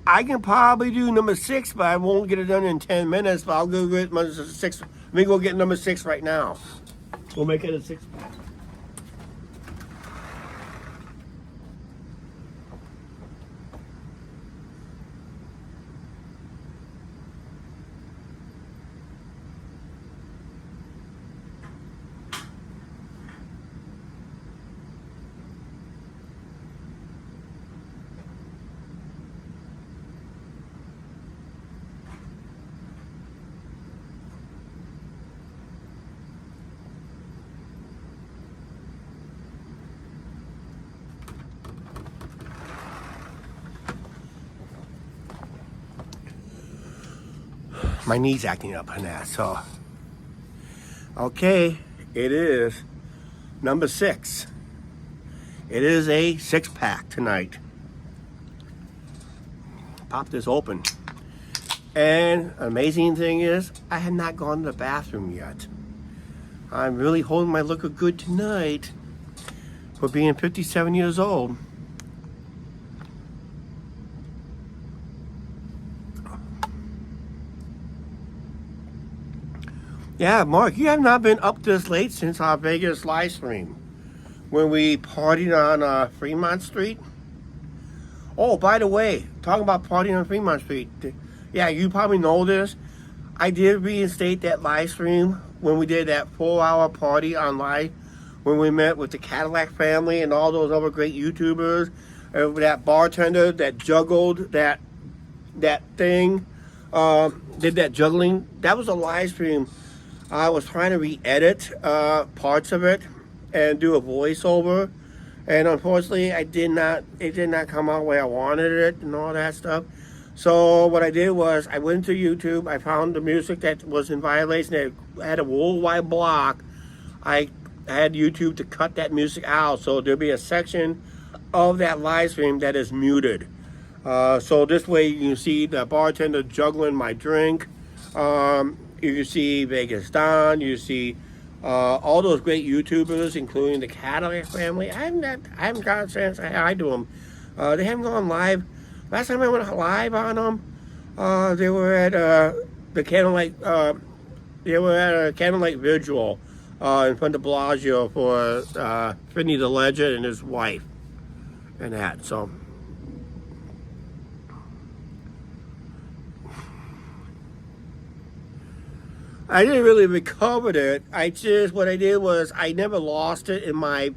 I can probably do number 6, but I won't get it done in 10 minutes. But I'll go get number 6. Let me go get number 6 right now. We'll make it a 6. My knee's acting up on that, so. Okay, it is number 6. It is a 6-pack tonight. Pop this open. And amazing thing is, I have not gone to the bathroom yet. I'm really holding my liquor good tonight for being 57 years old. Yeah, Mark, you have not been up this late since our Vegas live stream when we partied on Fremont Street. Oh, by the way, talking about partying on Fremont Street, yeah, you probably know this. I did reinstate that live stream when we did that 4-hour party on live, when we met with the Cadillac family and all those other great YouTubers, that bartender that juggled that thing, did that juggling. That was a live stream. I was trying to re-edit parts of it and do a voiceover, and unfortunately, it did not come out the way I wanted it and all that stuff. So what I did was I went to YouTube. I found the music that was in violation. It had a worldwide block. I had YouTube to cut that music out, so there'll be a section of that live stream that is muted. So this way you can see the bartender juggling my drink. You can see Vegas Don. You see all those great YouTubers, including the Cadillac family. I haven't got a chance to say hi to them. They haven't gone live. Last time I went live on them, they were at the Candlelight. They were at a Candlelight Vigil in front of Bellagio for Finney the Legend and his wife, and that. So. I didn't really recover it. What I did was I never lost it in my,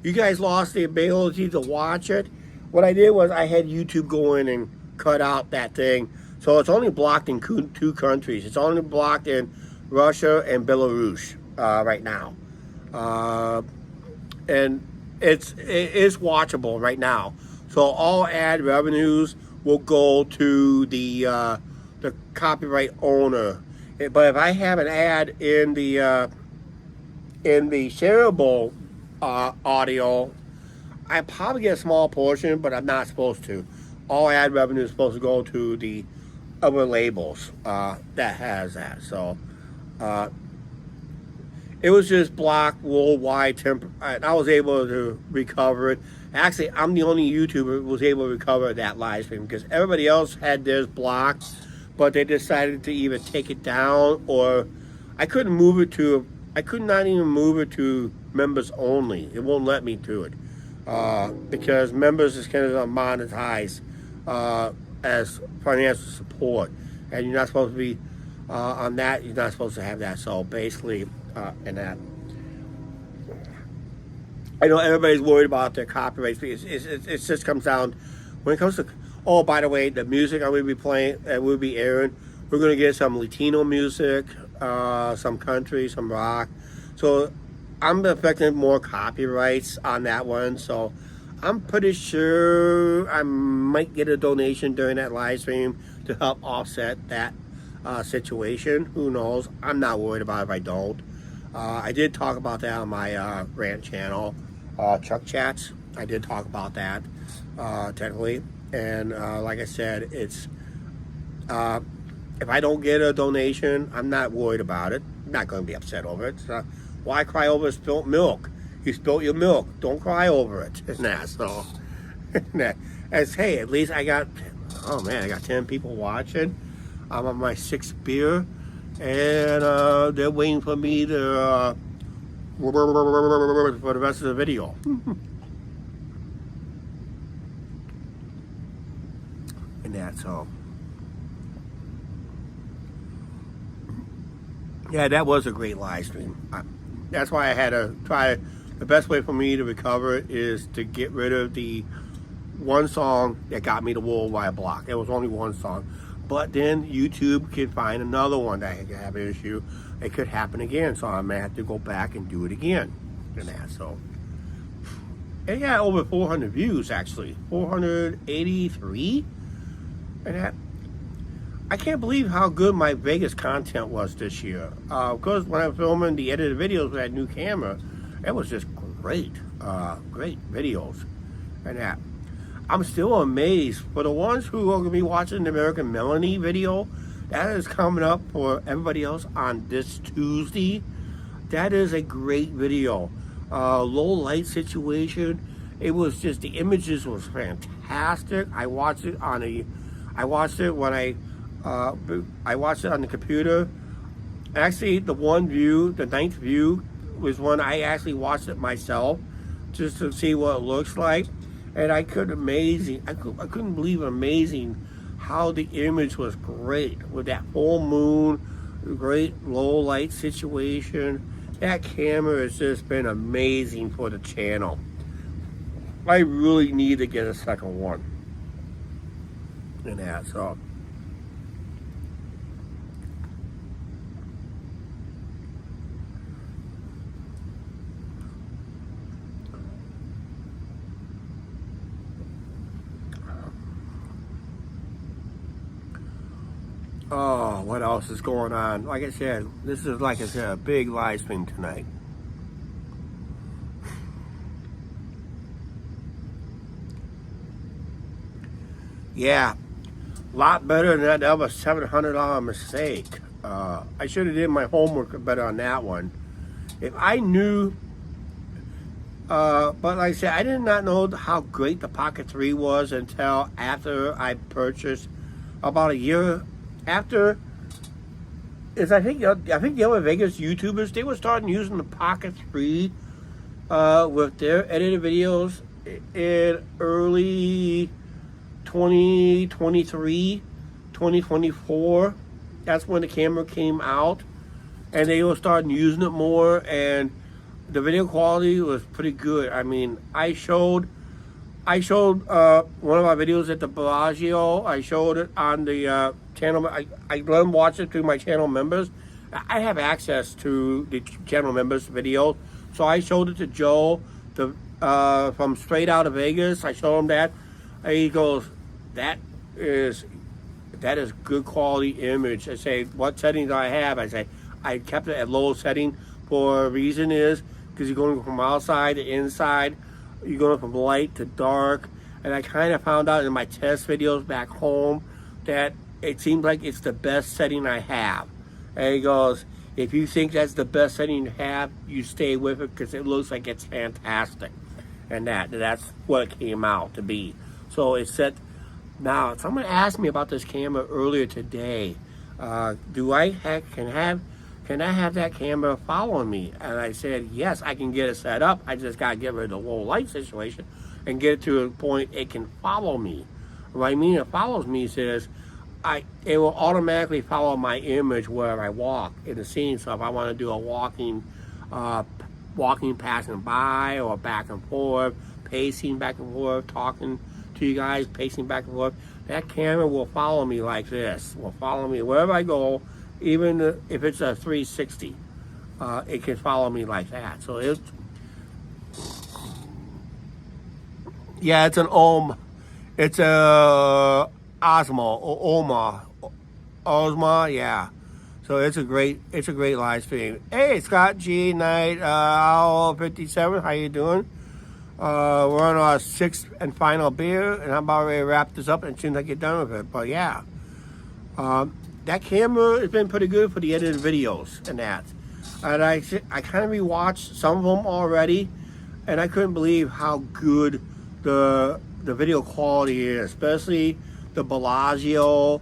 you guys lost the ability to watch it. What I did was I had YouTube go in and cut out that thing. So it's only blocked in 2 countries. It's only blocked in Russia and Belarus right now. And it's watchable right now. So all ad revenues will go to the copyright owner. But if I have an ad in the shareable audio, I probably get a small portion, but I'm not supposed to. All ad revenue is supposed to go to the other labels that has that. So it was just blocked worldwide. I was able to recover it. Actually, I'm the only YouTuber who was able to recover that live stream because everybody else had theirs blocked, but they decided to either take it down or I couldn't move it to. I could not even move it to members only. It won't let me do it because members is kind of monetized as financial support, and you're not supposed to be on that. You're not supposed to have that. So basically, in that, I know everybody's worried about their copyrights. It just comes down when it comes to. Oh, by the way, the music I will be playing, we'll be airing. We're gonna get some Latino music, some country, some rock. So I'm expecting more copyrights on that one. So I'm pretty sure I might get a donation during that live stream to help offset that situation. Who knows? I'm not worried about it if I don't. I did talk about that on my rant channel, Chuck Chats. I did talk about that technically, and like I said, it's if I don't get a donation, I'm not worried about it. I'm not going to be upset over it. So why cry over spilt milk? You spilt your milk. Don't cry over it. Isn't that so? As hey, at least I got. Oh man, I got 10 people watching. I'm on my 6th beer, and they're waiting for me to for the rest of the video. And that's all. Yeah, that was a great live stream. That's why I had to try. The best way for me to recover it is to get rid of the one song that got me the worldwide block. There was only one song. But then YouTube can find another one that could have an issue. It could happen again. So I'm going to have to go back and do it again. And that, so. It got over 400 views, actually. 483. And that. I can't believe how good my Vegas content was this year. Because when I was filming the edited videos with that new camera, it was just great. Great videos. And that. I'm still amazed. For the ones who are going to be watching the American Melanie video, that is coming up for everybody else on this Tuesday. That is a great video. Low light situation. It was just, the images was fantastic. I watched it when I watched it on the computer. Actually, the one view, the 9th view, was one I actually watched it myself just to see what it looks like. And I couldn't believe amazing how the image was great with that full moon, great low light situation. That camera has just been amazing for the channel. I really need to get a second one. And that, so. Oh, what else is going on? Like I said, this is, like I said, a big live stream tonight. Yeah, a lot better than that. That was a $700 mistake. I should have did my homework better on that one. If I knew, but like I said, I did not know how great the Pocket 3 was until after I purchased, about a year after. I think the other Vegas YouTubers, they were starting using the Pocket 3 with their edited videos in early 2023, 2024. That's when the camera came out, and they were starting using it more, and the video quality was pretty good. I mean, I showed one of my videos at the Bellagio. I showed it on the channel. I let them watch it through my channel members. I have access to the channel members' video, so I showed it to Joe from Straight Out of Vegas. I showed him that. And he goes, that is good quality image. I say, what settings do I have? I say, I kept it at low setting for a reason is because you're going from outside to inside. You're going from light to dark. And I kind of found out in my test videos back home that it seems like it's the best setting I have. And he goes, if you think that's the best setting you have, you stay with it because it looks like it's fantastic. And that's what it came out to be. So it's set. Now, someone asked me about this camera earlier today. Can I have that camera following me? And I said, yes, I can get it set up. I just got to get rid of the low light situation and get it to a point it can follow me. What I mean it follows me is it will automatically follow my image wherever I walk in the scene. So if I want to do a walking, passing by, or back and forth, pacing back and forth, talking to you guys, pacing back and forth, that camera will follow me like this. Will follow me wherever I go, even if it's a 360. It can follow me like that. So it's an It's a Osmo, yeah. So it's a great live stream. Hey, Scott G Knight, Owl 57, how you doing? We're on our 6th and final beer, and I'm about ready to wrap this up as soon as I get done with it. But yeah, that camera has been pretty good for the edited videos and that. And I kind of rewatched some of them already, and I couldn't believe how good the video quality is, especially the Bellagio.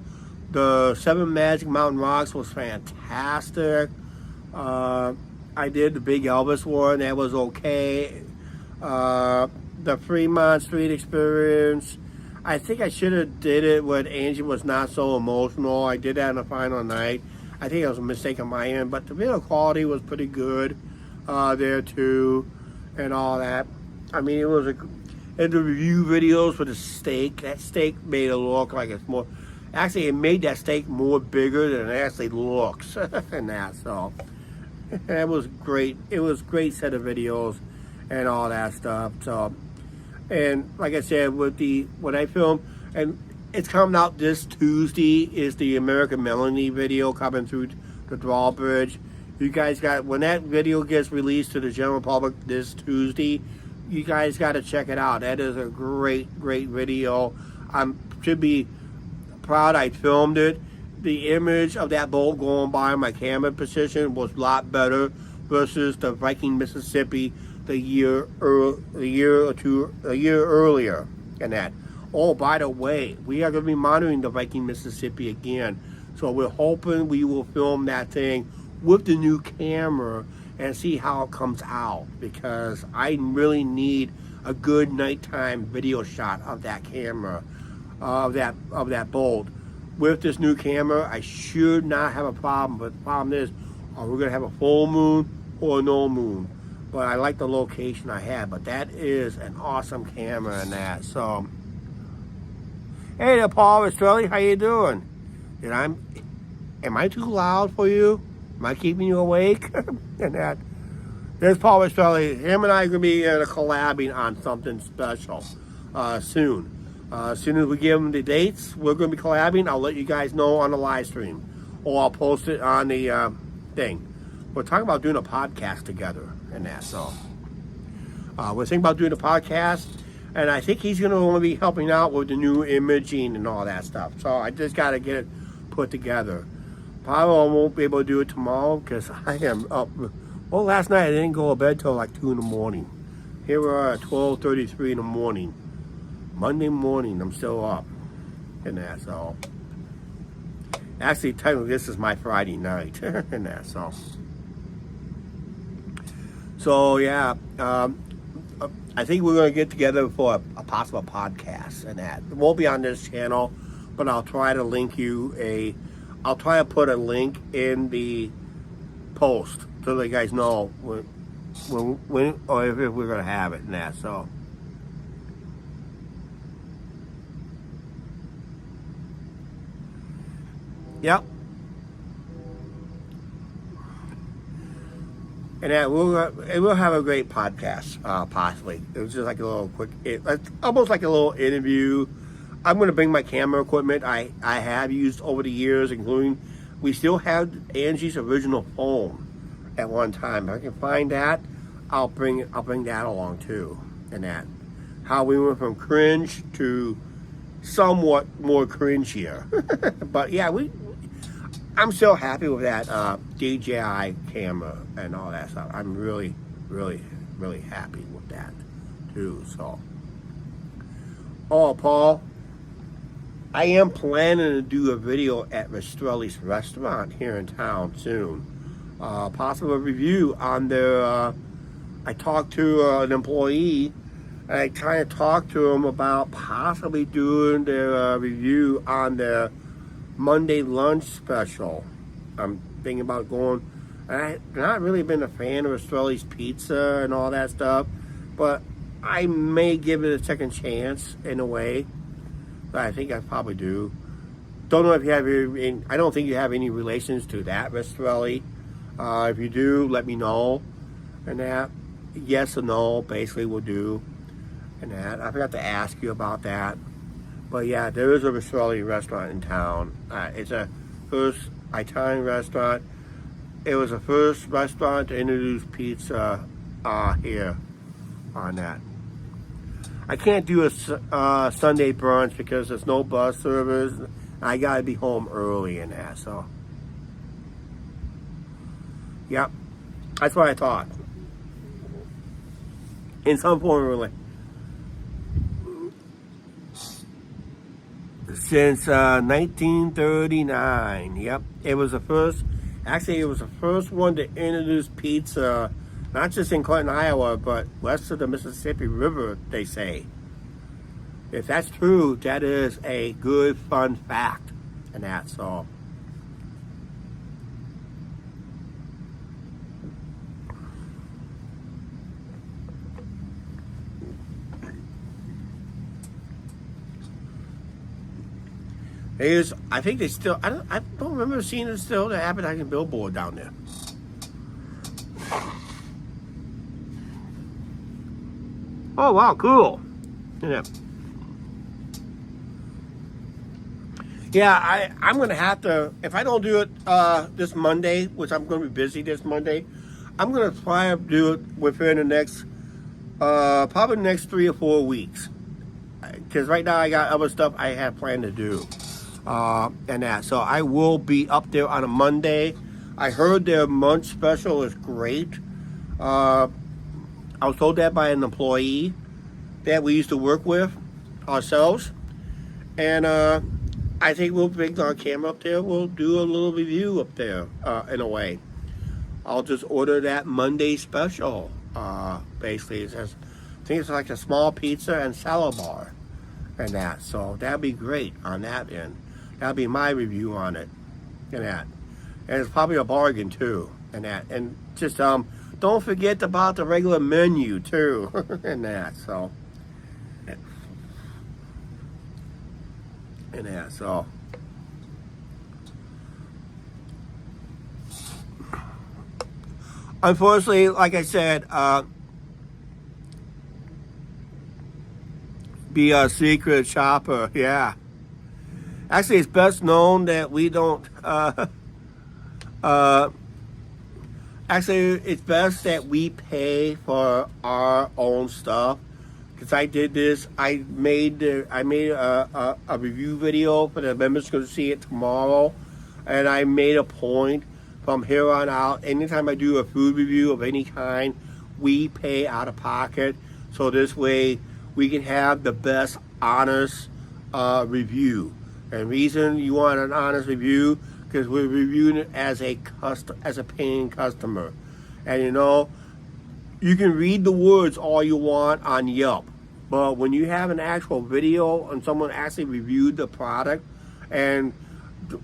The 7 Magic Mountain Rocks was fantastic. I did the Big Elvis one, that was okay. The Fremont Street Experience, I think I should have did it when Angie was not so emotional. I did that on the final night. I think it was a mistake on my end, but the video quality was pretty good there too, and all that. I mean, and the review videos for the steak, that steak made it look like it's more, actually it made that steak more bigger than it actually looks and that. So it was great. It was a great set of videos and all that stuff. So, and like I said, when I filmed, and it's coming out this Tuesday, is the American Melanie video coming through the drawbridge. You guys when that video gets released to the general public this Tuesday, you guys got to check it out. That is a great video. Should be proud I filmed it. The image of that boat going by my camera position was a lot better versus the Viking Mississippi a year earlier and that. Oh, by the way, we are going to be monitoring the Viking Mississippi again. So we're hoping we will film that thing with the new camera and see how it comes out, because I really need a good nighttime video shot of that camera, of that boat. With this new camera, I should not have a problem, but the problem is, are we going to have a full moon or no moon? But I like the location I have, but that is an awesome camera and that. So, hey there, Paul Estrelli, how you doing? Am I too loud for you? Am I keeping you awake? And that. There's Paul Estrelli. Him and I are going to be collabing on something special soon. As soon as we give him the dates, we're going to be collabing. I'll let you guys know on the live stream, or I'll post it on the thing. We're talking about doing a podcast together and that. So we're thinking about doing a podcast, and I think he's going to want to be helping out with the new imaging and all that stuff. So I just got to get it put together. Probably I won't be able to do it tomorrow because I am up. Well, last night I didn't go to bed till like 2 in the morning. Here we are at 12:33 in the morning. Monday morning, I'm still up and that. So actually, technically, this is my Friday night and that. So yeah, I think we're going to get together for a possible podcast and that. It won't be on this channel, but I'll try to I'll try to put a link in the post so that you guys know when or if we're going to have it and that. So yep. And that we'll have a great podcast, possibly. It was just like a little quick, almost like a little interview. I'm going to bring my camera equipment I have used over the years, including, we still have Angie's original phone at one time. If I can find that, I'll bring that along too. And that, how we went from cringe to somewhat more cringier. But yeah, I'm still happy with that DJI camera and all that stuff. I'm really, really, really happy with that too. So, oh, Paul, I am planning to do a video at Rastrelli's restaurant here in town soon. Possible review on their. I talked to an employee. And I kind of talked to him about possibly doing their review on their Monday lunch special. I'm thinking about going. I've not really been a fan of Rastrelli's pizza and all that stuff, but I may give it a second chance in a way. But I think I probably do. Don't know if you have any. I don't think you have any relations to that Rastrelli. If you do, let me know. And that, yes or no, basically will do. And that, I forgot to ask you about that. But yeah, there is a Rastrelli restaurant in town. It's a first Italian restaurant. It was the first restaurant to introduce pizza here on that. I can't do a Sunday brunch because there's no bus service. I gotta be home early in that, so. Yep, that's what I thought. In some form or since 1939. Yep, it was the first. Actually, it was the first one to introduce pizza, not just in Clinton, Iowa, but west of the Mississippi River. They say. If that's true, that is a good fun fact, and that's all. I think they still. I don't remember seeing it still. The advertising billboard down there. Oh wow, cool. Yeah. Yeah, I'm gonna have to. If I don't do it this Monday, which I'm gonna be busy this Monday, I'm gonna try to do it within the next, probably the next 3 or 4 weeks. Because right now I got other stuff I have planned to do. And that. So I will be up there on a Monday. I heard their lunch special is great. I was told that by an employee that we used to work with ourselves. And I think we'll bring our camera up there. We'll do a little review up there in a way. I'll just order that Monday special. Basically, I think it's like a small pizza and salad bar. And that. So that'd be great on that end. That'll be my review on it, and that, and it's probably a bargain too, and that, and just don't forget about the regular menu too, and that. So, and that. So, unfortunately, like I said, be a secret shopper, yeah. Actually, it's best known that we don't. Actually, it's best that we pay for our own stuff. Because I did this, I made a review video for the members going to see it tomorrow, and I made a point from here on out. Anytime I do a food review of any kind, we pay out of pocket. So this way, we can have the best, honest review. And reason you want an honest review, because we're reviewing it as a paying customer. And you know, you can read the words all you want on Yelp, but when you have an actual video and someone actually reviewed the product and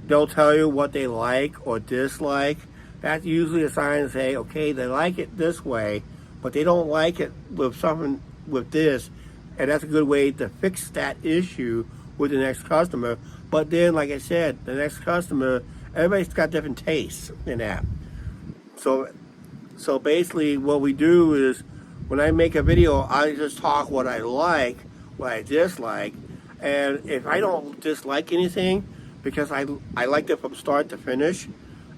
they'll tell you what they like or dislike, that's usually a sign to say, okay, they like it this way, but they don't like it with something with this, and that's a good way to fix that issue with the next customer. But then, like I said, the next customer, everybody's got different tastes in that. So basically what we do is, when I make a video, I just talk what I like, what I dislike, and if I don't dislike anything, because I liked it from start to finish,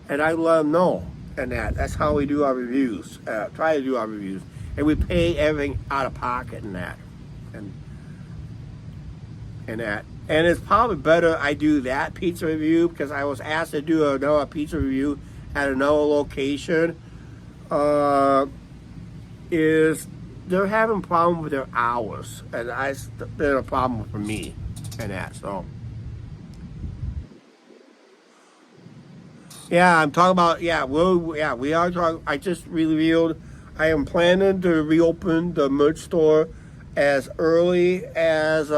and I let them know, and that's how we do our reviews, try to do our reviews, and we pay everything out of pocket in that, and that. And it's probably better I do that pizza review because I was asked to do another pizza review at another location. Is they're having a problem with their hours, and they're a problem for me, and that. So yeah, I'm talking about we are talking. I just revealed I am planning to reopen the merch store as early as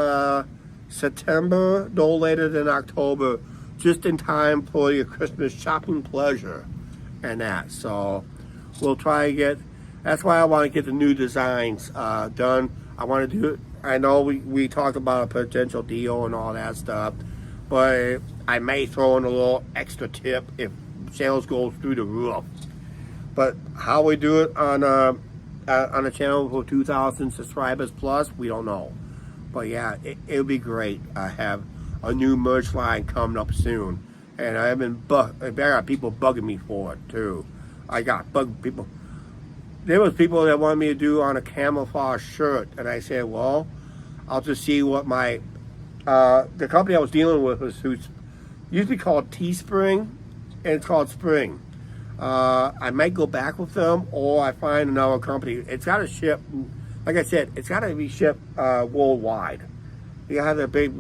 September, no later than October, just in time for your Christmas shopping pleasure and that. So we'll try to get. That's why I want to get the new designs done. I want to do it. I know we talked about a potential deal and all that stuff, but I may throw in a little extra tip if sales goes through the roof. But how we do it on a channel for 2,000 subscribers plus, we don't know. But yeah, it'll be great. I have a new merch line coming up soon, and I got people bugging me for it too. I got people. There was people that wanted me to do on a camouflage shirt, and I said, well, I'll just see what my the company I was dealing with was who's usually called Teespring, and it's called Spring. I might go back with them, or I find another company. It's got to ship, like I said, it's got to be shipped worldwide. You have the big.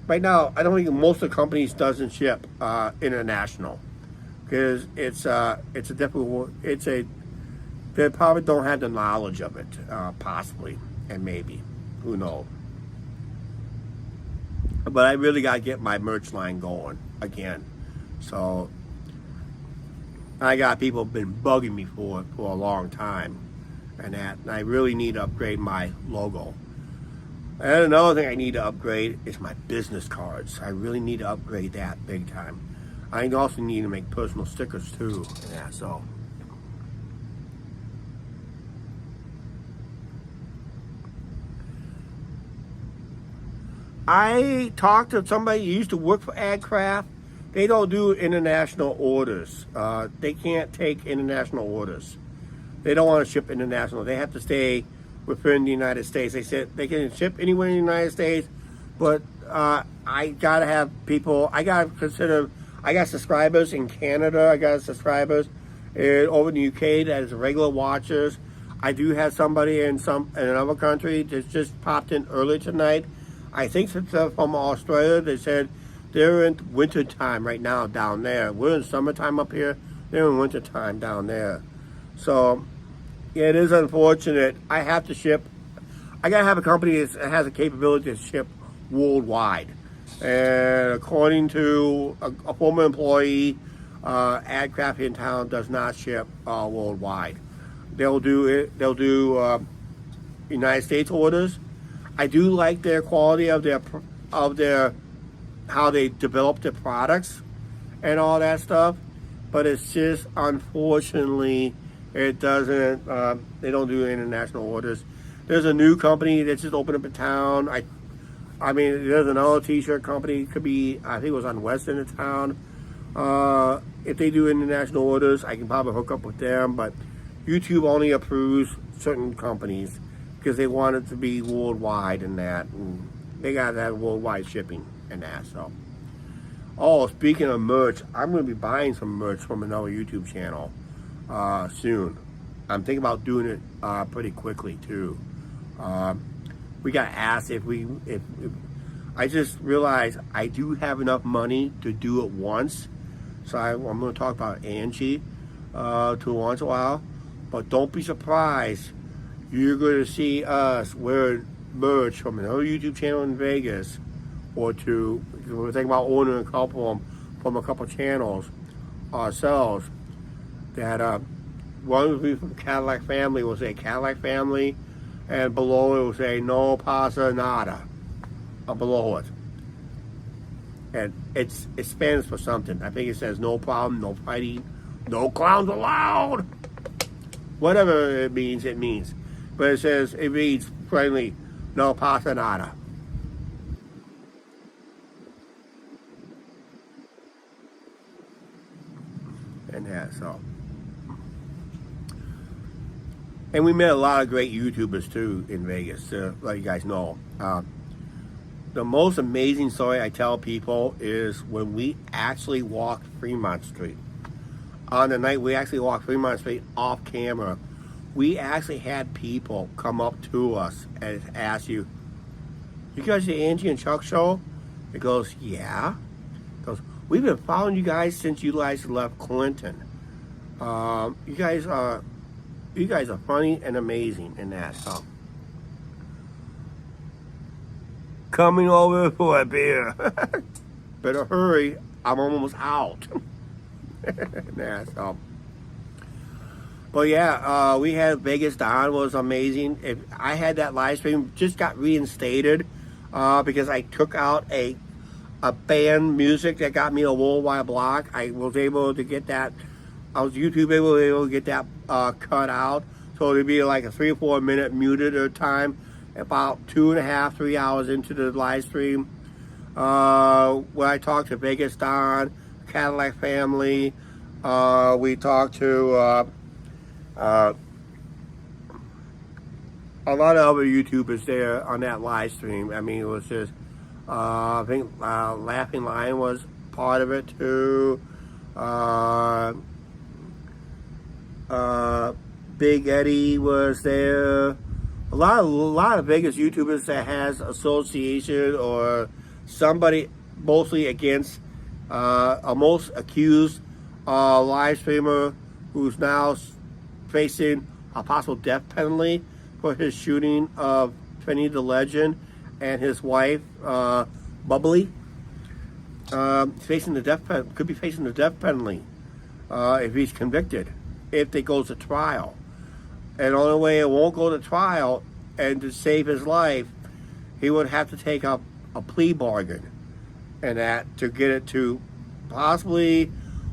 Right now, I don't think most of the companies doesn't ship international because it's a difficult. They probably don't have the knowledge of it, possibly, and maybe, who knows. But I really got to get my merch line going again. So I got people been bugging me for it for a long time, and I really need to upgrade my logo. And another thing I need to upgrade is my business cards. I really need to upgrade that big time. I also need to make personal stickers too, and that. So. I talked to somebody who used to work for AdCraft. They don't do international orders. They can't take international orders. They don't want to ship international. They have to stay within the United States. They said they can ship anywhere in the United States, but I gotta have people. I got subscribers in Canada. I got subscribers over in the UK that is regular watchers. I do have somebody in another country that just popped in early tonight. I think it's from Australia. They said they're in winter time right now down there. We're in summertime up here. They're in winter time down there. So yeah, it is unfortunate. I have to ship. I gotta have a company that has a capability to ship worldwide. And according to a former employee, AdCraft in town does not ship worldwide. They'll do United States orders. I do like their quality of their how they develop their products and all that stuff, but it's just unfortunately it doesn't. They don't do international orders. There's a new company that just opened up in town. I mean, there's another T-shirt company. Could be, I think it was on West End of town. If they do international orders, I can probably hook up with them. But YouTube only approves certain companies because they want it to be worldwide and that. And they got that worldwide shipping and that. So, oh, speaking of merch, I'm going to be buying some merch from another YouTube channel soon. I'm thinking about doing it pretty quickly too. We got asked if I just realized I do have enough money to do it once. So I'm going to talk about Angie to once in a while. But don't be surprised. You're going to see us wearing merch from another YouTube channel in Vegas or two. We're thinking about owning a couple of them from a couple channels ourselves. That one would be from Cadillac Family, will say Cadillac Family, and below it will say no pasa nada. Below it. And it stands for something. I think it says no problem, no fighting, no clowns allowed. Whatever it means, it means. But it reads plainly, no pasa nada. And yeah, so. And we met a lot of great YouTubers too in Vegas, let you guys know. the most amazing story I tell people is when we actually walked Fremont Street. On the night we actually walked Fremont Street off camera, we actually had people come up to us and ask you guys the Angie and Chuck show? It goes, yeah. It goes, we've been following you guys since you guys left Clinton. You guys are funny and amazing in that. So, coming over for a beer. Better hurry, I'm almost out. Yeah, so. But yeah, we had Vegas Don was amazing. I had that live stream, just got reinstated because I took out a band music that got me a worldwide block. I was able to get that. I was YouTube able to get that cut out. So it'd be like a 3 or 4 minute muted at a time. About 2.5, 3 hours into the live stream, where I talked to Vegas Don, Cadillac Family. We talked to a lot of other YouTubers there on that live stream. I mean, it was just, I think Laughing Lion was part of it too. Big Eddie was there. A lot of Vegas YouTubers that has association or somebody mostly against a most accused live streamer who's now facing a possible death penalty for his shooting of Penny the Legend and his wife, Bubbly. Facing the could be facing the death penalty if he's convicted, if it goes to trial. And the only way it won't go to trial and to save his life, he would have to take up a plea bargain and that to get it to possibly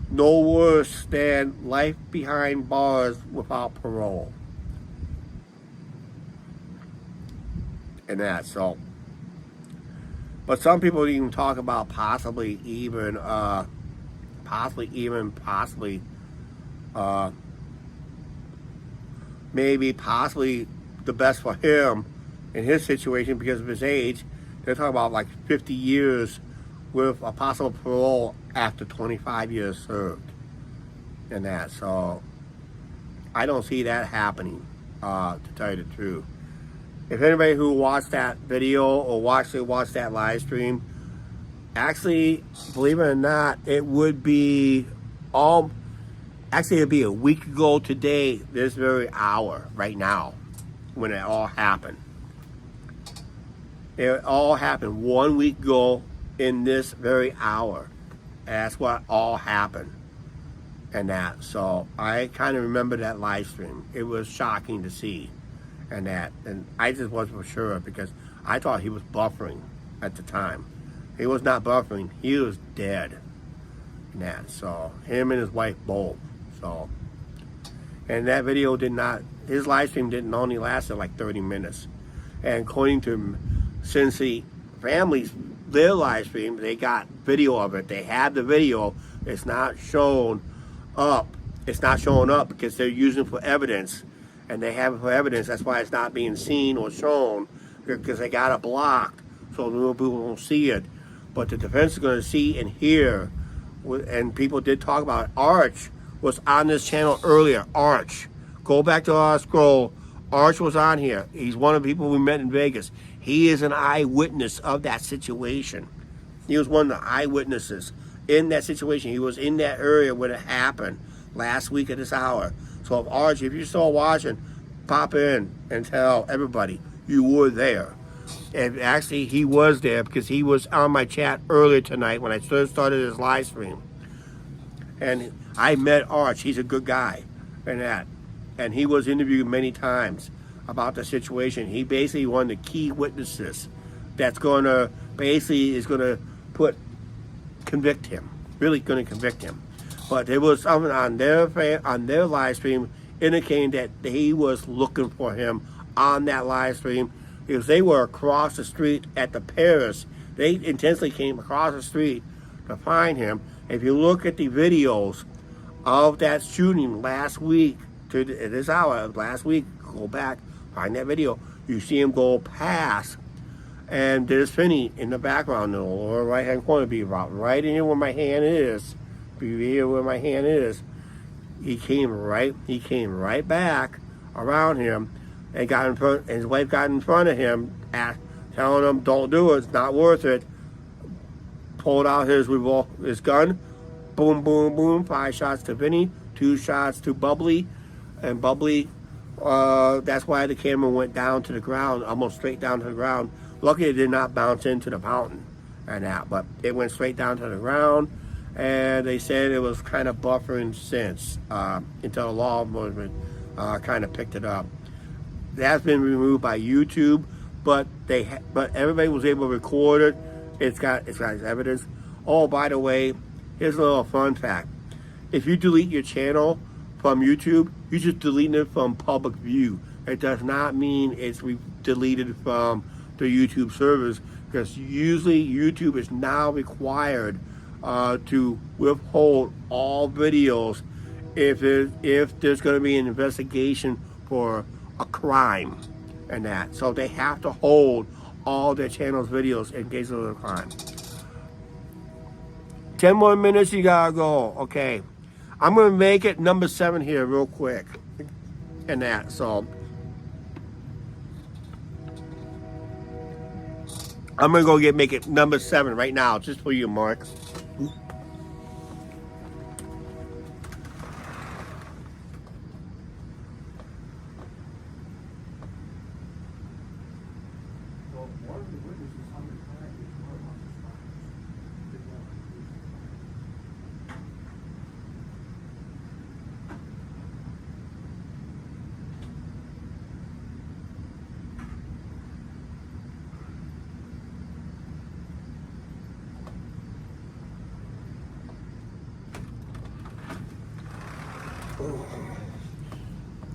no worse than life behind bars without parole. And that, so. But some people even talk about possibly the best for him in his situation because of his age. They're talking about like 50 years with a possible parole after 25 years served. And that, so I don't see that happening, to tell you the truth. If anybody who watched that video or watched that live stream, actually, believe it or not, it'd be a week ago today, this very hour, right now, when it all happened. It all happened 1 week ago in this very hour. That's what all happened. And that, so I kind of remember that live stream. It was shocking to see. And I just wasn't for sure because I thought he was buffering at the time. He was not buffering, he was dead. And that, so him and his wife both. So, and that video his live stream didn't only last like 30 minutes. And according to Cincy families, their live stream, they got video of it. They have the video. It's not shown up. It's not showing up because they're using it for evidence. And they have it for evidence. That's why it's not being seen or shown, because they got it blocked so no people won't see it. But the defense is going to see and hear. And people did talk about it. Arch was on this channel earlier. Arch. Go back to our scroll. Arch was on here. He's one of the people we met in Vegas. He is an eyewitness of that situation. He was one of the eyewitnesses in that situation. He was in that area when it happened last week at this hour. So if Arch, if you're still watching, pop in and tell everybody you were there. And actually, he was there because he was on my chat earlier tonight when I first started his live stream. And I met Arch. He's a good guy. And he was interviewed many times about the situation. He basically one of the key witnesses that's going to convict him. Really going to convict him. But there was something on their live stream indicating that he was looking for him on that live stream because they were across the street at the Paris. They intentionally came across the street to find him. If you look at the videos of that shooting last week to this hour, last week, go back, find that video. You see him go past And there's Finney in the background, in the lower right-hand corner, be about right in here where my hand is. Be here where my hand is. He came right back around him and got in front. And his wife got in front of him, telling him, "Don't do it. It's not worth it." Pulled out his gun. Boom, boom, boom. 5 shots to Vinny, 2 shots to Bubbly, and Bubbly. That's why the camera went down to the ground, almost straight down to the ground. Luckily, it did not bounce into the fountain and that, but it went straight down to the ground. And they said it was kind of buffering since until the law enforcement kind of picked it up. That's been removed by YouTube, but everybody was able to record it. It's got evidence. Oh, by the way, here's a little fun fact. If you delete your channel from YouTube, you're just deleting it from public view. It does not mean it's deleted from the YouTube servers, because usually YouTube is now required to withhold all videos if there's going to be an investigation for a crime and that. So they have to hold all their channel's videos in case of a crime. 10 more minutes, you gotta go. Okay, I'm gonna make it number 7 here real quick and that. So I'm gonna go make it number 7 right now, just for you, Mark.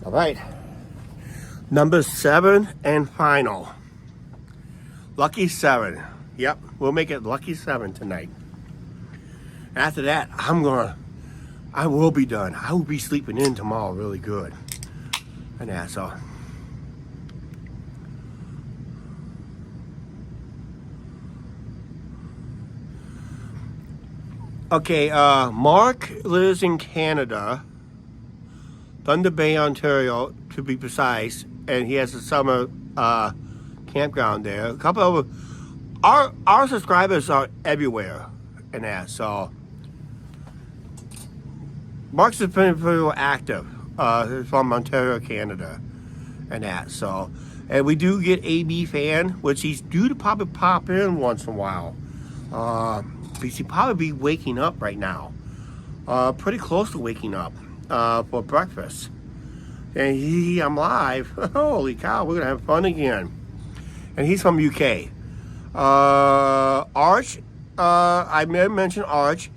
All right, number 7 and final. Lucky 7. Yep, we'll make it lucky 7 tonight. After that, I will be done. I will be sleeping in tomorrow really good. And that's all. Okay, Mark lives in Canada, Thunder Bay, Ontario, to be precise, and he has a summer campground there. A couple of our subscribers are everywhere, and that. So Mark's been pretty active. He's from Ontario, Canada, and that. So, and we do get AB fan, which he's due to probably pop in once in a while. Because he'd probably be waking up right now, pretty close to waking up. For breakfast, and I'm live. Holy cow, we're gonna have fun again. And he's from UK. Arch, I may have mentioned Arch.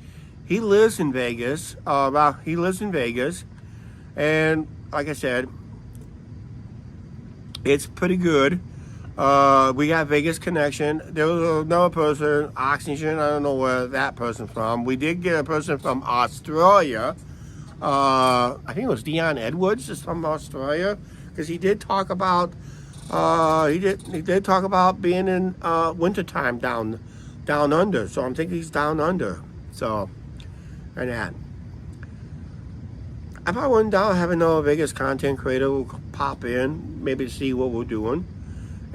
He lives in Vegas. He lives in Vegas, and like I said, it's pretty good. We got Vegas connection. There was another person, Oxygen. I don't know where that person's from. We did get a person from Australia. I think it was Dion Edwards is from Australia, because he did talk about he did talk about being in wintertime down under. So I'm thinking he's down under. So, and that. I probably went down, have another Vegas content creator who will pop in, maybe to see what we're doing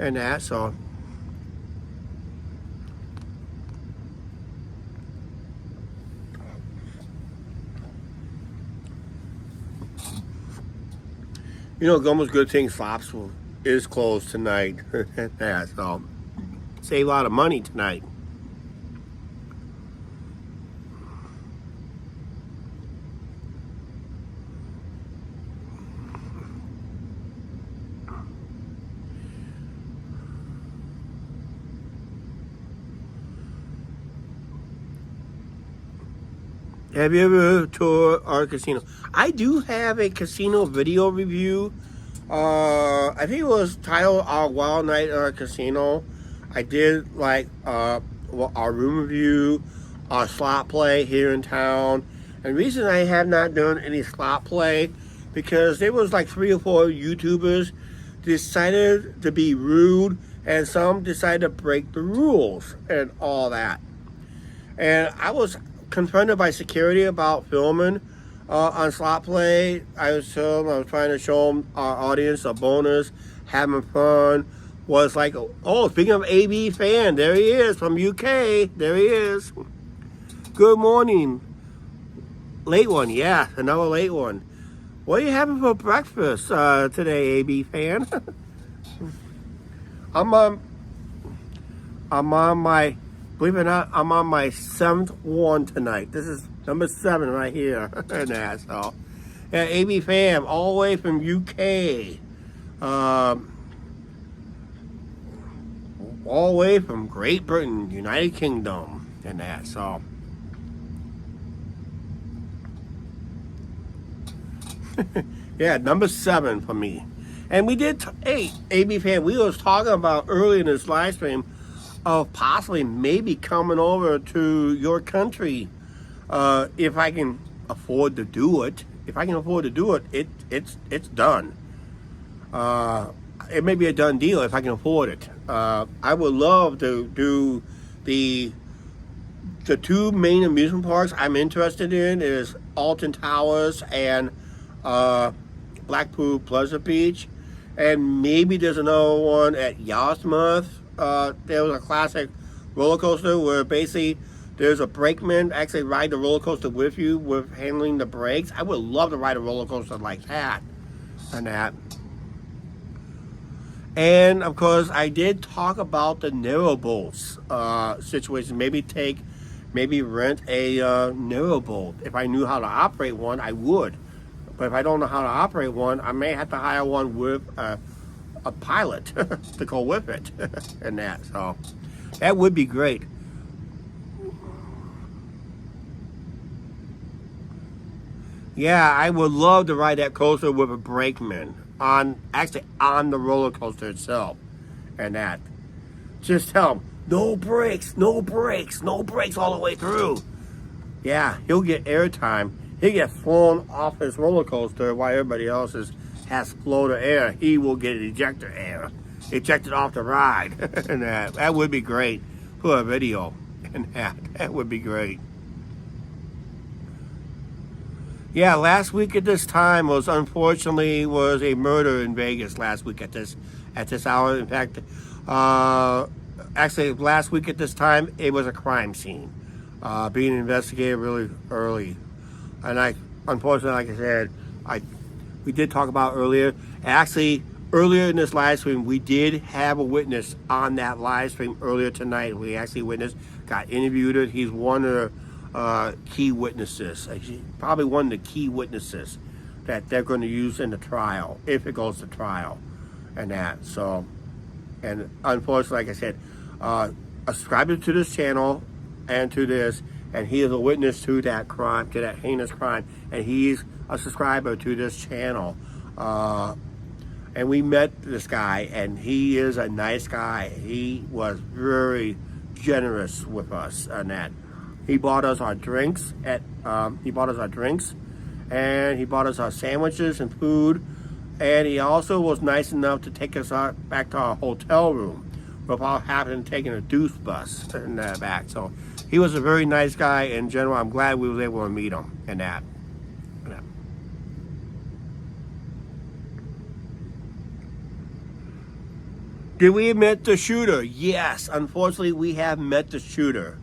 and that. So you know, Gummo's Good Things Flops is closed tonight. Yeah, so save a lot of money tonight. Have you ever toured our casino? I do have a casino video review. I think it was titled Our Wild Night at Our Casino. I did like our room review, our slot play here in town. And the reason I have not done any slot play, because there was like 3 or 4 YouTubers decided to be rude and some decided to break the rules and all that. And I was confronted by security about filming on slot play. I was trying to show them, our audience, a bonus, having fun. Was like, oh, speaking of AB fan, there he is from UK. There he is. Good morning. Late one, yeah, another late one. What are you having for breakfast today, AB fan? I'm on my, believe it or not, I'm on my 7th one tonight. This is number 7 right here. And that, so. Yeah, AB fam, all the way from UK. All the way from Great Britain, United Kingdom, and that, so. Yeah, number 7 for me. And we did, hey, AB fan, we was talking about early in this live stream of possibly maybe coming over to your country if I can afford to do it. If I can afford to do it, it's done. It may be a done deal if I can afford it. I would love to do the 2 main amusement parks I'm interested in is Alton Towers and Blackpool Pleasant Beach, and maybe there's another one at Yarmouth. There was a classic roller coaster where basically there's a brakeman actually ride the roller coaster with you with handling the brakes. I would love to ride a roller coaster like that and that. And of course, I did talk about the narrowboats situation. Maybe rent a narrowboat. If I knew how to operate one, I would. But if I don't know how to operate one, I may have to hire one with a pilot to go with it and that. So that would be great. Yeah, I would love to ride that coaster with a brakeman on the roller coaster itself and that. Just tell him, no brakes, no brakes, no brakes all the way through. Yeah, he'll get airtime. He'll get flown off his roller coaster while everybody else has floater air. He will get ejector air, ejected off the ride. And that would be great for a video. And that would be great. Yeah, last week at this time was unfortunately a murder in Vegas last week at this hour. In fact, actually last week at this time it was a crime scene being investigated really early. And unfortunately, like I said, we did talk about earlier. Actually, earlier in this live stream, we did have a witness on that live stream earlier tonight. We actually got interviewed. He's one of the key witnesses. Actually, probably one of the key witnesses that they're going to use in the trial, if it goes to trial, and that. So, and unfortunately, like I said, subscribe to this channel and to this. And he is a witness to that crime, to that heinous crime. And he's a subscriber to this channel. And we met this guy, and he is a nice guy. He was very generous with us on that. He bought us our drinks and he bought us our sandwiches and food. And he also was nice enough to take us back to our hotel room without having to take a deuce bus in the back. So he was a very nice guy in general. I'm glad we was able to meet him and that. Yeah. Did we meet the shooter? Yes. Unfortunately, we have met the shooter.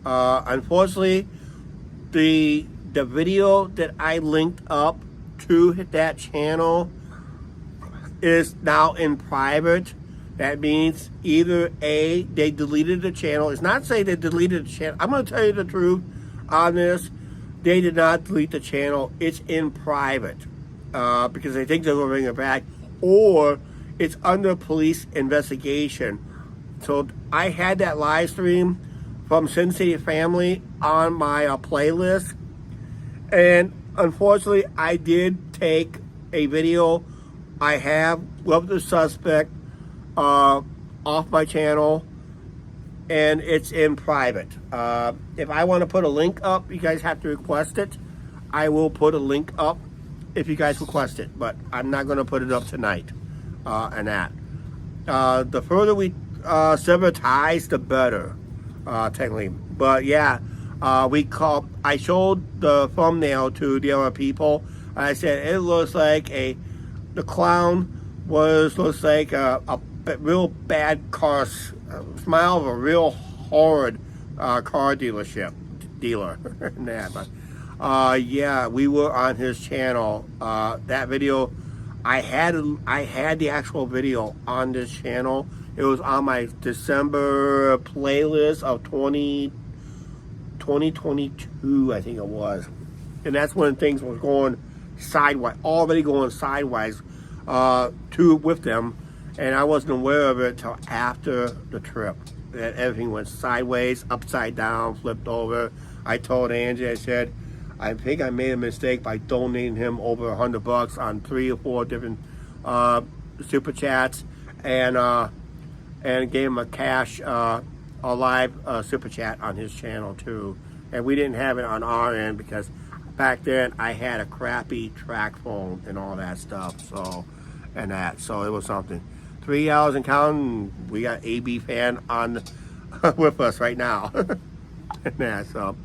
Unfortunately, the video that I linked up to that channel is now in private. That means either A, they deleted the channel. It's not saying they deleted the channel. I'm going to tell you the truth on this. They did not delete the channel. It's in private because they think they're going to bring it back. Or it's under police investigation. So I had that live stream from Sin City Family on my playlist. And unfortunately, I did take a video I have with the suspect off my channel, and it's in private. If I want to put a link up, you guys have to request it. I will put a link up if you guys request it, but I'm not going to put it up tonight and that. The further we sever ties, the better, technically. But yeah, I showed the thumbnail to the other people. I said it looks like the clown looks like a real bad smile of a real horrid car dealer. Nah, but yeah, we were on his channel. That video, I had the actual video on this channel. It was on my December playlist of 2022, I think it was. And that's when things was going sideways, already going sideways with them. And I wasn't aware of it till after the trip. That everything went sideways, upside down, flipped over. I told Angie, I said, I think I made a mistake by donating him over $100 on 3 or 4 different super chats, and gave him a cash, a live super chat on his channel too. And we didn't have it on our end because back then I had a crappy track phone and all that stuff. So it was something. 3 hours and counting. We got AB fan on with us right now. Yeah, so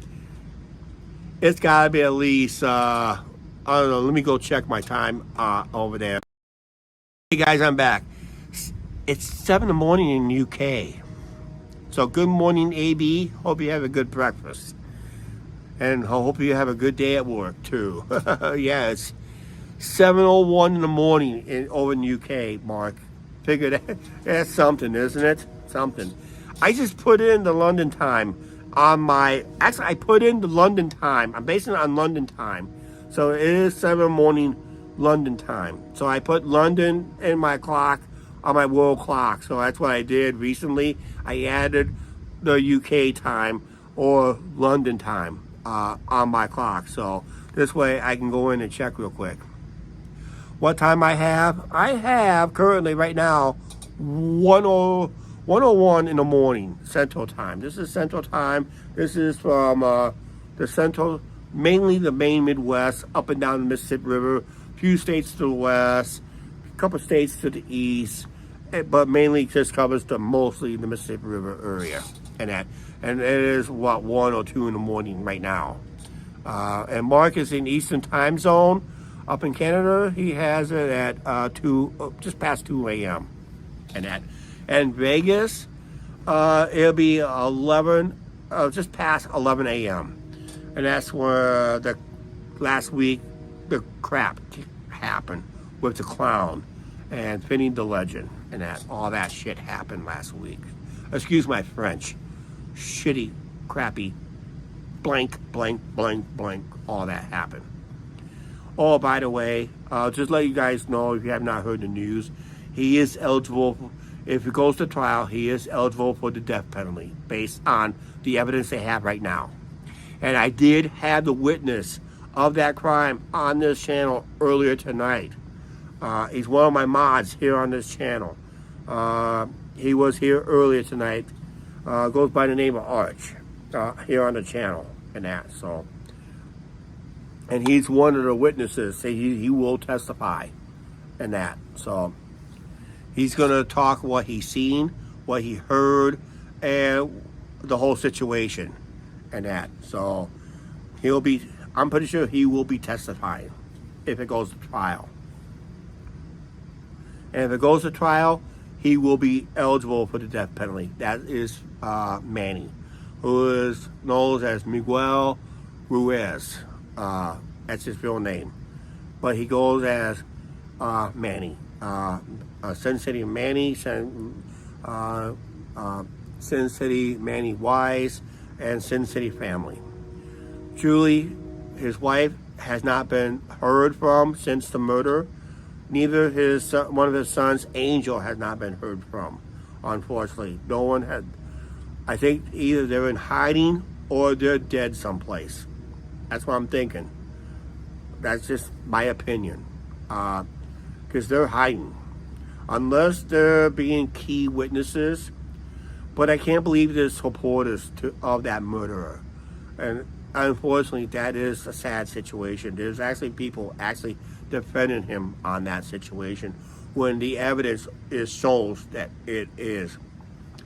it's gotta be at least I don't know, let me go check my time over there. Hey guys, I'm back. It's 7 in the morning in UK. So good morning, AB. Hope you have a good breakfast. And I hope you have a good day at work too. Yeah, it's 7:01 in the morning over in UK, Mark. Figure that's something, isn't it? Something. I just put in the London time on I put in the London time. I'm basing it on London time. So it is 7 in the morning London time. So I put London in my clock on my world clock. So that's what I did recently. I added the UK time or London time on my clock. So this way I can go in and check real quick. What time I have? I have currently right now 1:01 in the morning Central Time. This is Central Time. This is from the Central, mainly the main Midwest, up and down the Mississippi River. A few states to the west, a couple states to the east, but mainly just covers mostly the Mississippi River area and that. And it is 1 or 2 in the morning right now. And Mark is in Eastern Time Zone. Up in Canada, he has it at just past 2 a.m. and that. And Vegas, it'll be 11, just past 11 a.m. And that's where the last week the crap happened with the clown and Finny the Legend and that. All that shit happened last week. Excuse my French. Shitty, crappy, blank, blank, blank, blank. All that happened. Oh, by the way, just let you guys know, if you have not heard the news, he is eligible, if he goes to trial, he is eligible for the death penalty based on the evidence they have right now. And I did have the witness of that crime on this channel earlier tonight. He's one of my mods here on this channel. He was here earlier tonight. Goes by the name of Arch here on the channel and that, so. And he's one of the witnesses. So he will testify in that. So he's going to talk what he's seen, what he heard, and the whole situation and that. So I'm pretty sure he will be testifying if it goes to trial. And if it goes to trial, he will be eligible for the death penalty. That is Manny, who is known as Miguel Ruiz. That's his real name. But he goes as Manny. Sin City Manny, Sin City Manny Wise, and Sin City Family. Julie, his wife, has not been heard from since the murder. Neither one of his sons, Angel, has not been heard from, unfortunately. No one had. I think either they're in hiding or they're dead someplace. That's what I'm thinking. That's just my opinion. Because they're hiding. Unless they're being key witnesses. But I can't believe there's supporters of that murderer. And unfortunately, that is a sad situation. There's actually people actually defending him on that situation when the evidence shows that it is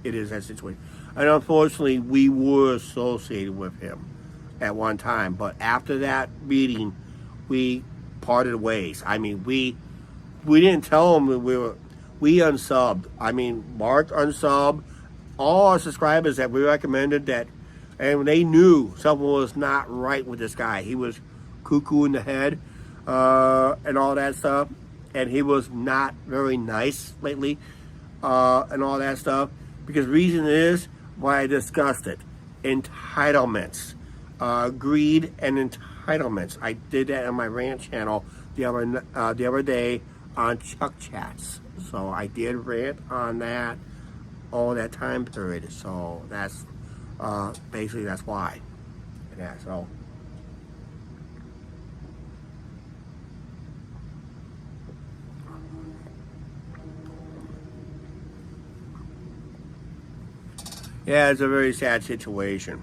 that situation. And unfortunately, we were associated with him at one time, but after that meeting, we parted ways. I mean, we didn't tell him that we unsubbed. I mean, Mark unsubbed all our subscribers that we recommended that, and they knew something was not right with this guy. He was cuckoo in the head, and all that stuff, and he was not very nice lately, and all that stuff. Because the reason is why I discussed it: entitlements, greed, and entitlements. I did that on my rant channel the other day on Chuck Chats. So I did rant on that all that time period. So that's basically that's why. Yeah. So. Yeah, it's a very sad situation.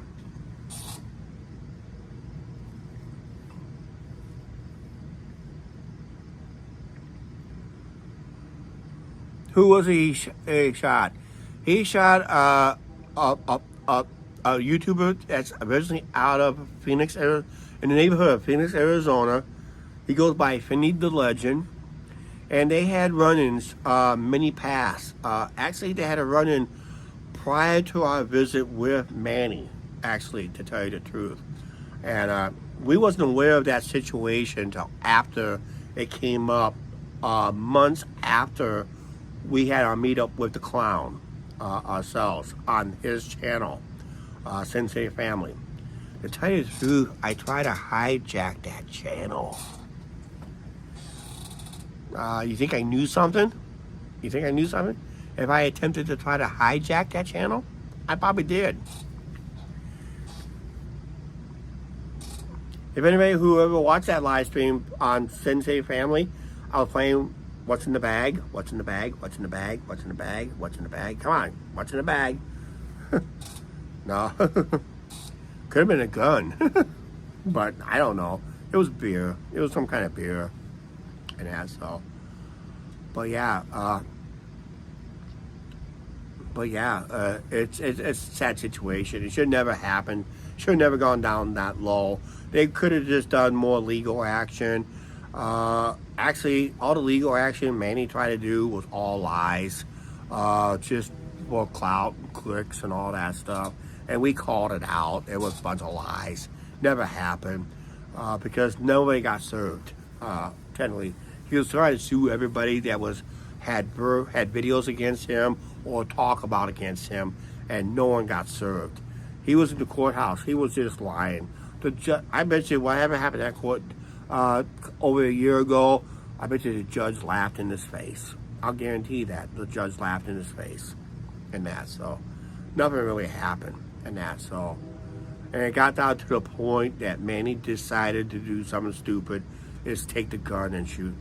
Who was he shot? He shot a YouTuber that's originally out of Phoenix, in the neighborhood of Phoenix, Arizona. He goes by Finney the Legend. And they had run-ins many past. Actually, they had a run-in prior to our visit with Manny, actually, to tell you the truth. And we wasn't aware of that situation until after it came up, months after we had our meetup with the clown ourselves on his channel, Sensei Family. To tell you the truth, I tried to hijack that channel. You think I knew something? You think I knew something? If I attempted to try to hijack that channel, I probably did. If anybody who ever watched that live stream on Sensei Family, I was playing What's in the Bag, What's in the Bag, What's in the Bag, What's in the Bag, What's in the Bag. Come on, what's in the bag? No. Could have been a gun. But I don't know. It was beer. It was some kind of beer. And that, so. But yeah, it's a sad situation. It should never happen. Should have never gone down that low. They could have just done more legal action. Actually, all the legal action Manny tried to do was all lies. Just for clout, clicks, and all that stuff. And we called it out. It was a bunch of lies. Never happened. Because nobody got served. Technically, he was trying to sue everybody that had videos against him or talk about against him, and no one got served. He was in the courthouse. He was just lying. I bet you whatever happened at court over a year ago, I bet you the judge laughed in his face. I'll guarantee that the judge laughed in his face, and that. So nothing really happened, and that. So, and it got down to the point that Manny decided to do something stupid, is take the gun and shoot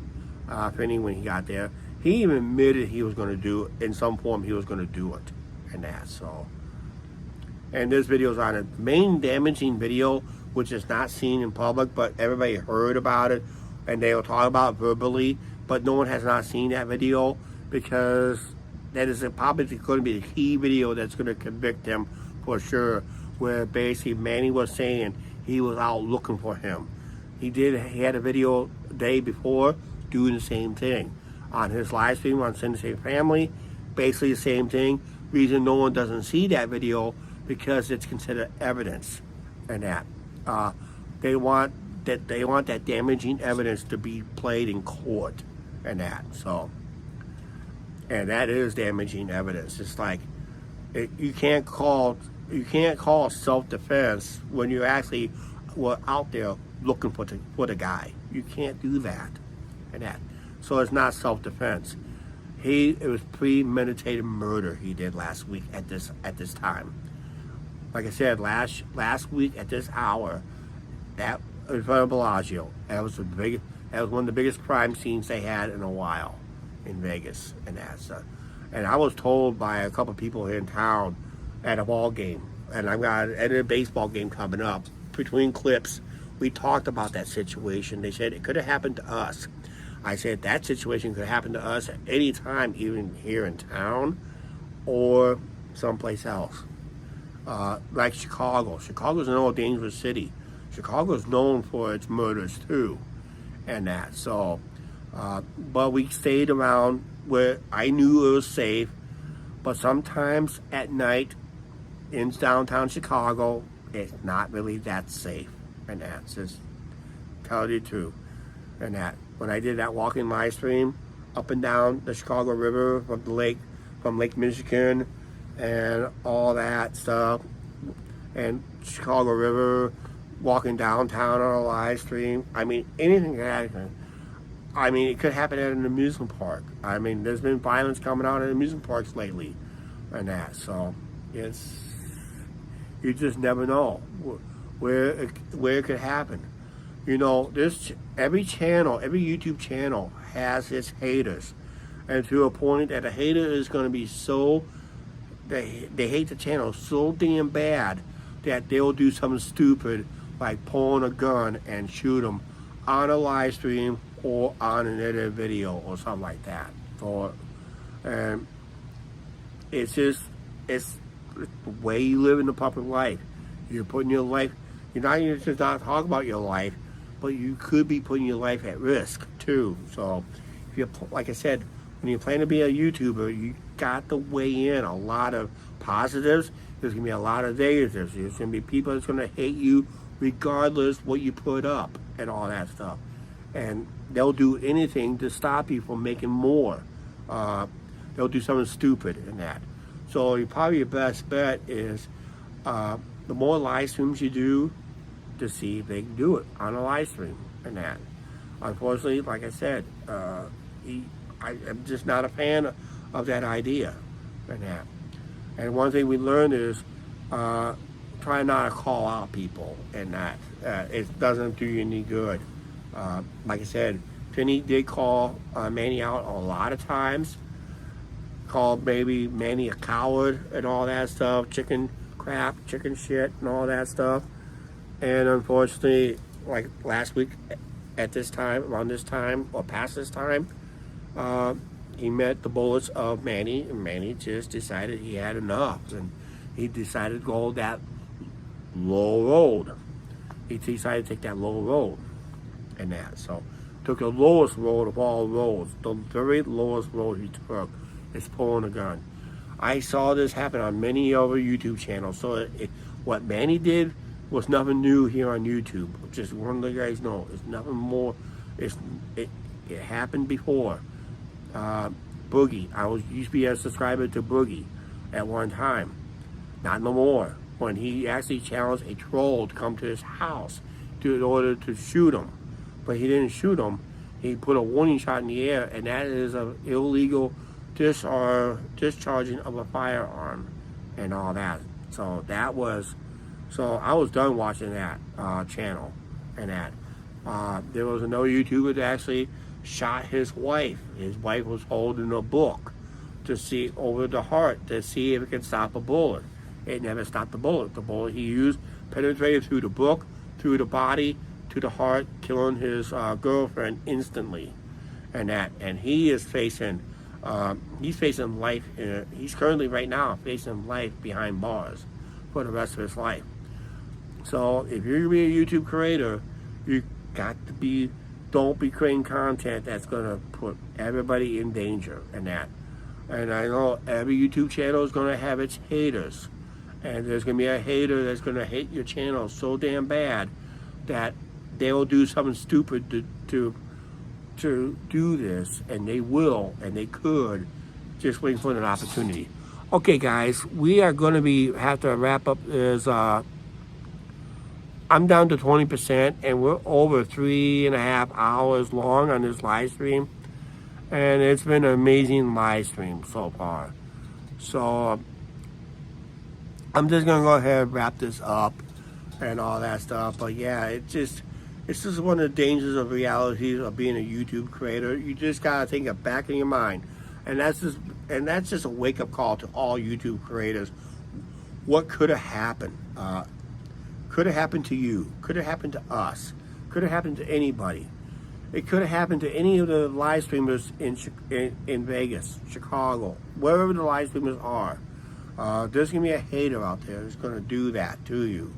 Finney when he got there. He even admitted he was going to do it in some form. He was going to do it, and that. So, and this video is on a main damaging video, which is not seen in public, but everybody heard about it, and they will talk about it verbally. But no one has not seen that video because that is probably going to be the key video that's going to convict him for sure. Where basically Manny was saying he was out looking for him. He had a video the day before doing the same thing on his live stream on Sensei Family. Basically the same thing. Reason no one doesn't see that video because it's considered evidence, and that they want that damaging evidence to be played in court, and that. So, and that is damaging evidence. It's like you can't call self-defense when you actually were out there looking for the guy. You can't do that, and that. So it's not self-defense. It was premeditated murder he did last week at this time. Like I said, last week at this hour, that in front of Bellagio, that was one of the biggest crime scenes they had in a while in Vegas, and that's. And I was told by a couple of people here in town at a ball game, and I've got at a baseball game coming up. Between clips, we talked about that situation. They said it could have happened to us. I said that situation could happen to us at any time, even here in town or someplace else. Like Chicago. Chicago's an old dangerous city. Chicago's known for its murders too, and that. So, but we stayed around where I knew it was safe. But sometimes at night in downtown Chicago, it's not really that safe, and that's just tell you the truth. And that when I did that walking live stream up and down the Chicago River from Lake Michigan, and all that stuff, and Chicago River, walking downtown on a live stream. I mean, anything can happen. I mean, it could happen at an amusement park. I mean, there's been violence coming out at amusement parks lately, and that. So you just never know where it could happen. You know, every YouTube channel has its haters, and to a point that a hater is going to be so they hate the channel so damn bad that they'll do something stupid like pulling a gun and shoot them on a live stream or on another video or something like that. And it's the way you live in the public life. You're putting your life. You're not even just not talking about your life, but you could be putting your life at risk too. So, if you, like I said, when you plan to be a YouTuber, you got to weigh in a lot of positives. There's gonna be a lot of negatives. There's gonna be people that's gonna hate you regardless what you put up and all that stuff. And they'll do anything to stop you from making more. They'll do something stupid in that. So probably your best bet is the more live streams you do, to see if they can do it on a live stream and that. Unfortunately, like I said, I'm just not a fan of that idea and that. And one thing we learned is try not to call out people and that. It doesn't do you any good. Like I said, Finney did call Manny out a lot of times. Called maybe Manny a coward and all that stuff, chicken crap, chicken shit and all that stuff. And unfortunately, like last week at this time, around this time, or past this time, he met the bullets of Manny, and Manny just decided he had enough, and he decided to go that low road. He decided to take that low road, and that. So, took the lowest road of all roads. The very lowest road he took is pulling a gun. I saw this happen on many other YouTube channels. So, what Manny did was nothing new here on YouTube. Just want to let you guys know, it's nothing more. It happened before. Boogie, used to be a subscriber to Boogie at one time. Not no more. When he actually challenged a troll to come to his house in order to shoot him, but he didn't shoot him. He put a warning shot in the air, and that is an illegal discharging of a firearm and all that. So I was done watching that channel and that. There was another YouTuber that actually shot his wife. His wife was holding a book to see over the heart to see if it could stop a bullet. It never stopped the bullet. The bullet he used penetrated through the book, through the body, to the heart, killing his girlfriend instantly. And he is facing life. He's currently right now facing life behind bars for the rest of his life. So if you're gonna be a YouTube creator, you got to don't be creating content that's gonna put everybody in danger and that. And I know every YouTube channel is gonna have its haters, and there's gonna be a hater that's gonna hate your channel so damn bad that they will do something stupid to do this, and they will, and they could, just waiting for an opportunity. Okay, guys, we are going to have to wrap up this. I'm down to 20%, and we're over 3.5 hours long on this live stream, and it's been an amazing live stream so far. So I'm just going to go ahead and wrap this up and all that stuff. But yeah, it's just one of the dangers of realities of being a YouTube creator. You just gotta think it back in your mind, and that's just a wake up call to all YouTube creators. What could have happened? Could have happened to you. Could have happened to us. Could have happened to anybody. It could have happened to any of the live streamers in Vegas, Chicago, wherever the live streamers are. There's going to be a hater out there that's going to do that to you,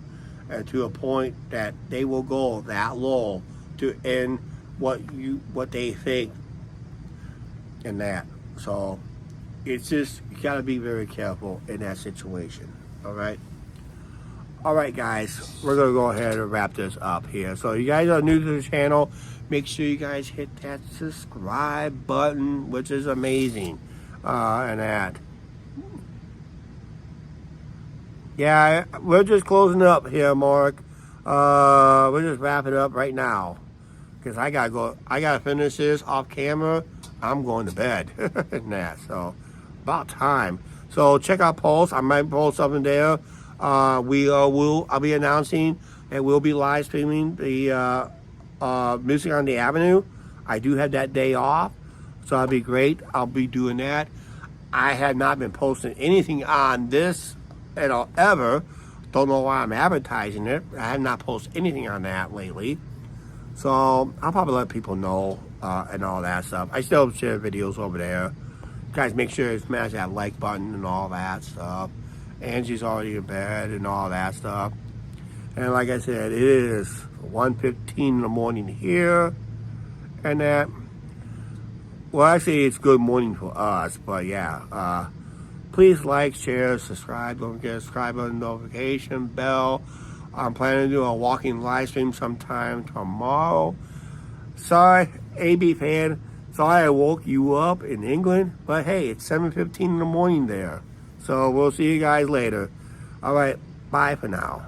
to a point that they will go that low to end what they think and that. So it's just, you got to be very careful in that situation. All right. All right, guys, we're going to go ahead and wrap this up here. So you guys are new to the channel, make sure you guys hit that subscribe button, which is amazing. And that. Yeah, we're just closing up here, Mark. We're just wrapping up right now. Because I gotta finish this off camera. I'm going to bed. And that, so about time. So check out posts. I might post something there. I'll be announcing that we'll be live streaming the Music on the Avenue. I do have that day off, so that'll be great. I'll be doing that. I have not been posting anything on this at all ever. Don't know why I'm advertising it. I have not posted anything on that lately, so I'll probably let people know and all that stuff. I still share videos over there. Guys, make sure you smash that like button and all that stuff. Angie's already in bed and all that stuff. And like I said, it is 1:15 in the morning here. And that, well, actually, it's good morning for us. But yeah, please like, share, subscribe. Don't forget to subscribe on the notification bell. I'm planning to do a walking live stream sometime tomorrow. Sorry, AB fan. Sorry I woke you up in England. But hey, it's 7:15 in the morning there. So we'll see you guys later. All right, bye for now.